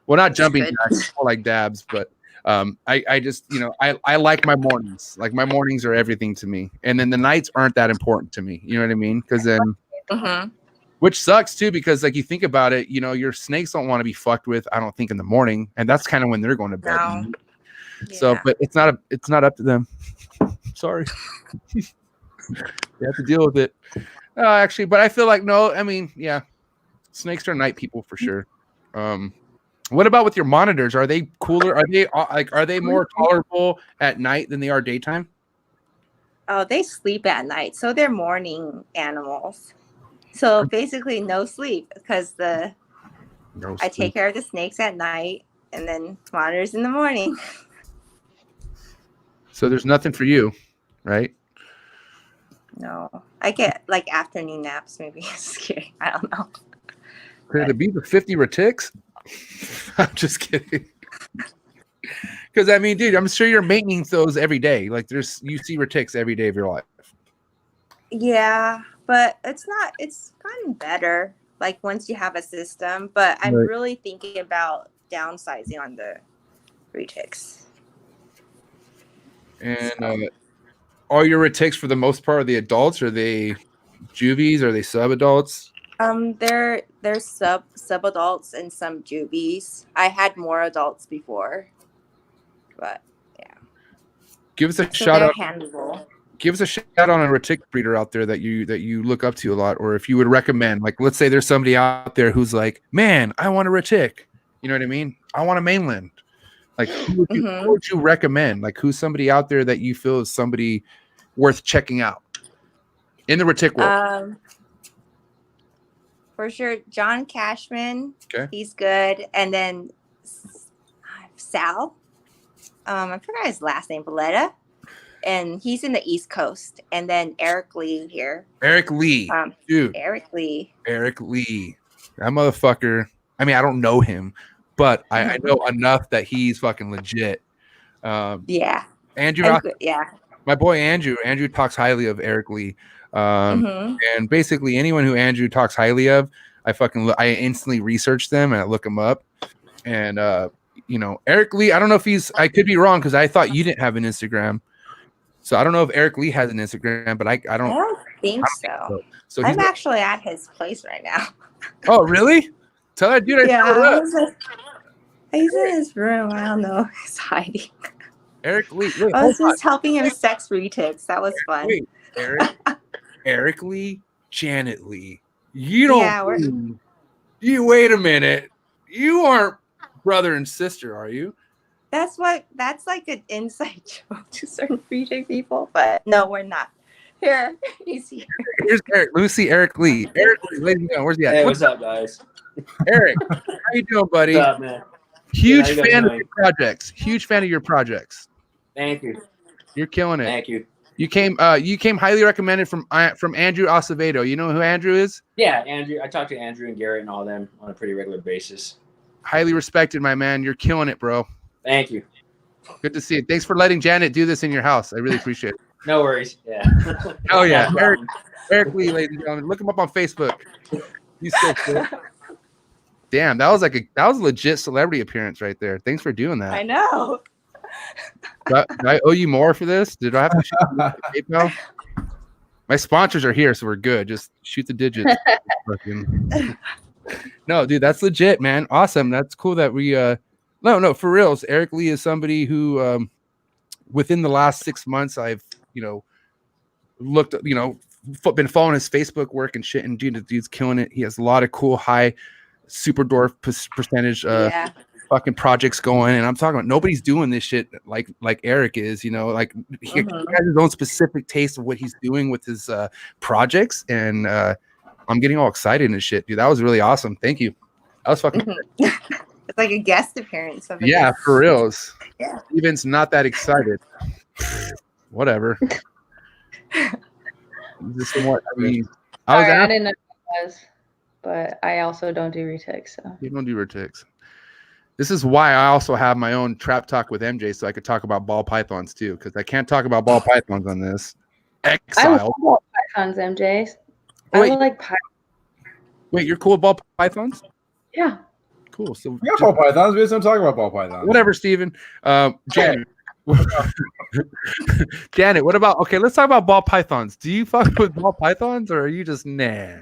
Well, not jumping jacks, more like dabs, but I just, I like my mornings. Like my mornings are everything to me. And then the nights aren't that important to me. You know what I mean? Because then which sucks too, because like you think about it, your snakes don't want to be fucked with, I don't think, in the morning, and that's kind of when they're going to bed. No. So, but it's not up to them. Sorry, you have to deal with it. Actually, but I feel like snakes are night people for sure. What about with your monitors? Are they cooler? Are they more tolerable at night than they are daytime? Oh, they sleep at night, so they're morning animals. So basically no sleep because I take care of the snakes at night and then monitors in the morning. So there's nothing for you, right? No, I get like afternoon naps maybe. Scary. I don't know. Could it be the 50 retics? I'm just kidding. Because I mean, dude, I'm sure you're maintaining those every day. Like you see retics every day of your life. Yeah. But it's gotten better, like once you have a system. But I'm really thinking about downsizing on the retics. And are your retics for the most part, are they adults? Are they juvies? Are they sub-adults? They're sub-adults and some juvies. I had more adults before, but yeah. Give us a shout out. Handleable. Give us a shout out on a retic breeder out there that you look up to a lot, or if you would recommend. Like, let's say there's somebody out there who's like, man, I want a retic. You know what I mean? I want a mainland. Like, who would you recommend? Like, who's somebody out there that you feel is somebody worth checking out in the retic world? For sure, John Cashman. Okay, he's good, and then Sal. I forgot his last name, Valletta, and he's in the East Coast. And then Eric Lee here. Eric Lee, dude. Eric Lee. That motherfucker. I mean, I don't know him, but I know enough that he's fucking legit. Yeah. Andrew. Yeah. My boy Andrew. Andrew talks highly of Eric Lee. And basically anyone who Andrew talks highly of, I instantly research them and I look them up. And you know, Eric Lee, I don't know if I could be wrong because I thought you didn't have an Instagram. So I don't know if Eric Lee has an Instagram, but I don't think so. So I'm actually at his place right now. Oh, really? Tell that dude he's in his room. I don't know. He's hiding. Eric Lee. Wait, I was just helping him sex retics. That was fun. Wait, Eric Lee, Janet Lee. You don't. You wait a minute. You aren't brother and sister, are you? That's like an inside joke to certain retic people, but no, we're not. Here, he's here. Here's Eric. Let me see Eric Lee. Eric Lee, ladies and gentlemen, where's he at? Hey, what's up, guys? Eric, how you doing, buddy? What's up, man? Huge fan of your projects. Huge fan of your projects. Thank you. You're killing it. Thank you. You came highly recommended from Andrew Acevedo. You know who Andrew is? Yeah, Andrew. I talk to Andrew and Garrett and all them on a pretty regular basis. Highly respected, my man. You're killing it, bro. Thank you. Good to see it. Thanks for letting Janet do this in your house. I really appreciate it. No worries. Yeah. Oh yeah, Eric Lee, ladies and gentlemen. Look him up on Facebook. He's so cool. Damn, that was a legit celebrity appearance right there. Thanks for doing that. I know. Do I owe you more for this? Did I have to shoot PayPal? My sponsors are here, so we're good. Just shoot the digits. No, dude, that's legit, man. Awesome. That's cool that we no, for reals. Eric Lee is somebody who within the last 6 months I've, looked, been following his Facebook work and shit, and dude, the dude's killing it. He has a lot of cool high super dwarf percentage fucking projects going, and I'm talking about nobody's doing this shit like Eric is, he has his own specific taste of what he's doing with his projects, and I'm getting all excited and shit, dude. That was really awesome. Thank you. That was fucking It's like a guest appearance of for reals. Yeah. Steven's not that excited. Whatever. Just what I mean. I didn't know what it was, but I also don't do retics. So you don't do retics. This is why I also have my own trap talk with MJ, so I could talk about ball pythons too, because I can't talk about ball pythons on this. Exile. I love ball pythons, MJ. I like pythons. Wait, you're cool with ball pythons? Yeah. Cool. So we got ball pythons. We just don't talk about ball pythons. Whatever, Steven. Janet. Janet, what about? Okay, let's talk about ball pythons. Do you fuck with ball pythons, or are you just nah?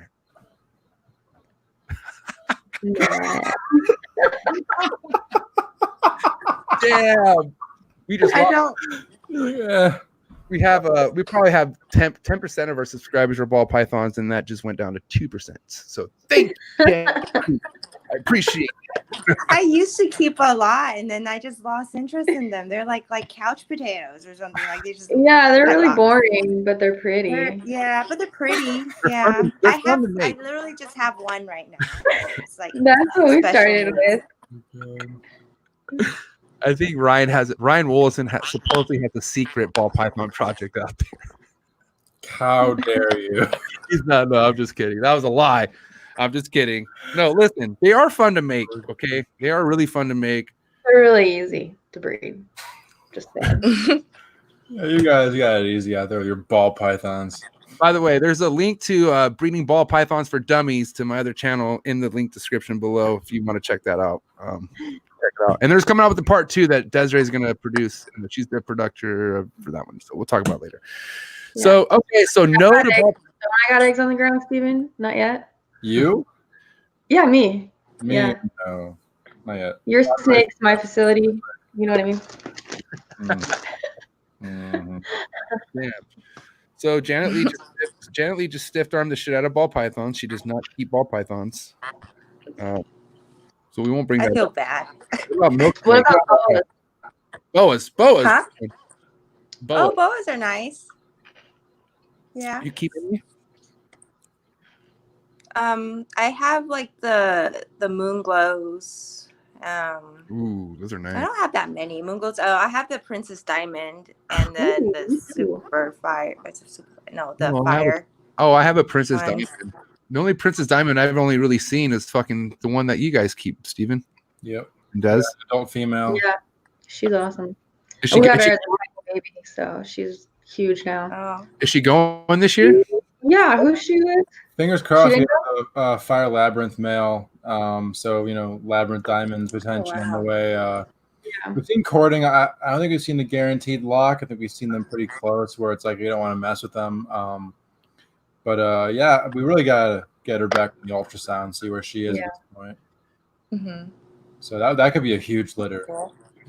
Damn. We just. I don't. Yeah. We probably have 10% of our subscribers are ball pythons, and that just went down to 2%. So thank you. I appreciate it. I used to keep a lot, and then I just lost interest in them. They're like couch potatoes or something. Like they just they're really boring, but they're pretty. But they're pretty. Yeah, I literally just have one right now. It's like that's what we started with. I think Ryan Wolleson supposedly has a secret ball python project out there. How dare you? He's not. No, I'm just kidding. That was a lie. I'm just kidding. No, listen, they are fun to make. Okay, they are really fun to make. They're really easy to breed. Just saying. Yeah, you guys got it easy out there with your ball pythons. By the way, there's a link to breeding ball pythons for dummies to my other channel in the link description below if you want to check that out. Check it out. And there's coming out with the part 2 that Desiree is going to produce. And she's the producer for that one, so we'll talk about later. Yeah. So okay, so no to ball. I got eggs on the ground, Steven. Not yet. You? Yeah, me. Yeah. No, not yet. Your snakes, my facility. You know what I mean? Mm-hmm. Yeah. So Janet Lee just stiff armed the shit out of ball pythons. She does not keep ball pythons. So we won't bring that up. I feel bad. What about boas? Boas. Huh? Boas. Oh, boas are nice. Yeah. You keep any? I have like the moon glows Ooh, those are I nice. don't have that many moon goats. I have the Princess Diamond and then the Super Fire. Fire. I have a Princess one. Diamond. The only Princess Diamond I've only really seen is fucking the one that you guys keep, Steven. Yep. And Des. Adult female. Yeah, she's awesome. Is she, We got her as a baby, so she's huge now. Oh. is she going this year? Yeah, who's she with? Fingers crossed. She We have a Fire Labyrinth male. So Labyrinth Diamonds potentially on the way. We've seen courting. I don't think we've seen the guaranteed lock. I think we've seen them pretty close, where it's like you don't want to mess with them. But we really gotta get her back in the ultrasound, see where she is at this point. Mm-hmm. So that could be a huge litter,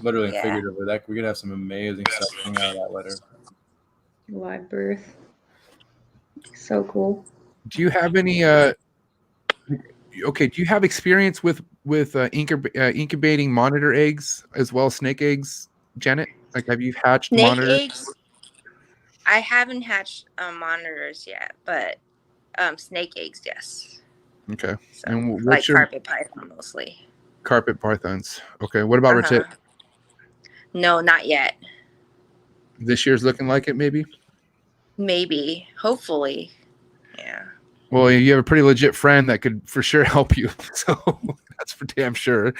literally and Yeah. figuratively. That we could have some amazing stuff coming out of that litter. Live birth. So cool. Do you have any? Do you have experience with incubating monitor eggs as well as snake eggs, Janet? Like, have you hatched Snake monitors? eggs? I haven't hatched monitors yet, but snake eggs, yes. Okay. So, And what's like your carpet python mostly. carpet pythons? Okay. What about retit? No, not yet. This year's looking like it, maybe. Maybe, hopefully, yeah. Well, you have a pretty legit friend that could for sure help you, so that's for damn sure.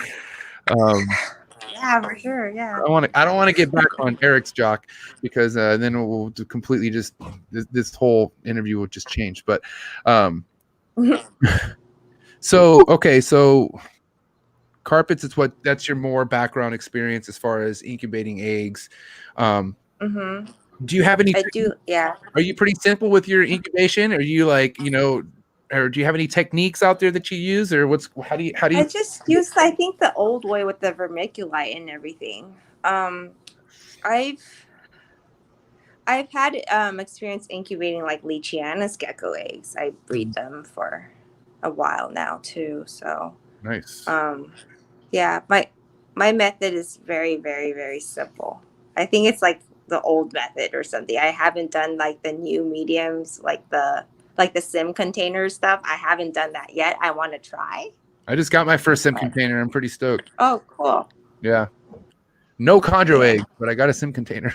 Yeah, for sure. Yeah. I don't want to get back on Eric's jock because then it will completely just this whole interview will just change. But so carpets is that's your more background experience as far as incubating eggs. Mm-hmm. Do you have any? I do. Yeah. Are you pretty simple with your incubation? Are you like or do you have any techniques out there that you use, or how do you? I just used, I think, the old way with the vermiculite and everything. I've had experience incubating like Leachianus gecko eggs. I breed them for a while now too. So nice. Yeah, my method is very, very, very simple. I think it's like the old method or something. I haven't done like the new mediums, like the sim container stuff. I haven't done that yet. I want to try. I just got my first sim container. I'm pretty stoked. Oh, cool. Yeah. No chondro egg, but I got a sim container.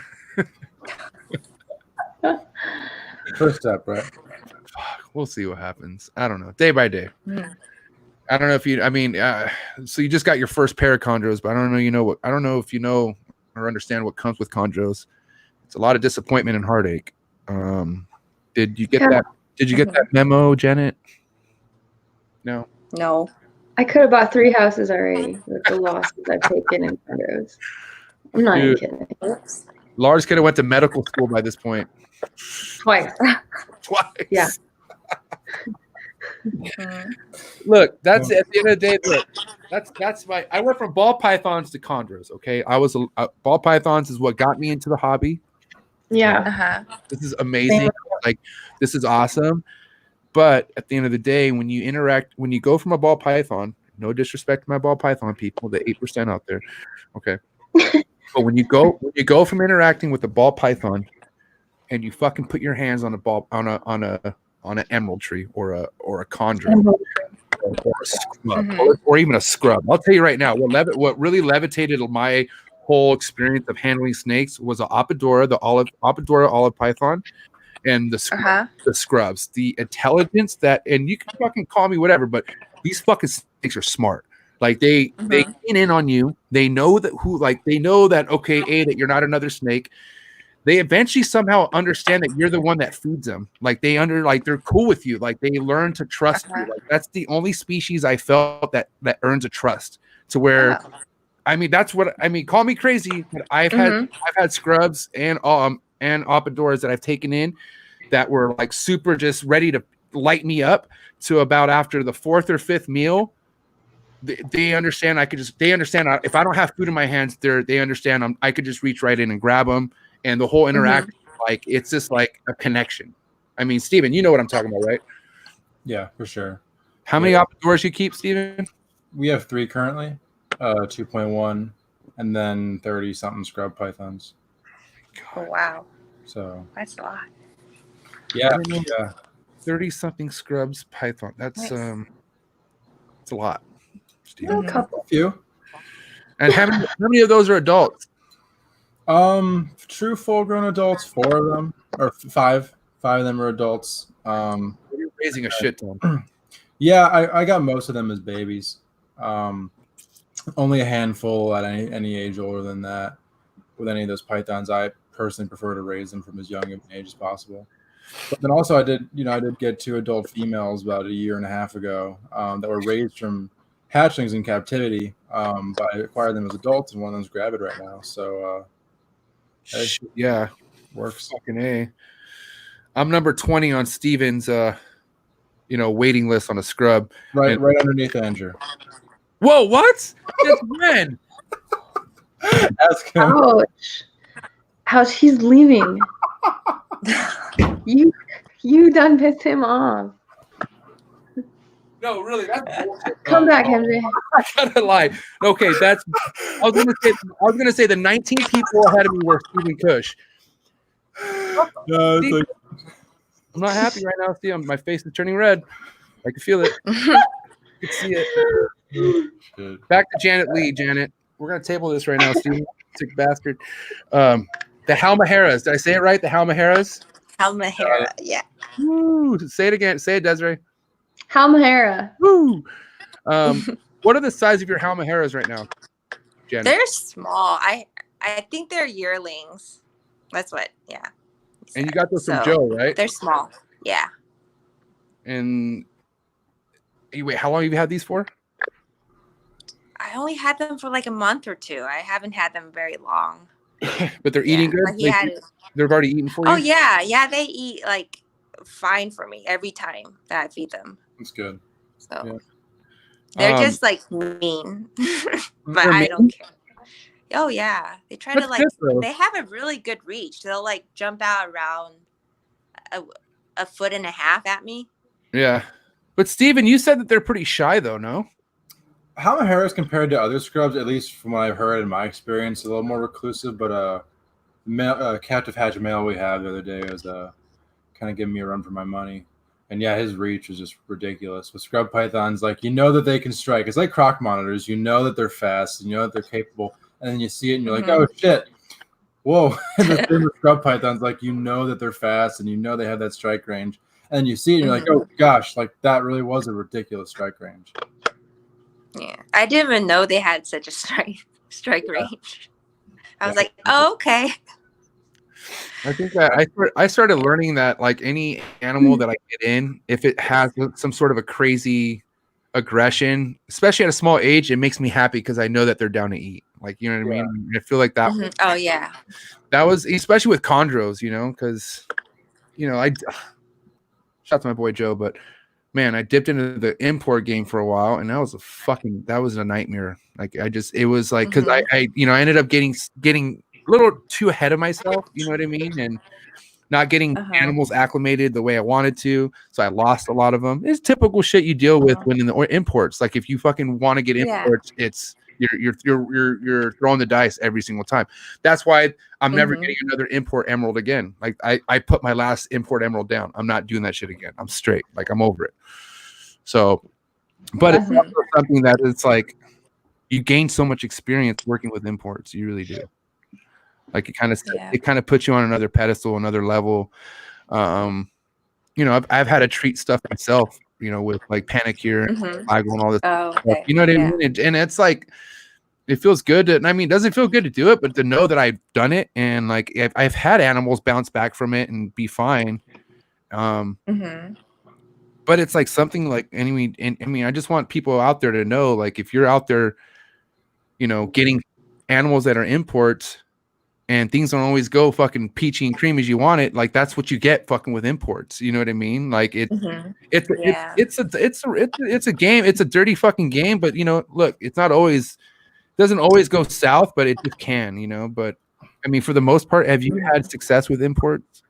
First step, right? Fuck, we'll see what happens. I don't know. Day by day. Mm. I don't know if so you just got your first pair of chondros, but I don't know if you know or understand what comes with chondros. It's a lot of disappointment and heartache. Did you get that? Did you get that memo, Janet? No. No. I could have bought 3 houses already with the losses I've taken in condos. I'm not even kidding. Oops. Lars could have went to medical school by this point. Twice. Yeah. Look, that's at the end of the day. Look, that's I went from ball pythons to chondros. Okay, I was ball pythons is what got me into the hobby. Yeah. Uh-huh. This is amazing. Like, this is awesome. But at the end of the day, when you go from a ball python, no disrespect to my ball python people, the 8% out there, okay. But when you go from interacting with a ball python, and you fucking put your hands on a ball on an emerald tree or a chondro or a scrub, or even a scrub, I'll tell you right now, what really levitated my whole experience of handling snakes was an Apodora, the Apodora olive python, and the scrubs. The intelligence that, and you can fucking call me whatever, but these fucking snakes are smart. Like they keen in on you. They know that okay, that you're not another snake. They eventually somehow understand that you're the one that feeds them. Like they're cool with you. Like they learn to trust you. Like that's the only species I felt that earns a trust to where. That's what I mean. Call me crazy, but I've had scrubs and Apodoras that I've taken in that were like super just ready to light me up to about after the 4th or 5th meal. They understand. They understand if I don't have food in my hands, they understand. I could just reach right in and grab them, and the whole interaction, like it's just like a connection. I mean, Steven, you know what I'm talking about, right? Yeah, for sure. How many Apodoras you keep, Steven? We have 3 currently. 2.1 and then 30 something scrub pythons. Oh wow. So that's a lot. Yeah. 30 something scrubs python. That's nice. it's a lot. A couple. A few. And how many of those are adults? True full-grown adults, 4 of them, or 5. 5 of them are adults. You're raising a shit ton. Yeah, I got most of them as babies. Only a handful at any age older than that. With any of those pythons, I personally prefer to raise them from as young of an age as possible. But then also I did get 2 adult females about a year and a half ago that were raised from hatchlings in captivity. But I acquired them as adults, and one of them's gravid right now. So yeah, works. Fucking A. I'm number 20 on Steven's waiting list on a scrub. Right underneath Andrew. Whoa, what? Since when? Ask him. Ouch, he's leaving. You done pissed him off. No, really, that's bullshit. Come back, Henry. I gotta lie. Okay, I was gonna say the 19 people ahead of me were Steven KUSH. No, it's like, I'm not happy right now. See, my face is turning red. I can feel it. I can see it. Back to Janet Lee. Janet, we're gonna table this right now, Steven. Sick bastard. The Halmaheras. Did I say it right? The Halmaheras? Halmahera, yeah. Woo. Say it again. Say it, Desiree. Halmahera. Woo. What are the size of your Halmaheras right now, Janet? They're small. I think they're yearlings. That's what, yeah. And you got those from Joe, right? They're small, yeah. And wait, how long have you had these for? I only had them for like a month or 2. I haven't had them very long. But they're eating good? They've already eaten for you? Oh, yeah. They eat like fine for me every time that I feed them. that's good. So Yeah. they're just like mean, but I don't care. Oh yeah, they try to like. They have a really good reach. They'll like jump out around a foot and a half at me. Yeah, but Steven, you said that they're pretty shy though, no? Halmaheras compared to other scrubs, at least from what I've heard in my experience, a little more reclusive. But captive hatch male we had the other day was kind of giving me a run for my money. And yeah, his reach is just ridiculous. With scrub pythons, like that they can strike. It's like croc monitors. You know that they're fast. You know that they're capable. And then you see it and you're like, oh shit. Whoa. And the thing with scrub pythons, like you know that they're fast and you know they have that strike range. And you see it and you're like, oh gosh, like that really was a ridiculous strike range. Yeah. I didn't even know they had such a strike range. I was like, oh, okay. I think that I started learning that like any animal that I get in, if it has some sort of a crazy aggression, especially at a small age, it makes me happy because I know that they're down to eat. Like, you know what I mean? I feel like that. Oh yeah. That was especially with chondros, because I shout out to my boy Joe, but man, I dipped into the import game for a while, and that was a nightmare. Like it was like because I ended up getting a little too ahead of myself, you know what I mean, and not getting animals acclimated the way I wanted to, so I lost a lot of them. It's typical shit you deal with when in the imports. Like if you fucking want to get imports, it's you're throwing the dice every single time. That's why I'm never getting another import emerald again. Like I put my last import emerald down. I'm not doing that shit again. I'm straight. Like I'm over it. So, but it's also something that it's like you gain so much experience working with imports. You really do. Like it kind of puts you on another pedestal, another level. I've had to treat stuff myself, with like panicure and FLAGLE and all this stuff. You know what I mean? And it's like it feels good to, it doesn't feel good to do it, but to know that I've done it and like I've had animals bounce back from it and be fine. But it's like something like I just want people out there to know, like if you're out there, getting animals that are imports and things don't always go fucking peachy and cream as you want it, like that's what you get fucking with imports. You know what I mean? Like it's a game. It's a dirty fucking game, but look, it's not always, doesn't always go south, but it just can, but for the most part, have you had success with imports?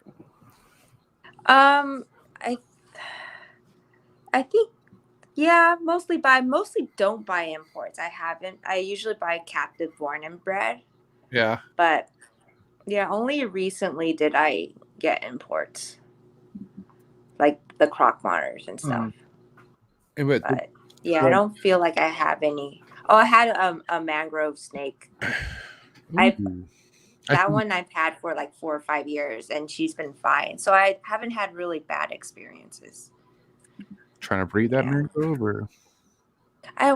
I think, yeah, mostly don't buy imports. I haven't. I usually buy captive born and bred. Yeah. But yeah, only recently did I get imports, like the croc monitors and stuff. But yeah, I don't feel like I have any. Oh, I had a mangrove snake. That one I've had for like 4 or 5 years, and she's been fine. So I haven't had really bad experiences. Trying to breed that mangrove, or I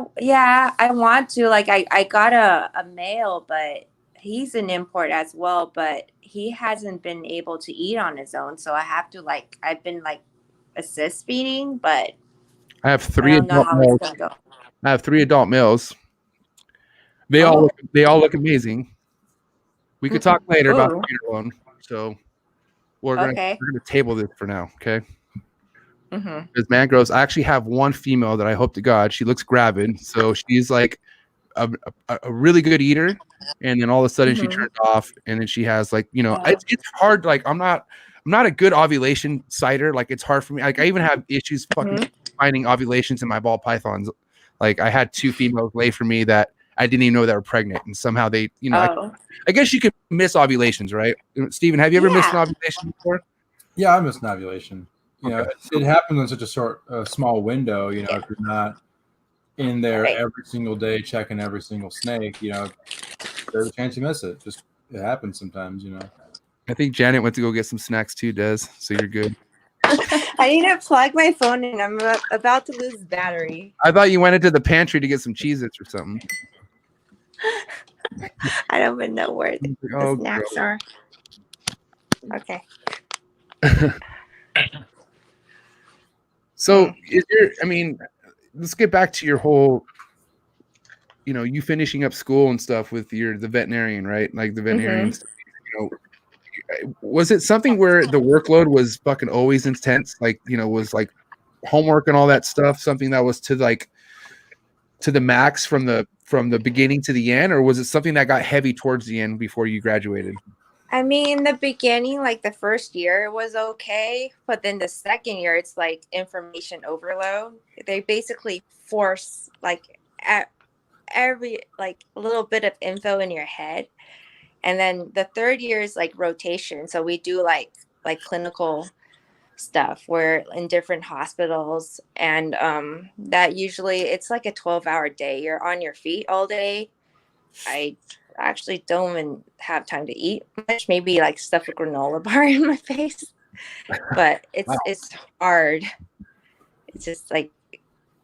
want to. Like I got a male, but he's an import as well. But he hasn't been able to eat on his own, so I have to I've been assist feeding, but I have 3 adult males. I have 3 adult males. They all look amazing. We could talk later about the breeder one. So we're gonna table this for now, okay? Because mangroves, I actually have one female that I hope to God she looks gravid. So she's like a really good eater, and then all of a sudden she turns off, and then she has it's hard. Like I'm not a good ovulation sighter. Like it's hard for me. Like I even have issues fucking finding ovulations in my ball pythons. Like I had 2 females lay for me that I didn't even know they were pregnant, and somehow they, I guess you could miss ovulations, right? Steven, have you ever missed an ovulation before? Yeah, I missed an ovulation. It happens in such a small window. If you're not in there every single day checking every single snake, there's a chance you miss it. Just it happens sometimes, I think Janet went to go get some snacks too, Des. So you're good. I need to plug my phone in. I'm about to lose battery. I thought you went into the pantry to get some Cheez-Its or something. I don't even know where the snacks are. Okay. So let's get back to your whole, you finishing up school and stuff with the veterinarian, right? Like the veterinarian, was it something where the workload was fucking always intense? Like, was like homework and all that stuff, something that was to the max from the beginning to the end, or was it something that got heavy towards the end before you graduated? I mean, the beginning, like the first year was okay, but then the second year, it's like information overload. They basically force every little bit of info in your head. And then the third year is like rotation. So we do like clinical stuff. We're in different hospitals, and that usually it's like a 12-hour day. You're on your feet all day. I actually don't even have time to eat much, maybe like stuff a granola bar in my face, but it's hard. It's just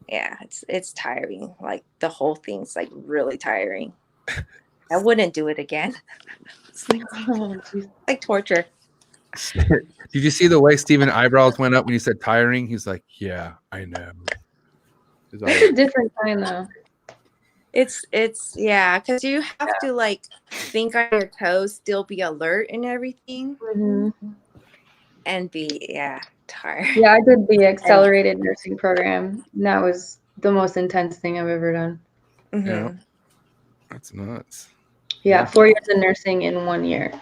it's tiring. Like the whole thing's like really tiring. I wouldn't do it again. It's like torture. Did you see the way Steven's eyebrows went up when you said tiring? He's like, yeah, I know. It's a different kind though. It's because you have to think on your toes, still be alert and everything, and be tired. Yeah, I did the accelerated nursing program, and that was the most intense thing I've ever done. Yeah, that's nuts. Yeah, 4 years of nursing in 1 year.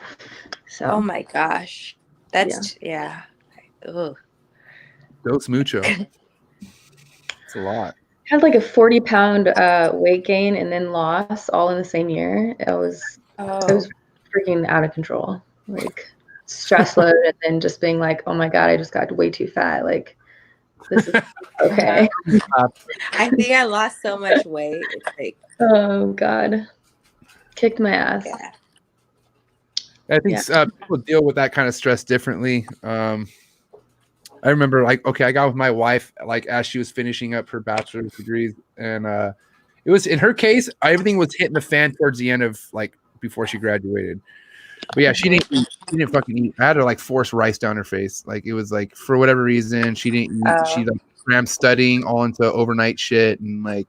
So. Oh my gosh, that's Ugh. Dos mucho. It's a lot. Had like a 40-pound weight gain and then loss all in the same year. It was freaking out of control. Like stress load, and then just being like, oh my God, I just got way too fat. Like this is okay. I think I lost so much weight. It's like, oh God, kicked my ass. Yeah. I think people deal with that kind of stress differently. I remember I got with my wife as she was finishing up her bachelor's degrees, and it was in her case everything was hitting the fan towards the end of before she graduated. But yeah, she didn't fucking eat. I had to force rice down her face. It was for whatever reason she didn't eat. She crammed studying all into overnight shit, and I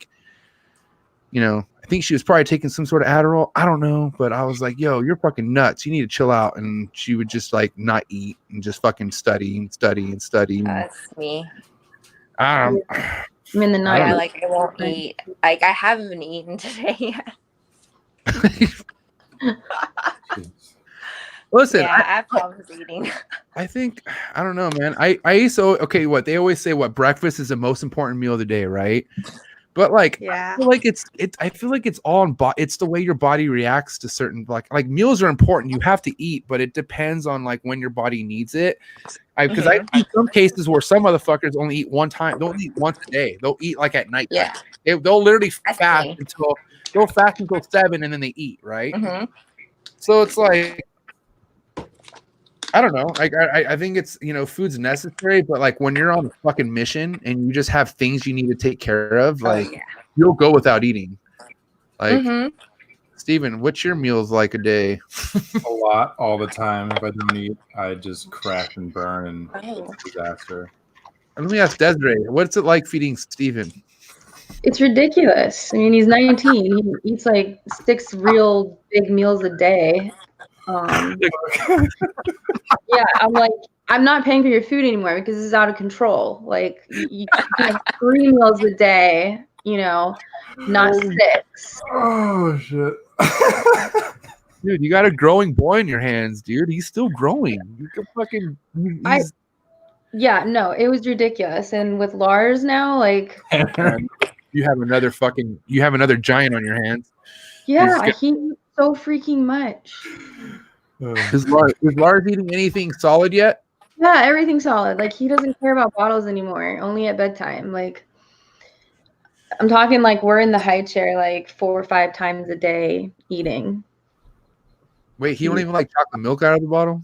think she was probably taking some sort of Adderall. I don't know, but I was like, yo, you're fucking nuts. You need to chill out. And she would just not eat and just fucking study. That's me. I'm in the night. I won't eat. I haven't been eating today yet. Listen, I have problems eating. I think, I don't know, man. I used to, what they always say, breakfast is the most important meal of the day, right? But like, Yeah. I feel like it's all on it's the way your body reacts to certain like meals are important. You have to eat, but it depends on like when your body needs it. Because I see some cases where some motherfuckers only eat one time. They'll eat once a day. They'll eat like at night. Yeah. They'll literally fast me. until 7 and then they eat, right? Mm-hmm. So it's like, I don't know. I think it's, food's necessary, but like when you're on a fucking mission and you just have things you need to take care of, like you'll go without eating. Like, Steven, what's your meals like a day? A lot, all the time. If I don't eat, I just crash and burn, and it's a disaster. And let me ask Desiree, what's it like feeding Steven? It's ridiculous. I mean, he's 19. He eats like 6 real big meals a day. Yeah, I'm like, I'm not paying for your food anymore because this is out of control. Like, you have 3 meals a day, not 6. Oh, shit. Dude, you got a growing boy in your hands, dude. He's still growing. You can fucking. Yeah, no, it was ridiculous. And with Lars now, like, you have another giant on your hands. Yeah, he eats so freaking much. Is Lars eating anything solid yet? Yeah, everything's solid. Like, he doesn't care about bottles anymore. Only at bedtime. Like, I'm talking like we're in the high chair like 4 or 5 times a day eating. Wait, he don't even like chocolate milk out of the bottle?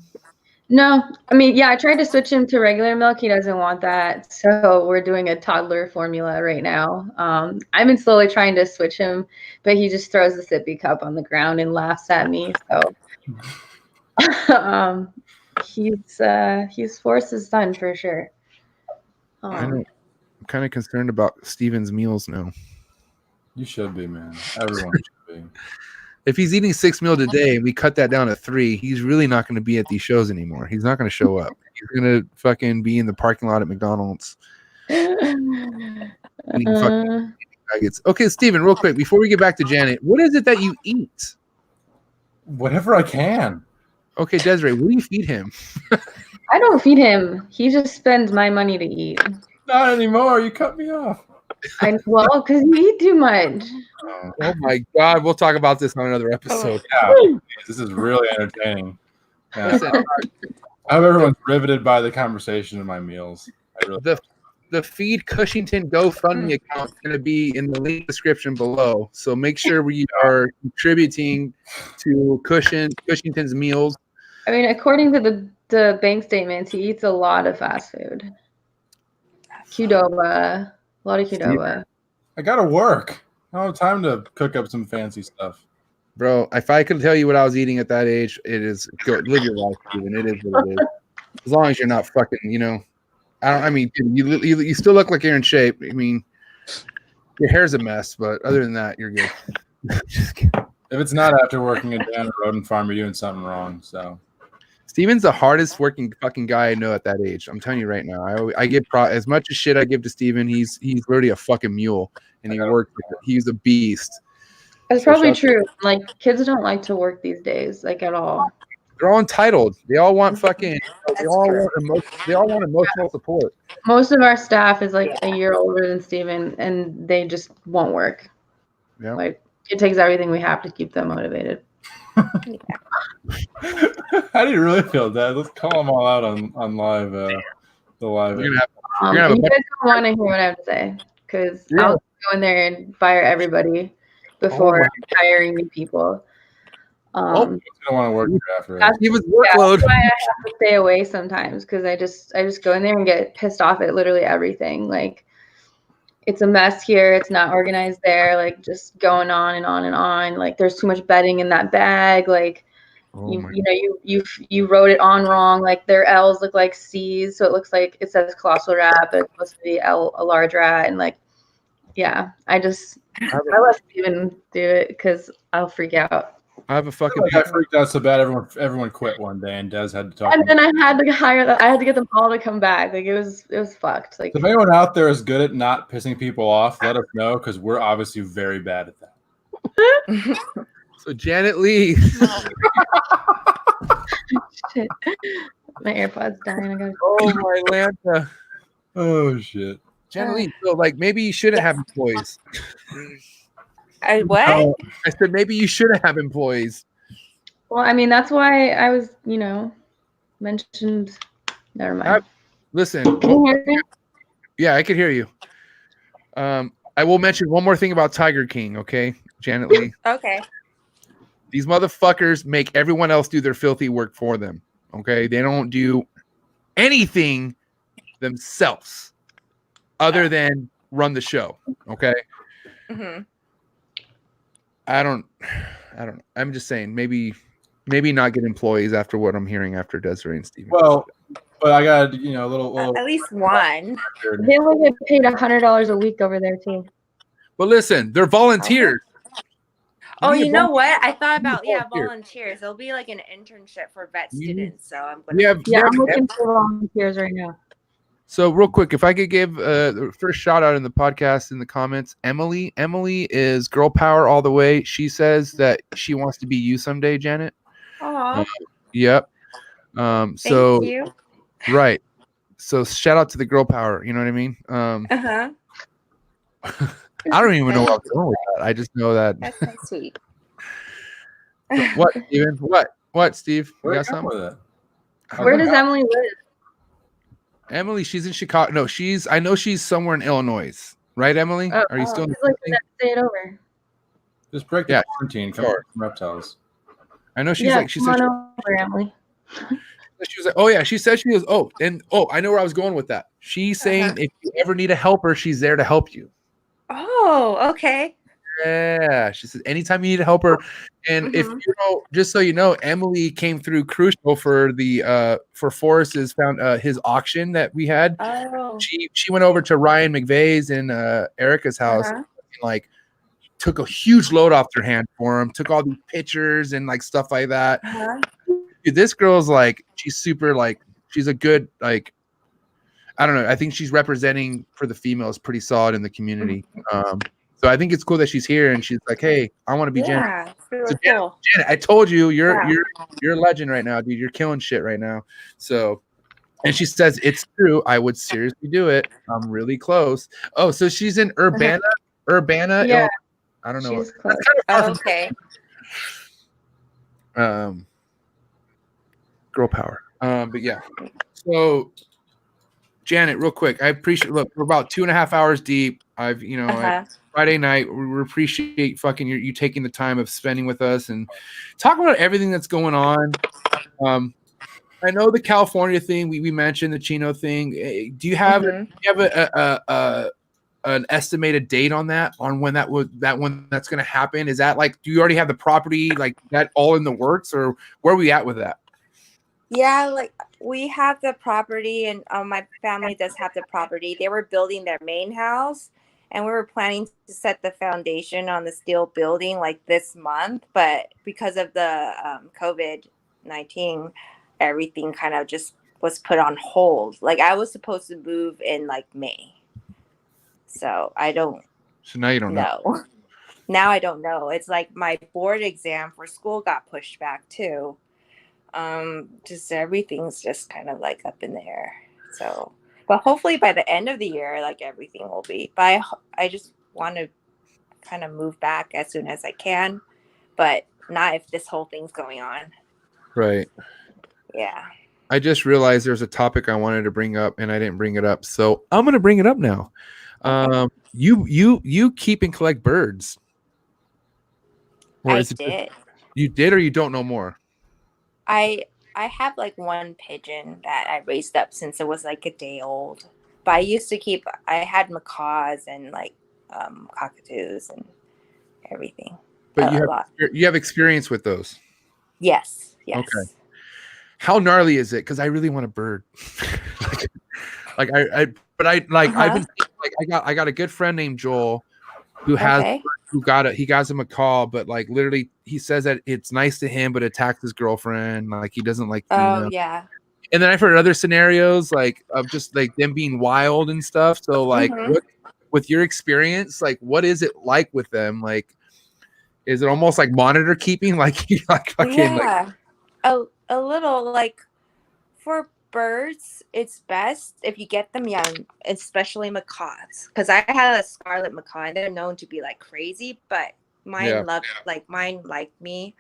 No, I mean, yeah, I tried to switch him to regular milk. He doesn't want that. So we're doing a toddler formula right now. I've been slowly trying to switch him, but he just throws the sippy cup on the ground and laughs at me. So he's forced his son for sure. I'm kind of concerned about Steven's meals now. You should be, man. Everyone should be. If he's eating 6 meals a day and we cut that down to 3, he's really not going to be at these shows anymore. He's not going to show up. He's going to fucking be in the parking lot at McDonald's. Eating fucking nuggets. Okay, Steven, real quick, before we get back to Janet, what is it that you eat? Whatever I can. Okay, Desiree, what do you feed him? I don't feed him. He just spends my money to eat. Not anymore. You cut me off. Because you eat too much. Oh my God, we'll talk about this on another episode. Yeah, this is really entertaining. Yeah. I hope everyone's riveted by the conversation of my meals. The Feed Cushington GoFundMe account is going to be in the link description below. So make sure we are contributing to Cushington's meals. I mean, according to the bank statements, he eats a lot of fast food. Qdoba, a lot of Qdoba. I got to work. I don't have time to cook up some fancy stuff. Bro, if I could tell you what I was eating at that age, it is live your life, Steven. It is what it is. As long as you're not fucking, you still look like you're in shape. I mean, your hair's a mess, but other than that, you're good. Just kidding. If it's not after working a day on a rodent farm, you're doing something wrong. So, Steven's the hardest working fucking guy I know at that age. I'm telling you right now. I give as much as shit I give to Steven, he's literally a fucking mule, and he works. He's a beast. That's probably true. Like, kids don't like to work these days, like, at all. They're all entitled. They all want fucking. They all want emotional support. Most of our staff is like a year older than Steven, and they just won't work. Yeah. Like, it takes everything we have to keep them motivated. How do you really feel, Dad? Let's call them all out on live. The live. You guys don't want to hear what I have to say, because I'll go in there and fire everybody before hiring new people. I don't want to work after. He was workload. That's why I have to stay away sometimes, because I just go in there and get pissed off at literally everything. Like, it's a mess here. It's not organized there. Like, just going on and on and on. Like, there's too much bedding in that bag. Like, you wrote it on wrong. Like, their L's look like C's, so it looks like it says colossal rat, but it's supposed to be a large rat. And like, yeah, I let Steven do it because I'll freak out. I have a fucking. I freaked out so bad everyone quit one day, and Des had to talk. And then I had to get them all to come back. Like, it was fucked. Like, if anyone out there is good at not pissing people off, let us know, because we're obviously very bad at that. So Janet Lee. Shit. My AirPod's dying. Oh my Lanta. Oh shit. Janet, so like maybe you shouldn't have employees. What? I said maybe you shouldn't have employees. Well, I mean, that's why I was, mentioned. Never mind. Listen. Can you hear me? Yeah, I could hear you. I will mention one more thing about Tiger King, okay, Janet Lee. Okay. These motherfuckers make everyone else do their filthy work for them, okay? They don't do anything themselves other than run the show, okay? Mm-hmm. I don't know. I'm just saying maybe not get employees after what I'm hearing after Desiree and Steven. Well, but I got a little At least one. They only get paid $100 a week over there too. But listen, they're volunteers. Oh, you know what? I thought about volunteers. It'll be like an internship for vet students. So I'm gonna. I'm looking for volunteers right now. So real quick, if I could give the first shout out in the podcast in the comments, Emily. Emily is girl power all the way. She says that she wants to be you someday, Janet. Aww. Yep. So Thank you. Right. So shout out to the girl power. You know what I mean? I don't even know where I'm going with that. I just know that. That's so sweet. What, Steven? What, Steve? You got something? with it? Where does Emily live? Emily, she's in Chicago. No, I know she's somewhere in Illinois. Right, Emily? Are you still in like the next state over? Just break the quarantine. Come on, reptiles. I know she's come on over, Emily. She was like, oh yeah, she said she was, I know where I was going with that. She's saying if you ever need a helper, she's there to help you. Oh, okay. Yeah, she says anytime you need a helper, and if just so you know, Emily came through Crucial for the for Forrest's his auction that we had. Oh, she went over to Ryan McVeigh's in Erica's house, and like took a huge load off their hand for him. Took all these pictures and like stuff like that. Dude, this girl's like she's super like she's a good like. I don't know. I think she's representing for the females pretty solid in the community. So I think it's cool that she's here and she's like, "Hey, I want to be Janet." So cool. Janet, I told you, you're a legend right now, dude. You're killing shit right now. So, and she says it's true. I would seriously do it. I'm really close. Oh, so she's in Urbana. Yeah. I don't know. She's close. Okay. Girl power. But yeah. So. Janet, real quick, I appreciate. Look, we're about 2.5 hours deep. Friday night. We appreciate fucking you taking the time of spending with us and talking about everything that's going on. I know the California thing. We mentioned the Chino thing. Do you have an estimated date on that? On when that's going to happen? Is that like? Do you already have the property like that all in the works, or where are we at with that? Yeah, like we have the property, and my family does have the property. They were building their main house, and we were planning to set the foundation on the steel building like this month. But because of the COVID-19, everything kind of just was put on hold. Like I was supposed to move in like May, so I don't. So now you don't know. Now I don't know. It's like my board exam for school got pushed back too. Just everything's just kind of like up in the air. So, but hopefully by the end of the year, like everything will be. But I just want to kind of move back as soon as I can, but not if this whole thing's going on. Right. Yeah. I just realized there's a topic I wanted to bring up and I didn't bring it up, so I'm gonna bring it up now. You keep and collect birds. Or I did. You did, or you don't know more? I have like one pigeon that I raised up since it was like a day old. But I had macaws and like cockatoos and everything. But you have experience with those. Yes. Okay. How gnarly is it? Because I really want a bird. I got a good friend named Joel who has he got a macaw, but like literally he says that it's nice to him, but attacks his girlfriend. Like he doesn't like. Oh yeah. And then I've heard other scenarios like of just like them being wild and stuff. So like, with your experience, like what is it like with them? Like, is it almost like monitor keeping? Like fucking a little like for birds, it's best if you get them young, especially macaws. Because I had a scarlet macaw, and they're known to be like crazy, but mine like me.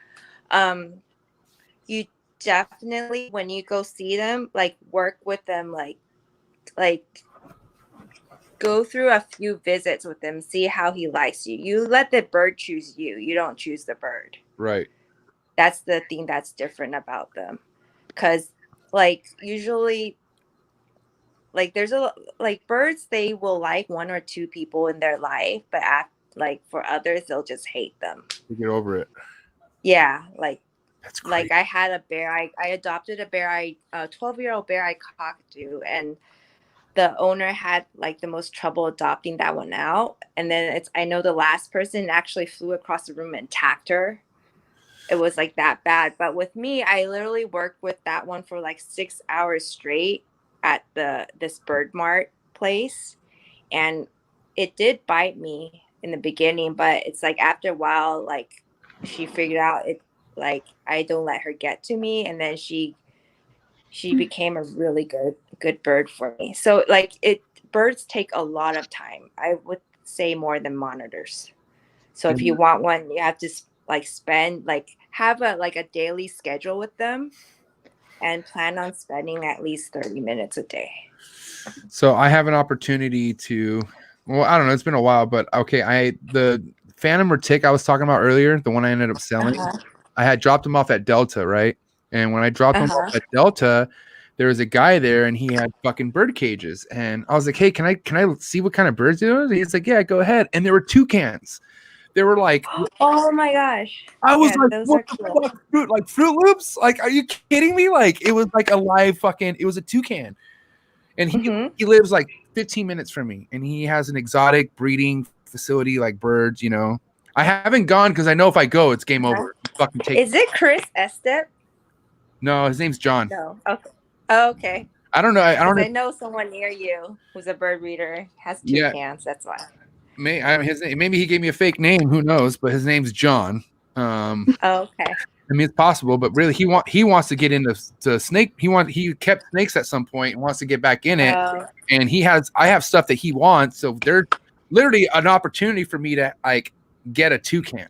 You definitely, when you go see them, like work with them, like go through a few visits with him, see how he likes you. You let the bird choose you. You don't choose the bird. Right. That's the thing that's different about them. Because like usually like there's like birds, they will like one or two people in their life, but like for others they'll just hate them. You get over it. Yeah, like that's crazy. Like I had a bear, I adopted a 12-year-old bear I cockatoo, and the owner had like the most trouble adopting that one out. And then I know the last person actually flew across the room and attacked her. It was like that bad. But with me, I literally worked with that one for like 6 hours straight at this bird mart place. And it did bite me in the beginning, but it's like after a while, like she figured out it, like I don't let her get to me. And then she became a really good bird for me. So like birds take a lot of time. I would say more than monitors. So if you want one, you have to like have a daily schedule with them and plan on spending at least 30 minutes a day. So I have an opportunity to, well, I don't know, it's been a while, but okay, the Phantom or Tick I was talking about earlier, the one I ended up selling, I had dropped him off at Delta, right? And when I dropped him off at Delta, there was a guy there and he had fucking bird cages. And I was like, hey, can I see what kind of birds it was? And he's like, yeah, go ahead. And there were toucans. They were like, oh my gosh. I was like, what the fuck? Like Fruit Loops? Like, are you kidding me? Like, it was like a live fucking, it was a toucan. And he lives like 15 minutes from me. And he has an exotic breeding facility, like birds, you know. I haven't gone because I know if I go, it's game over. Fucking Is it Chris Estep? No, his name's John. No. Okay. Oh, okay. I don't know. I know someone near you who's a bird breeder, has toucans. That's why. Maybe he gave me a fake name. Who knows? But his name's John. Okay. I mean, it's possible, but really, he wants to get into snake. He kept snakes at some point and wants to get back in it. And I have stuff that he wants. So there's literally an opportunity for me to like get a toucan,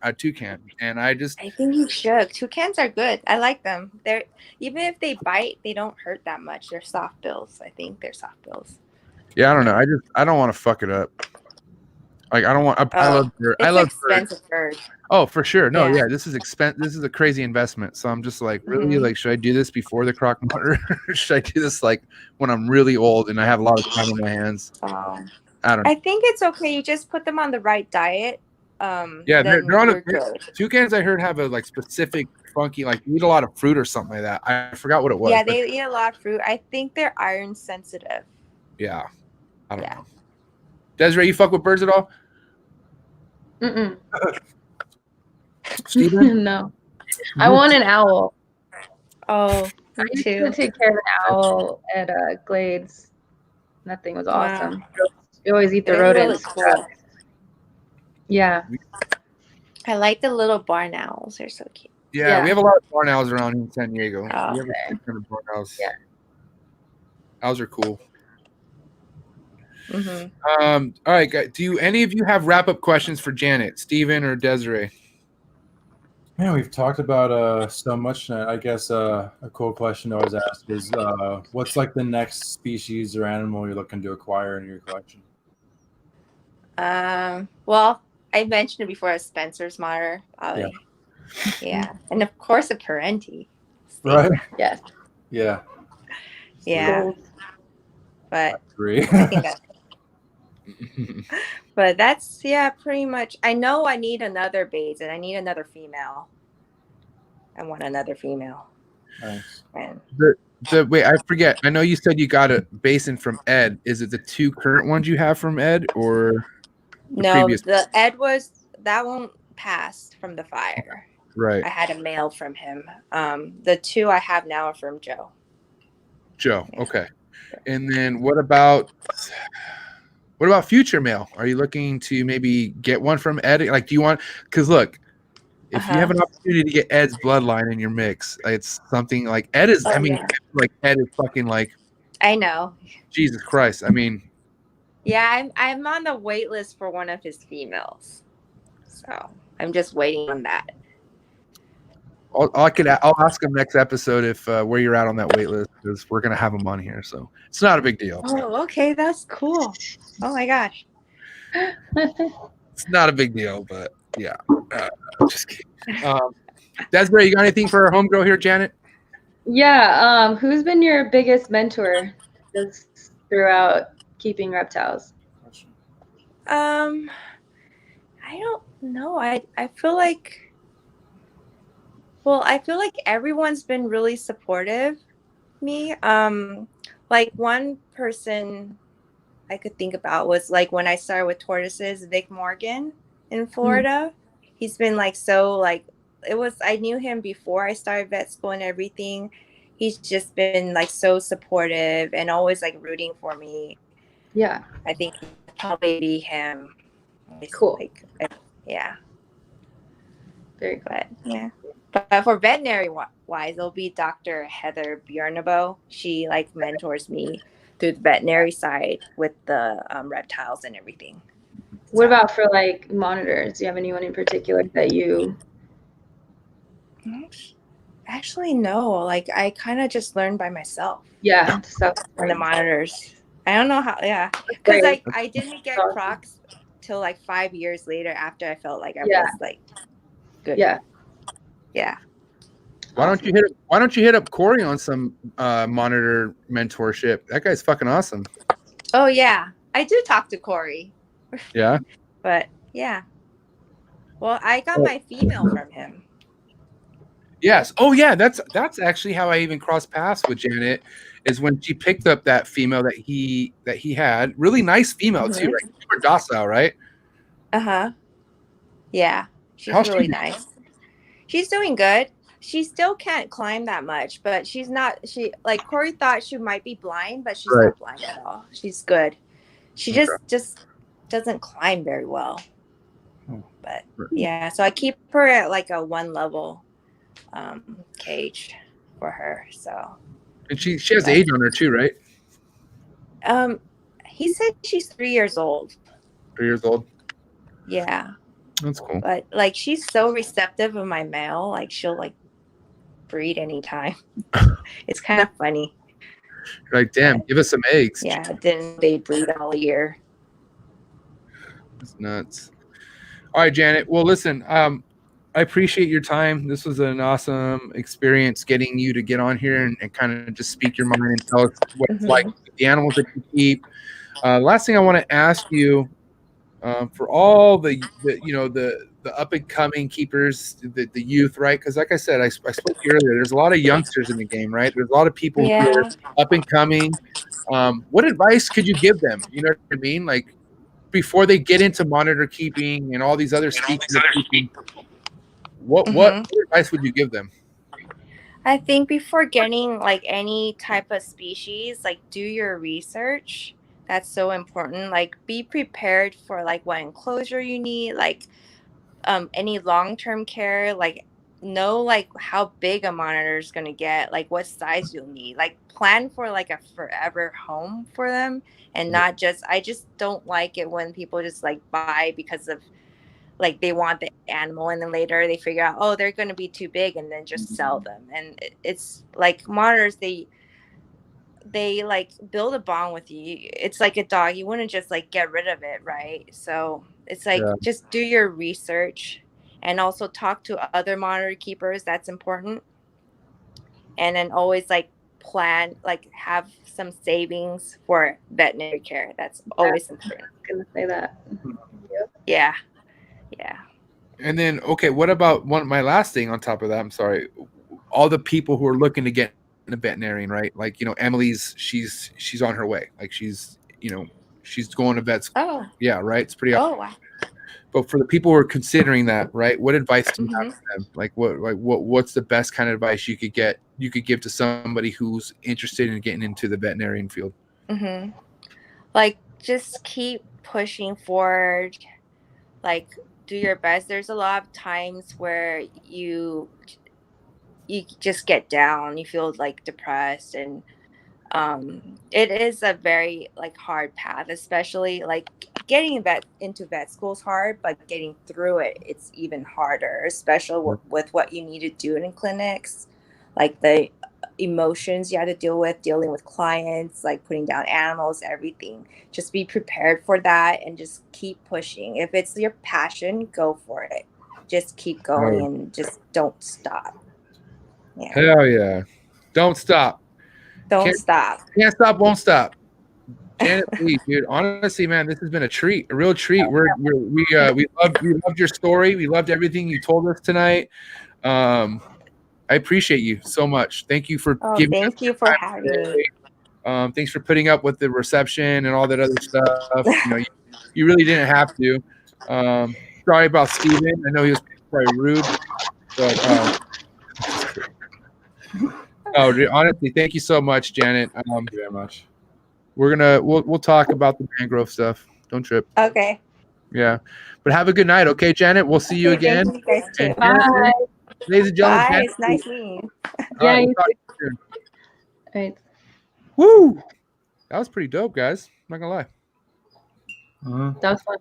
and I think you should. Toucans are good. I like them. They're, even if they bite, they don't hurt that much. They're soft bills. I think they're soft bills. Yeah, I don't know. I don't want to fuck it up. Like I don't want. I love birds. I love expensive birds. Oh, for sure. No, yeah, this is This is a crazy investment. So I'm just like, really, like, should I do this before the croc monitor? Or should I do this like when I'm really old and I have a lot of time on my hands? I don't know. I think it's okay. You just put them on the right diet. Yeah, they're on toucans. I heard have a like specific funky, like eat a lot of fruit or something like that. I forgot what it was. Yeah, they eat a lot of fruit. I think they're iron sensitive. Yeah, I don't know. Desiree, you fuck with birds at all? Steven? No. I want an owl. Oh, I used to take care of an owl at Glades. That thing was awesome. Wow. You always eat the rodents. Really cool. Yeah. I like the little barn owls. They're so cute. Yeah, we have a lot of barn owls around in San Diego. Oh, we have a ton of barn owls. Yeah. Owls are cool. All right, guys. Do any of you have wrap-up questions for Janet, Steven, or Desiree? Yeah, we've talked about so much. I guess a cool question to always ask is, what's like the next species or animal you're looking to acquire in your collection? Well, I mentioned it before, a Spencer's monitor. Yeah, and of course a Parenti. Right. Yes. Yeah. Yeah. Cool. But I think that's but that's pretty much. I know I need another basin. I need another female. I want another female. Nice. Wait, I forget. I know you said you got a basin from Ed. Is it the two current ones you have from Ed, or no? The Ed that one passed from the fire. Right. I had a mail from him. The two I have now are from Joe. Okay. And then what about future mail? Are you looking to maybe get one from Ed? Like, do you want? Because look, if you have an opportunity to get Ed's bloodline in your mix, it's something like Ed is. I mean, like Ed is fucking like. I know. Jesus Christ! I mean. Yeah, I'm on the wait list for one of his females, so I'm just waiting on that. I'll ask him next episode if where you're at on that wait list, because we're gonna have him on here, so it's not a big deal. Oh, okay, that's cool. Oh my gosh. It's not a big deal, but yeah. Just kidding. Desiree, you got anything for our homegirl here, Janet? Yeah. Who's been your biggest mentor just throughout keeping reptiles? I don't know. I feel like. Well, I feel like everyone's been really supportive. Me, like one person I could think about was like when I started with tortoises, Vic Morgan in Florida. He's been like so like it was. I knew him before I started vet school and everything. He's just been like so supportive and always like rooting for me. Yeah, I think probably be him. Cool. Like, yeah. Very cool. But yeah. But for veterinary wise, it'll be Dr. Heather Bjornebo. She like mentors me through the veterinary side with the reptiles and everything. What about for like monitors? Do you have anyone in particular that you? Actually, no. Like I kind of just learned by myself. Yeah. So on the monitors. I don't know how. Yeah, because like I didn't get Crocs till like 5 years later after I felt like I was like good. Yeah. Yeah. Why don't you hit up Corey on some monitor mentorship? That guy's fucking awesome. Oh yeah, I do talk to Corey. Yeah. But yeah. Well, I got my female from him. Yes. Oh yeah, that's actually how I even crossed paths with Janet, is when she picked up that female that he had. Really nice female too, right? Super docile, right? Uh-huh. Yeah. She's really nice. She's doing good. She still can't climb that much, but she's not. She like Corey thought she might be blind, but she's not blind at all. She's good. She just doesn't climb very well. But yeah, so I keep her at like a 1 level cage for her. So. And she has age on her too, right? He said she's 3 years old. 3 years old. Yeah. That's cool. But like she's so receptive of my mail, like she'll like breed anytime. It's kind of funny. You're like, damn, give us some eggs. Yeah, then they breed all year. That's nuts. All right, Janet. Well, listen, I appreciate your time. This was an awesome experience getting you to get on here and kind of just speak your mind and tell us what it's like with the animals that you keep. Last thing I want to ask you, for all the up and coming keepers, the youth, right? Because like I said, I spoke to you earlier. There's a lot of youngsters in the game, right? There's a lot of people who are up and coming. What advice could you give them? You know what I mean? Like before they get into monitor keeping and all these other species of keeping, what advice would you give them? I think before getting like any type of species, like do your research. That's so important. Like be prepared for like what enclosure you need, like any long-term care, like know like how big a monitor is going to get, like what size you'll need, like plan for like a forever home for them, and not just, I just don't like it when people just like buy because of like they want the animal and then later they figure out, oh, they're going to be too big and then just sell them. And it's like monitors, they like build a bond with you. It's like a dog. You wouldn't just like get rid of it, right? So it's like just do your research and also talk to other monitor keepers. That's important. And then always like plan, like have some savings for veterinary care. That's always important. I'm gonna say that. Yeah. And then what about my last thing on top of that? I'm sorry, all the people who are looking to get a veterinarian, right? Like, Emily's, she's on her way. Like she's going to vet school. Oh. Yeah, right. It's pretty. Oh, wow. But for the people who are considering that, right? What advice do you have for them? Like what's the best kind of advice you could give to somebody who's interested in getting into the veterinarian field? Like just keep pushing forward. Like do your best. There's a lot of times where you just get down, you feel like depressed, and it is a very like hard path, especially like getting into vet school is hard, but getting through it's even harder, especially with what you need to do in clinics, like the emotions you have to deal with, dealing with clients, like putting down animals, everything. Just be prepared for that and just keep pushing. If it's your passion, go for it. Just keep going and just don't stop. Yeah. Hell yeah. Don't stop. Don't stop. Can't stop, won't stop. Janet, please, dude. Honestly, man, this has been a real treat. We loved your story. We loved everything you told us tonight. I appreciate you so much. Thank you for giving. Thank you for having me. Thanks for putting up with the reception and all that other stuff. You really didn't have to. Sorry about Steven. I know he was probably rude, but honestly, thank you so much, Janet. Thank you very much. We'll talk about the mangrove stuff. Don't trip. Okay. Yeah, but have a good night, okay, Janet? We'll see you again. Thank you guys too. Bye. Ladies and gentlemen. Bye. It's nice meeting you. Yeah. Right, You too. All right. Woo! That was pretty dope, guys. I'm not gonna lie. That was fun.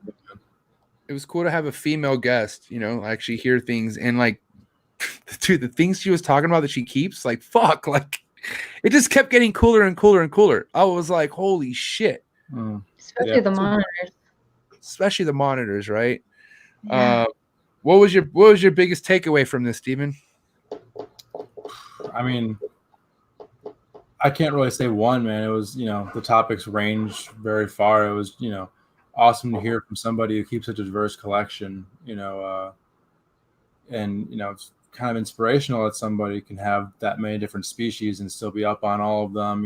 It was cool to have a female guest. Actually hear things and like, dude, the things she was talking about that she keeps, like, fuck, like, it just kept getting cooler and cooler and cooler. I was like, holy shit. Especially the monitors. Especially the monitors, right? Yeah. What was your biggest takeaway from this, Steven? I mean, I can't really say one, man. It was, the topics ranged very far. It was, awesome to hear from somebody who keeps such a diverse collection, and, it's kind of inspirational that somebody can have that many different species and still be up on all of them,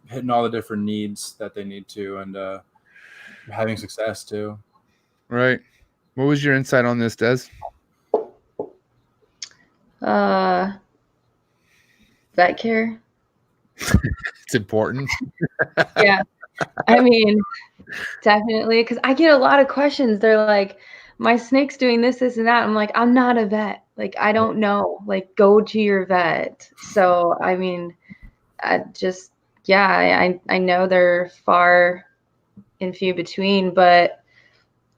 hitting all the different needs that they need to, and having success too. Right. What was your insight on this, Des? Vet care. It's important. Yeah. I mean, definitely, because I get a lot of questions. They're like, my snake's doing this, and that. I'm like, I'm not a vet. Like, I don't know. Like, go to your vet. So, I mean, I know they're far and few between, but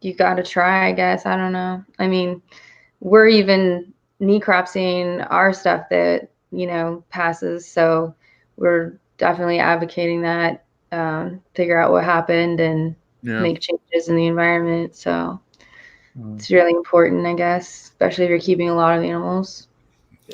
you got to try, I guess. I don't know. I mean, we're even necropsying our stuff that, passes. So we're definitely advocating that, figure out what happened and make changes in the environment. So it's really important, I guess, especially if you're keeping a lot of animals.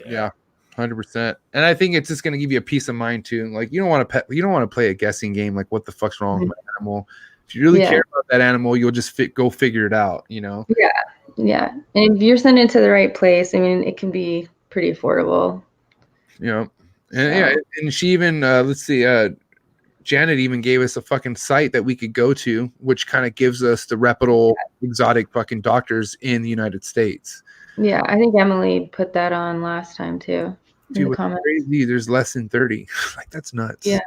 Yeah, 100%. And I think it's just going to give you a peace of mind too. Like, you don't want to play a guessing game. Like, what the fuck's wrong with my animal? If you really care about that animal, you'll just go figure it out, Yeah. Yeah. And if you're sending it to the right place, I mean, it can be pretty affordable. And and she even, let's see, Janet even gave us a fucking site that we could go to, which kind of gives us the reputable exotic fucking doctors in the United States. Yeah, I think Emily put that on last time too. Dude, crazy. There's less than 30. Like, that's nuts. Yeah,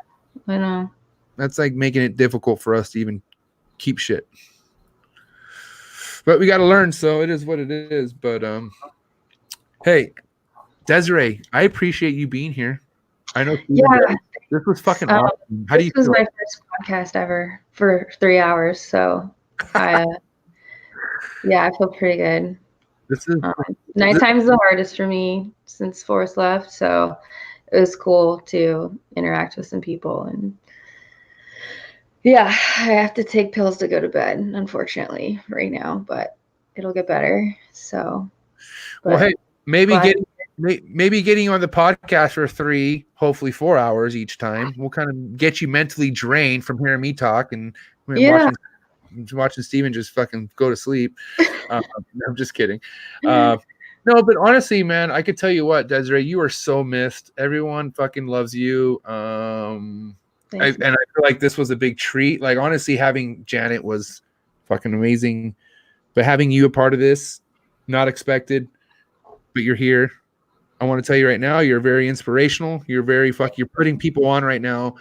I know. That's like making it difficult for us to even keep shit. But we got to learn, so it is what it is. But hey, Desiree, I appreciate you being here. I know. This was fucking awesome. How do you feel? This was my first podcast ever for 3 hours, so I feel pretty good. Nighttime is the hardest for me since Forrest left, so it was cool to interact with some people. And I have to take pills to go to bed, unfortunately, right now, but it'll get better. So, well, hey, maybe getting you on the podcast for 3, hopefully 4 hours each time will kind of get you mentally drained from hearing me talk and watching Steven just fucking go to sleep. I'm just kidding. No, but honestly, man, I could tell you what, Desiree, you are so missed. Everyone fucking loves you. And I feel like this was a big treat. Like, honestly, having Janet was fucking amazing, but having you a part of this, not expected, but you're here. I want to tell you right now, you're very inspirational. You're you're putting people on right now.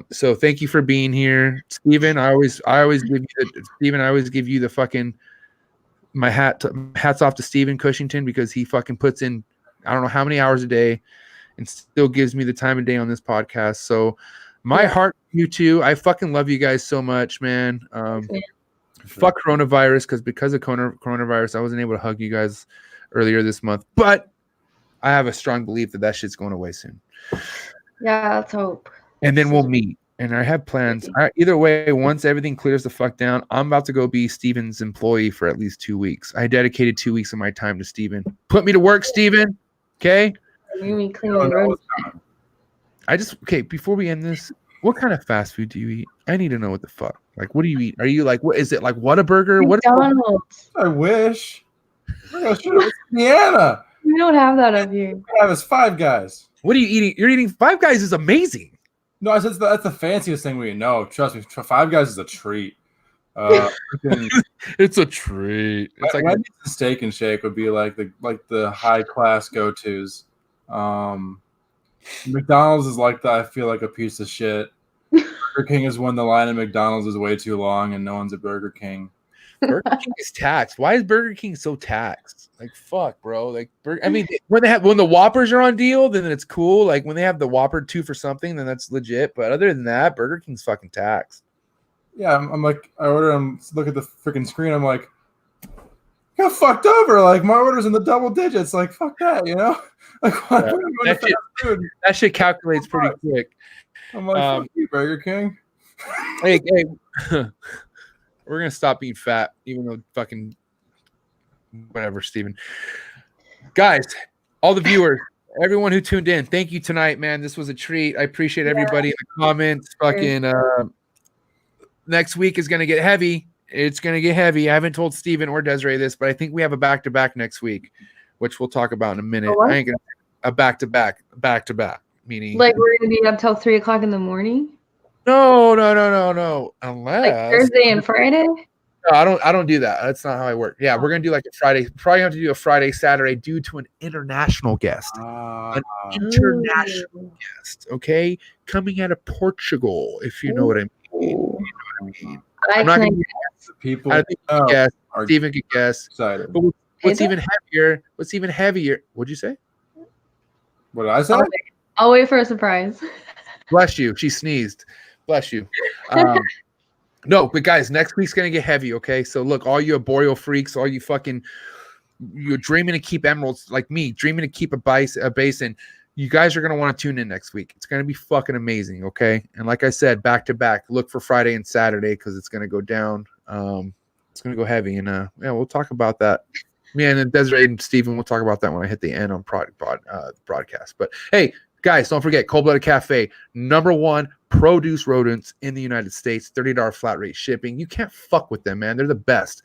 So thank you for being here, Steven. I always give you the fucking my hats off to Steven Cushington, because he fucking puts in I don't know how many hours a day and still gives me the time of day on this podcast. So my heart, you too. I fucking love you guys so much, man. Fuck coronavirus, because of coronavirus, I wasn't able to hug you guys earlier this month. But I have a strong belief that shit's going away soon. Yeah, let's hope. And then we'll meet. And I have plans. Either way, once everything clears the fuck down, I'm about to go be Steven's employee for at least 2 weeks. I dedicated 2 weeks of my time to Steven. Put me to work, Steven. Okay? Okay, before we end this, what kind of fast food do you eat? I need to know what the fuck. Like, what do you eat? Are you like, what is it, like Whataburger? McDonald's. I wish. It's Indiana. We don't have that up here. We have is Five Guys. What are you eating? You're eating Five Guys is amazing. No, I said that's the fanciest thing we know. Trust me, Five Guys is a treat. It's a treat. It's like Wendy's Steak and Shake would be like the high class go tos. McDonald's is like that. I feel like a piece of shit. Burger King has won the line, and McDonald's is way too long, and no one's a Burger King. Burger King is taxed. Why is Burger King so taxed? Like, fuck, bro. Like, I mean, when the Whoppers are on deal, then it's cool. Like, when they have the Whopper 2 for something, then that's legit. But other than that, Burger King's fucking taxed. Yeah, I'm like, I order them. Look at the freaking screen. I'm like, got fucked over. Like, my order's in the double digits. Like, fuck that, you know? Like, that shit calculates pretty quick. I'm like, fuck you, Burger King. Hey, we're gonna stop being fat, even though fucking whatever, Steven. Guys, all the viewers, everyone who tuned in, thank you tonight, man. This was a treat. I appreciate everybody in the comments. Fucking next week is gonna get heavy. It's gonna get heavy. I haven't told Steven or Desiree this, but I think we have a back-to-back next week, which we'll talk about in a minute. I ain't gonna a back-to-back, meaning like we're gonna be up till 3 o'clock in the morning. No. Unless like Thursday and Friday. No, I don't do that. That's not how I work. Yeah, we're gonna do like a Friday. Probably have to do a Friday, Saturday, due to an international guest. An international guest, okay? Coming out of Portugal, if you know what I mean. You know what I mean. I'm not gonna guess. People I think you guess. Steven could guess. Excited. But what's even heavier? What'd you say? What did I say? I'll wait for a surprise. Bless you. She sneezed. Bless you. No, but guys, next week's gonna get heavy. Okay, so look, all you arboreal freaks, all you fucking, you're dreaming to keep emeralds like me, dreaming to keep a basin. You guys are gonna want to tune in next week. It's gonna be fucking amazing. Okay, and like I said, back to back. Look for Friday and Saturday because it's gonna go down. It's gonna go heavy, and yeah, we'll talk about that. Me and then Desiree and Steven, we'll talk about that when I hit the end on broadcast. But hey, guys, don't forget Cold-Blooded Cafe, #1 produce rodents in the United States, $30 flat rate shipping. You can't fuck with them, man. They're the best.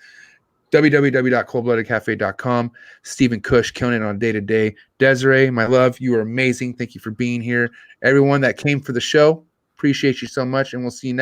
www.coldbloodedcafe.com. Steven Kush killing it on day-to-day. Desiree, my love, you are amazing. Thank you for being here. Everyone that came for the show, appreciate you so much, and we'll see you next